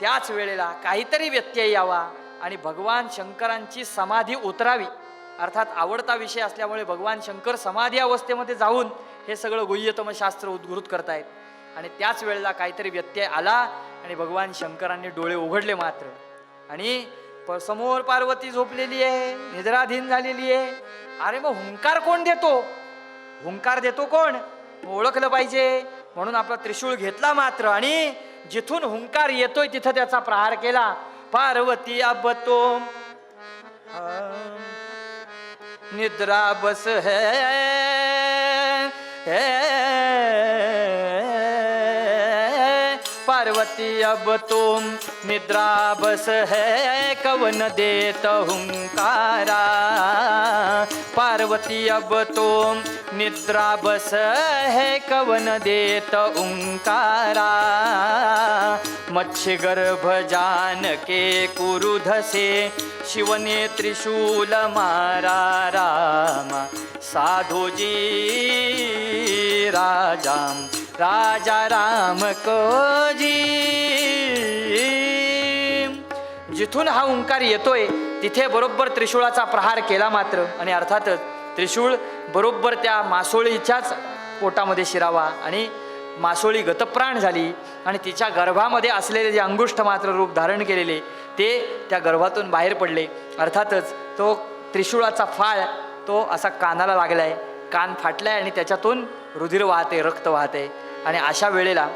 Speaker 1: त्याच वेळेला काहीतरी व्यत्यय यावा आणि भगवान शंकरांची समाधी उतरावी. अर्थात आवडता विषय असल्यामुळे भगवान शंकर समाधी अवस्थेमध्ये जाऊन हे सगळं गुह्यतम शास्त्र उद्घृत करतायत. आणि त्याच वेळेला काहीतरी व्यत्यय आला आणि भगवान शंकरांनी डोळे उघडले मात्र. आणि समोर पार्वती झोपलेली आहे, निद्राधीन झालेली आहे. अरे मग हुंकार कोण देतो, हुंकार देतो कोण ओळखलं पाहिजे. म्हणून आपला त्रिशूळ घेतला मात्र आणि जिथून हुंकार येतोय तिथं त्याचा प्रहार केला. पार्वती अब तो निद्रा बस है, पार्वती अब तुम निद्रा बस है, कवन देत हुंकारा. पार्वती अब तुम निद्रा बस है, कवन देत ओंकारा. मत्स्य गर्भ जान के कुरुध से, शिवने त्रिशूल मारा रामा. साधुजी राजाम राजा राम को जी. जिथून हा ओंकार येतोय तिथे बरोबर त्रिशूळाचा प्रहार केला मात्र. आणि अर्थातच त्रिशूळ बरोबर त्या मासोळीच्याच पोटामध्ये शिरावा आणि मासोळी गतप्राण झाली आणि तिच्या गर्भामध्ये असलेले जे अंगुष्ठ मात्र रूप धारण केलेले ते त्या गर्भातून बाहेर पडले. अर्थातच तो त्रिशूळाचा फाळ तो असा कानाला लागलाय, कान फाटलाय आणि त्याच्यातून रुधिर वाहते, रक्त वाहते. आणि अशा वेळेला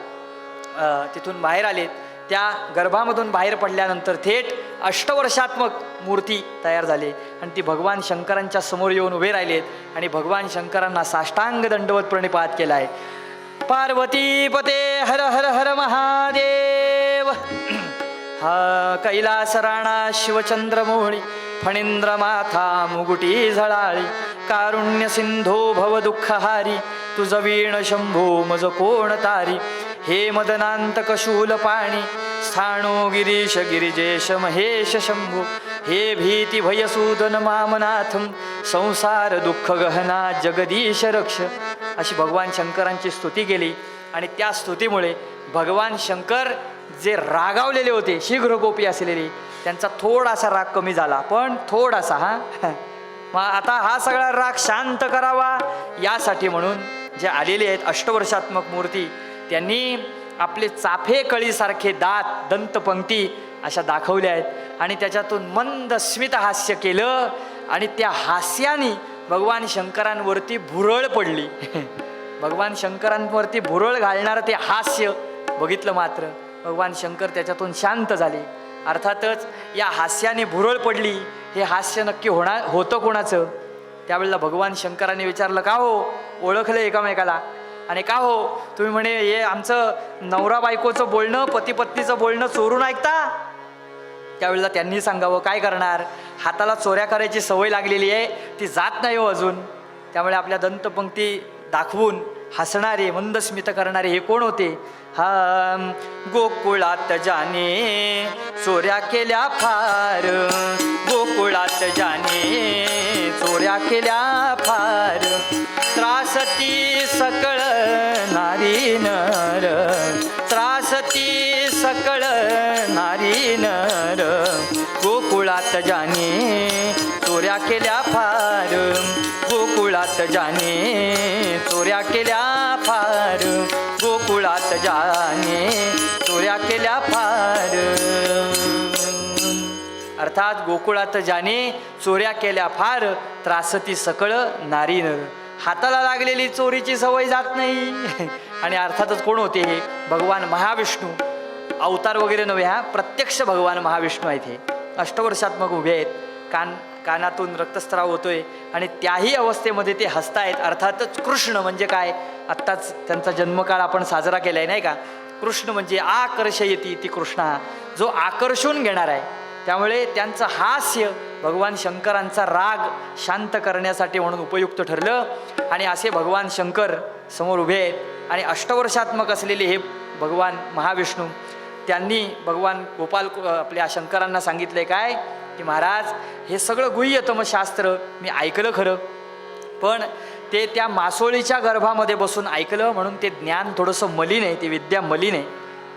Speaker 1: तिथून बाहेर आले. त्या गर्भामधून बाहेर पडल्यानंतर थेट अष्टवर्षात्मक मूर्ती तयार झाली आणि ती भगवान शंकरांच्या समोर येऊन उभे राहिलेत आणि भगवान शंकरांना साष्टांग दंडवत प्रणिपात केला आहे. पार्वती पते हर हर हर महादेव. हा कैलास राणा शिवचंद्रमोहणी फणींद्र माथा मुगुटी झळाळी कारुण्य सिंधो भव दुःखहारी तुझ वीण शंभो मज कोण तारी. हे मदनांत कशूल पाणी स्थाणो गिरीश गिरिजेश महेश शंभू. हे भीती भयसूदन मामनाथम संसार दुःख गहना जगदीश रक्ष. अशी भगवान शंकरांची स्तुती केली आणि त्या स्तुतीमुळे भगवान शंकर जे रागावलेले होते शीघ्र गोपी असलेले त्यांचा थोडासा राग कमी झाला, पण थोडासा. मग आता हा सगळा राग शांत करावा यासाठी म्हणून जे आलेले आहेत अष्टवर्षात्मक मूर्ती त्यांनी आपले चाफे कळीसारखे दात दंतपंक्ती अशा दाखवल्या आहेत आणि त्याच्यातून मंद स्मित हास्य केलं आणि त्या हास्याने भगवान शंकरांवरती भुरळ पडली. भगवान शंकरांवरती भुरळ घालणारं ते हास्य बघितलं मात्र भगवान शंकर त्याच्यातून शांत झाले. अर्थातच या हास्याने भुरळ पडली. हे हास्य नक्की होतं कोणाचं? त्यावेळेला भगवान शंकरांनी विचारलं, का हो ओळखलं एकामेकाला? आणि का हो तुम्ही म्हणे हे आमचं नवरा बायकोचं बोलणं पती पत्नीचं बोलणं चोरून ऐकता? त्यावेळेला त्यांनी सांगावं, काय करणार, हाताला चोऱ्या करायची सवय लागलेली आहे, ती जात नाही हो अजून. त्यामुळे आपल्या दंतपंक्ती दाखवून हसणारे मंदस्मित करणारे हे कोण होते? हा गोकुळात जाने चोऱ्या केल्या फार, गोकुळात जाने चोऱ्या केल्या फार, त्रासती सकळ नारी नर, त्रासती सकळ नारी नर, गोकुळात जाने चोऱ्या केल्या फार, गोकुळात जाने चोऱ्या केल्या फार, गोकुळात जाने चोऱ्या केल्या फार. अर्थात गोकुळात जाने चोऱ्या केल्या फार, त्रासती सकळ नारी नर. हाताला लागलेली चोरीची सवय जात नाही. आणि अर्थातच कोण होते हे? भगवान महाविष्णू. अवतार वगैरे नव्हे, हा प्रत्यक्ष भगवान महाविष्णू आहेत. हे अष्टवर्षात्मक उभे आहेत, कानातून रक्तस्राव होतोय आणि त्याही अवस्थेमध्ये ते हसतायत. अर्थातच कृष्ण म्हणजे काय, आत्ताच त्यांचा जन्मकाळ आपण साजरा केलाय नाही का? कृष्ण म्हणजे आकर्षयती ती कृष्णा, जो आकर्षून घेणार आहे. त्यामुळे त्यांचं हास्य भगवान शंकरांचा राग शांत करण्यासाठी म्हणून उपयुक्त ठरलं. आणि असे भगवान शंकर समोर उभे आहेत आणि अष्टवर्षात्मक असलेले हे भगवान महाविष्णू त्यांनी भगवान गोपाल आपल्या शंकरांना सांगितले काय की महाराज हे सगळं गुह्यतम शास्त्र मी ऐकलं खरं, पण ते त्या मासोळीच्या गर्भामध्ये बसून ऐकलं म्हणून ते ज्ञान थोडंसं मलिन आहे, ती विद्या मलिन आहे.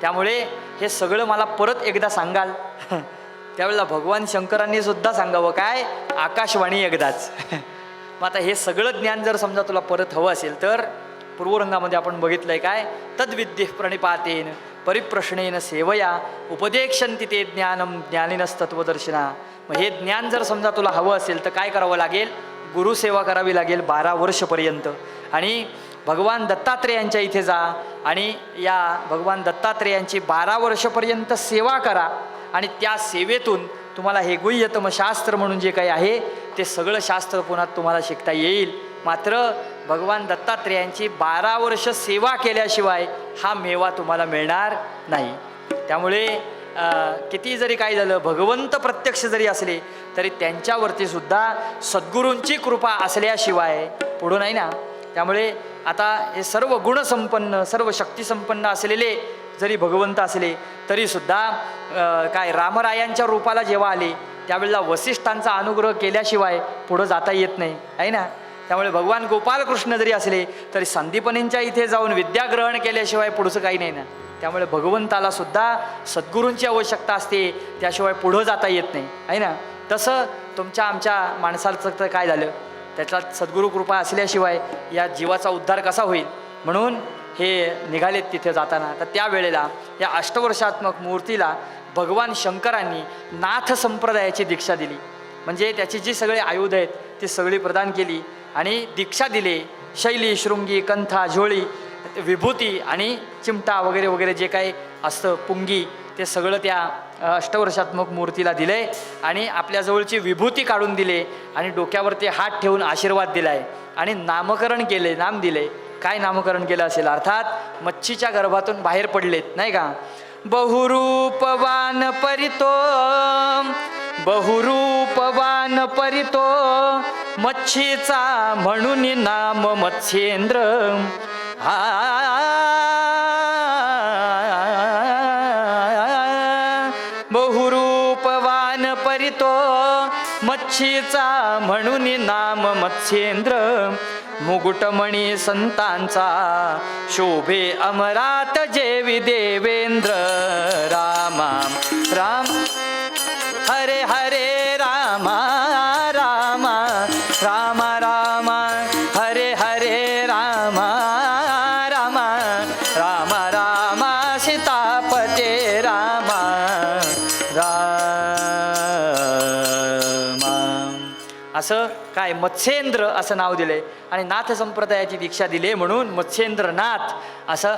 Speaker 1: त्यामुळे हे सगळं मला परत एकदा सांगाल. त्यावेळेला भगवान शंकरांनी सुद्धा सांगावं काय, आकाशवाणी एकदाच. मग आता हे सगळं ज्ञान जर समजा तुला परत हवं असेल तर पूर्वरंगामध्ये आपण बघितलंय काय, तद्विद्ये प्रणिपातेन परिप्रश्नेन सेवया उपदेक्षन्ति ते ज्ञानम ज्ञानिनस्तत्वदर्शिना. मग हे ज्ञान जर समजा तुला हवं असेल तर काय करावं लागेल, गुरुसेवा करावी लागेल 12 वर्षपर्यंत. आणि भगवान दत्तात्रेयांच्या इथे जा आणि या भगवान दत्तात्रेयांची 12 वर्षपर्यंत सेवा करा आणि त्या सेवेतून तुम्हाला हे गुह्यतम शास्त्र म्हणून जे काही आहे ते सगळं शास्त्र पुन्हा तुम्हाला शिकता येईल. मात्र भगवान दत्तात्रेयांची 12 वर्ष सेवा केल्याशिवाय हा मेवा तुम्हाला मिळणार नाही. त्यामुळे किती जरी काय झालं, भगवंत प्रत्यक्ष जरी असले तरी त्यांच्यावरती सुद्धा सद्गुरूंची कृपा असल्याशिवाय पुढं नाही ना. त्यामुळे आता हे सर्व गुणसंपन्न सर्व शक्तिसंपन्न असलेले जरी भगवंत असले तरीसुद्धा काय रामरायांच्या रूपाला जेव्हा आले त्यावेळेला वसिष्ठांचा अनुग्रह केल्याशिवाय पुढं जाता येत नाही आहे ना. त्यामुळे भगवान गोपालकृष्ण जरी असले तरी संदीपनींच्या इथे जाऊन विद्या ग्रहण केल्याशिवाय पुढचं काही नाही ना. त्यामुळे भगवंताला सुद्धा सद्गुरूंची आवश्यकता असते, त्याशिवाय पुढं जाता येत नाही आहे ना. तसं तुमच्या आमच्या माणसाचं तर काय झालं, त्याच्यात सद्गुरू कृपा असल्याशिवाय या जीवाचा उद्धार कसा होईल. म्हणून हे निघालेत तिथे जाताना. तर त्यावेळेला या अष्टवर्षात्मक मूर्तीला भगवान शंकरांनी नाथ संप्रदायाची दीक्षा दिली. म्हणजे त्याची जी सगळी आयुध आहेत ती सगळी प्रदान केली आणि दीक्षा दिले. शैली, शृंगी, कंथा, झोळी, विभूती आणि चिमटा वगैरे वगैरे जे काही असतं, पुंगी, ते सगळं त्या अष्टवर्षात्मक मूर्तीला दिले आणि आपल्याजवळची विभूती काढून दिले आणि डोक्यावरती हात ठेवून आशीर्वाद दिलाय आणि नामकरण केले, नाम दिले. काय नामकरण केलं असेल? अर्थात मच्छीच्या गर्भातून बाहेर पडलेत, नाही का? बहुरूपवान परितो, बहुरूपवान परितो, मच्छीचा म्हणून नाम मत्स्येंद्र. बहुरूपवान परितो, मच्छीचा म्हणून नाम मत्स्येंद्र. मुकुटमणी संतांचा शोभे अमरात जेवी देवेंद्र. रामा राम हरे हरे रामा रामा रामा रामा हरे हरे रामा रामा रामा रामा सीतापते रामा रामा. असं काय मत्स्येंद्र असं नाव दिले आणि नाथ संप्रदायाची दीक्षा दिली म्हणून मत्स्येंद्रनाथ असं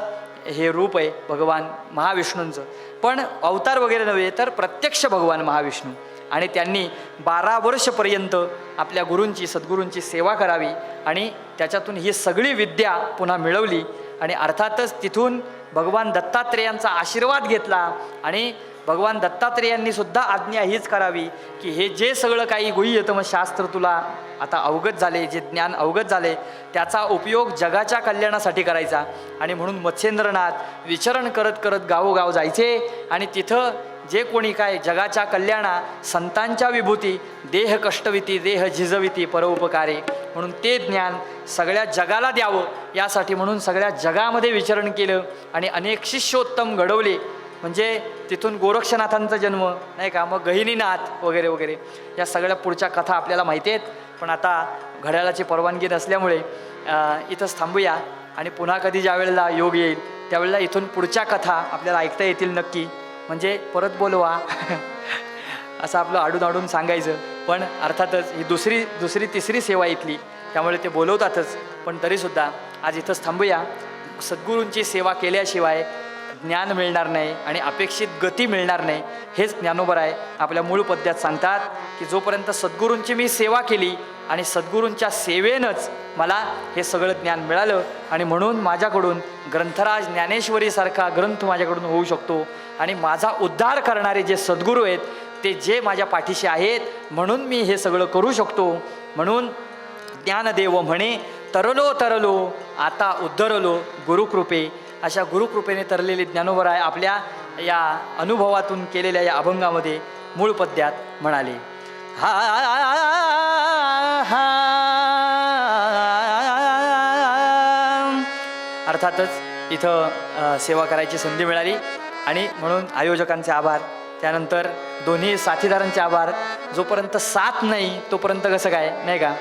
Speaker 1: हे रूप आहे भगवान महाविष्णूंचं. पण अवतार वगैरे नव्हे, तर प्रत्यक्ष भगवान महाविष्णू. आणि त्यांनी 12 वर्षपर्यंत आपल्या गुरूंची, सद्गुरूंची सेवा करावी आणि त्याच्यातून ही सगळी विद्या पुन्हा मिळवली. आणि अर्थातच तिथून भगवान दत्तात्रेयांचा आशीर्वाद घेतला आणि भगवान दत्तात्रेयांनी सुद्धा आज्ञा हीच करावी की हे जे सगळं काही गुह्यतम शास्त्र तुला आता अवगत झाले, जे ज्ञान अवगत झाले, त्याचा उपयोग जगाच्या कल्याणासाठी करायचा. आणि म्हणून मत्स्येंद्रनाथ विचरण करत करत गावोगाव जायचे आणि तिथं जे कोणी काय जगाच्या कल्याणा, संतांच्या विभूती, देह कष्टविती, देह झिजविती, परोपकारे, म्हणून ते ज्ञान सगळ्या जगाला द्यावं यासाठी म्हणून सगळ्या जगामध्ये विचरण केलं आणि अनेक शिष्योत्तम घडवले. म्हणजे तिथून गोरक्षनाथांचा जन्म, नाही का, मग गहिनीनाथ वगैरे वगैरे या सगळ्या पुढच्या कथा आपल्याला माहिती आहेत. पण आता घड्याळाची परवानगी नसल्यामुळे इथंच थांबूया आणि पुन्हा कधी ज्या वेळेला योग येईल त्यावेळेला इथून पुढच्या कथा आपल्याला ऐकता येतील नक्की. म्हणजे परत बोलवा असं आपलं आडून सांगायचं. पण अर्थातच ही दुसरी तिसरी सेवा इथली, त्यामुळे ते बोलवतातच. पण तरीसुद्धा आज इथंच थांबूया. सद्गुरूंची सेवा केल्याशिवाय ज्ञान मिळणार नाही आणि अपेक्षित गती मिळणार नाही, हेच ज्ञानोबर आहे. आपल्या मूळ पद्यात सांगतात की जोपर्यंत सद्गुरूंची मी सेवा केली आणि सद्गुरूंच्या सेवेनंच मला हे सगळं ज्ञान मिळालं आणि म्हणून माझ्याकडून ग्रंथराज ज्ञानेश्वरीसारखा ग्रंथ माझ्याकडून होऊ शकतो आणि माझा उद्धार करणारे जे सद्गुरू आहेत ते जे माझ्या पाठीशी आहेत म्हणून मी हे सगळं करू शकतो. म्हणून ज्ञानदेव म्हणे तरलो तरलो आता उद्धरलो गुरुकृपे. अशा गुरुकृपेने तरलेले ज्ञानोबर आहे आपल्या या अनुभवातून केलेल्या या अभंगामध्ये मूळ पद्यात म्हणाले. हा अर्थातच इथं सेवा करायची संधी मिळाली आणि म्हणून आयोजकांचे आभार, त्यानंतर दोन्ही साथीदारांचे आभार. जोपर्यंत साथ नाही तोपर्यंत कसं काय, नाही का?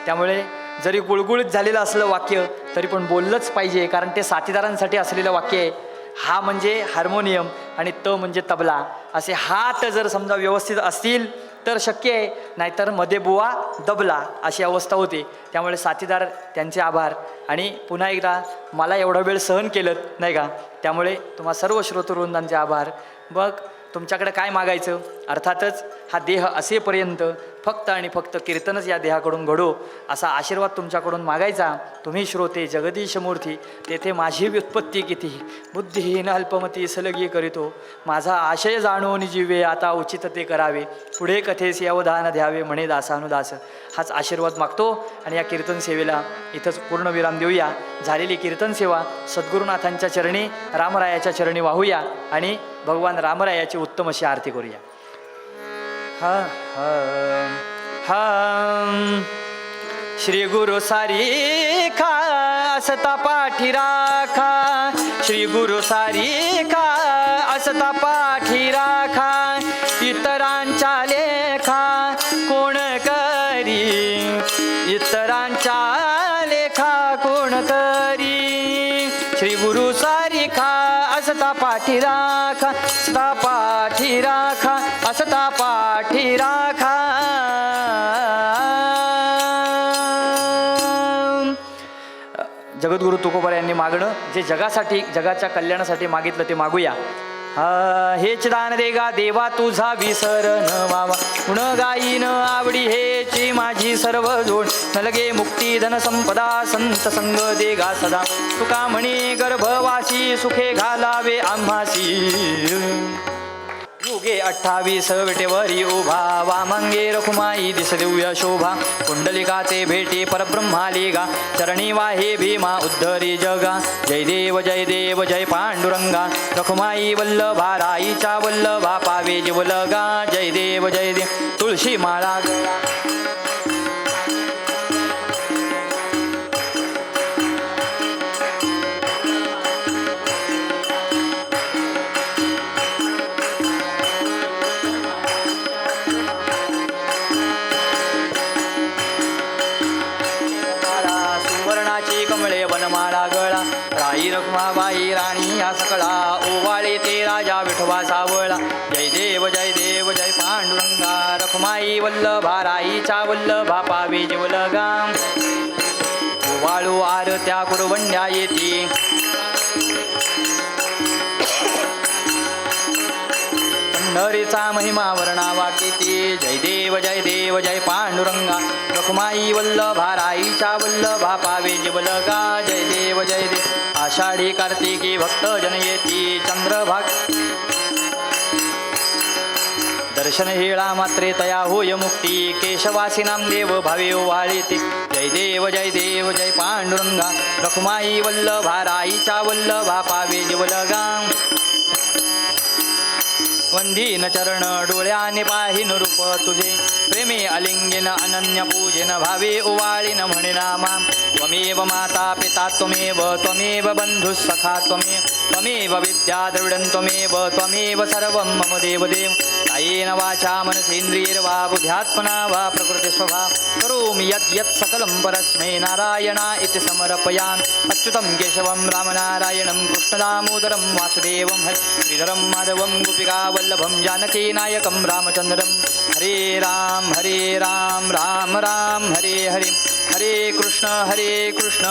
Speaker 1: त्यामुळे जरी गुळगुळीत झालेलं असलं वाक्य तरी पण बोललंच पाहिजे, कारण ते साथीदारांसाठी असलेलं वाक्य आहे. हा म्हणजे हार्मोनियम आणि त म्हणजे तबला. असे हात जर समजा व्यवस्थित असतील तर शक्य आहे, नाहीतर मध्ये बुवा दबला अशी अवस्था होते. त्यामुळे साथीदार त्यांचे आभार आणि पुन्हा एकदा मला एवढा वेळ सहन केलं, नाही का? त्यामुळे तुम्हा सर्व श्रोतृवृंदांचे आभार. मग तुमच्याकडे काय मागायचं? अर्थातच हा देह असेपर्यंत फक्त आणि फक्त कीर्तनच या देहाकडून घडो असा आशीर्वाद तुमच्याकडून मागायचा. तुम्ही श्रोते जगदीश मूर्ती, तेथे माझी व्युत्पत्ती किती, बुद्धिहीन अल्पमती सलगी करीतो, माझा आशय जाणून जीवे आता उचित ते करावे, पुढे कथेस अवधान द्यावे म्हणे दासानुदास. हाच आशीर्वाद मागतो आणि या कीर्तन सेवेला इथंच पूर्ण विराम देऊया. झालेली कीर्तन सेवा सद्गुरुनाथांच्या चरणी, रामरायाच्या चरणी वाहूया आणि भगवान रामरायाची उत्तम अशी आरती करूया. हा हा श्री गुरु सारी खा असता पाठी राखा, श्री गुरु सारी खा असता पाठी राखा, इतरांच्या लेखा कोण करी, इतरांच्या लेखा कोण करी, श्री गुरु सारिखा असता पाठी राखा असता पाठी राखा असता पाठी राखा जगद्गुरु तुकोबार यांनी मागणं जे जगासाठी जगाच्या कल्याणासाठी मागितलं ते मागूया. हेच दान देगा देवा तुझा विसर न व्हावा गुण गायीन आवडी हेची माझी सर्व जोड न लगे मुक्ती धन संपदा संत संग देगा सदा तुका म्हणी गर्भवासी सुखे घालावे आम्हासी. युगे 28 विटेवरी उभा वामंगे रखुमाई दिस दिव्य शोभा कुंडलिका ते भेटी परब्रह्माली गा चरणी वाहे भीमा उद्धरी जगा जय देव जय पांडुरंगा रखुमाई वल्लभा राईच्या वल्लभा पावे जीवलगा जय देव तुळशी माळा कमळे वनमाळा गळा राई रखुमाबाई राणी या सकळा ओवाळे ते राजा विठोबा सावळा जय देव जय पांडुरंगा रखुमाई वल्लभा राईच्या वल्लभा पावे जीवलगा ओवाळू आरत्या कुरवंड्या येती पंढरीचा महिमा वर्णावा किती जय देव जय पांडुरंगा रखुमाई वल्लभा राईच्या वल्लभा पावे जीवलगा जय देव आषाढी कार्तिकी भक्त जन येती चंद्रभाग दर्शन हेळा मात्रे तया होय मुक्ती केशवासी नामदेव भावे वाळीते जय देव जय पांडुरंगा रखुमाई वल्लभा राईच्या वल्लभा पावे जीवलगा वंदीन चरण डोळ्याने पाहिन रूप तुझे प्रेमे अलिंगन अनन्य पूजन भावे ओवाळीन म्हणे नामा त्वमेव माता पिता त्वमेव बंधु सखा त्वमेव विद्या द्रविडं त्वमेव सर्वं मम देवदेव कायेन वाचा मनसेन्द्रियैर्वा बुद्ध्यात्मना वा प्रकृति स्वभाव करोमि यत् सकलं परस्मै नारायणा इति समर्पयामि अच्युतं केशवं रामनारायणं कृष्णदामोदरं वासुदेवं हरि श्रीधरं माधवं गोपिका वल्लभं जानकी नायकं रामचन्द्रं हरे राम राम राम हरे हरे हरे कृष्ण कृष्ण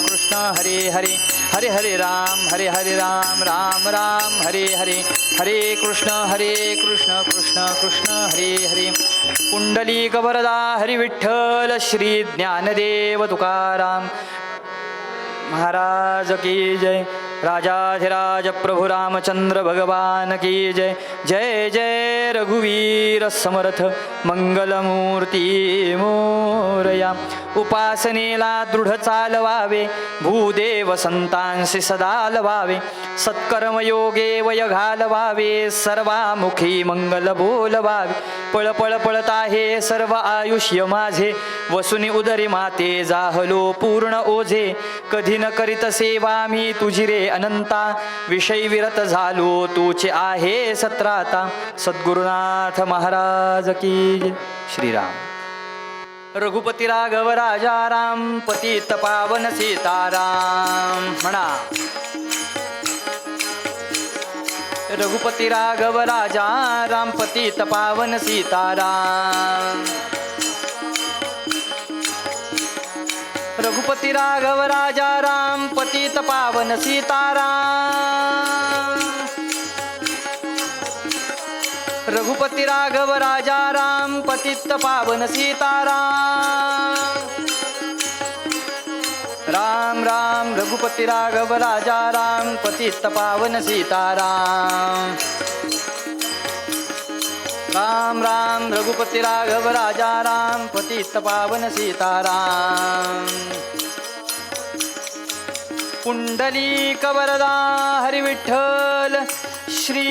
Speaker 1: कृष्ण हरे हरे हरे हरे राम राम हरे हरे हरे कृष्ण कृष्ण कृष्ण हरे हरे पुंडलीक वरदा हरि विठ्ठल श्री ज्ञानदेव तुकाराम महाराज की जय. राजाधिराज प्रभु रामचंद्र भगवान की जय. जय जय रघुवीर समर्थ मंगलमूर्ती मोरया. उपासनेला दृढ चालवावे भूदेव संतांसी सदा लवावे सत्कर्मयोगे वय घालवावे सर्वामुखी मंगल बोलवावे. पळ पळ पळत आहे सर्व आयुष्य माझे वसुनी उदरी माते जाहलो पूर्ण ओझे कधी न करीत सेवा मी तुझी रे अनंता विषय विरत झालो तूचे आहे सत्राता. सद्गुरुनाथ महाराज की जय. श्रीराम. रघुपती राघव राजा राम पतित पावन सीताराम म्हणा. रघुपती राघव राजा राम पतित पावन सीताराम. रघुपती राघव राजा राम पतित पावन सीताराम. रघुपती राघव राजा राम पतित पावन सीताराम. राम राम रघुपती राघव राजा राम पतित पावन सीताराम. राम राम रघुपती राघव राजा राम पतित पावन सीताराम. पुंडलीक वरदा हरि विठ्ठल श्री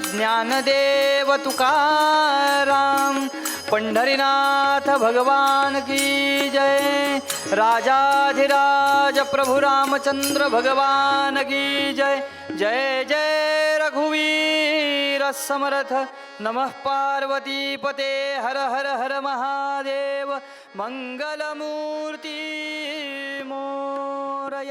Speaker 1: ज्ञानदेव तुकाराम. पंढरीनाथ भगवान की जय. राजाधिराज प्रभु रामचंद्र भगवान की जय. जय जय रघुवीर समर्थ. नमः पार्वती पते हर हर हर महादेव. मंगलमूर्ती मोरया.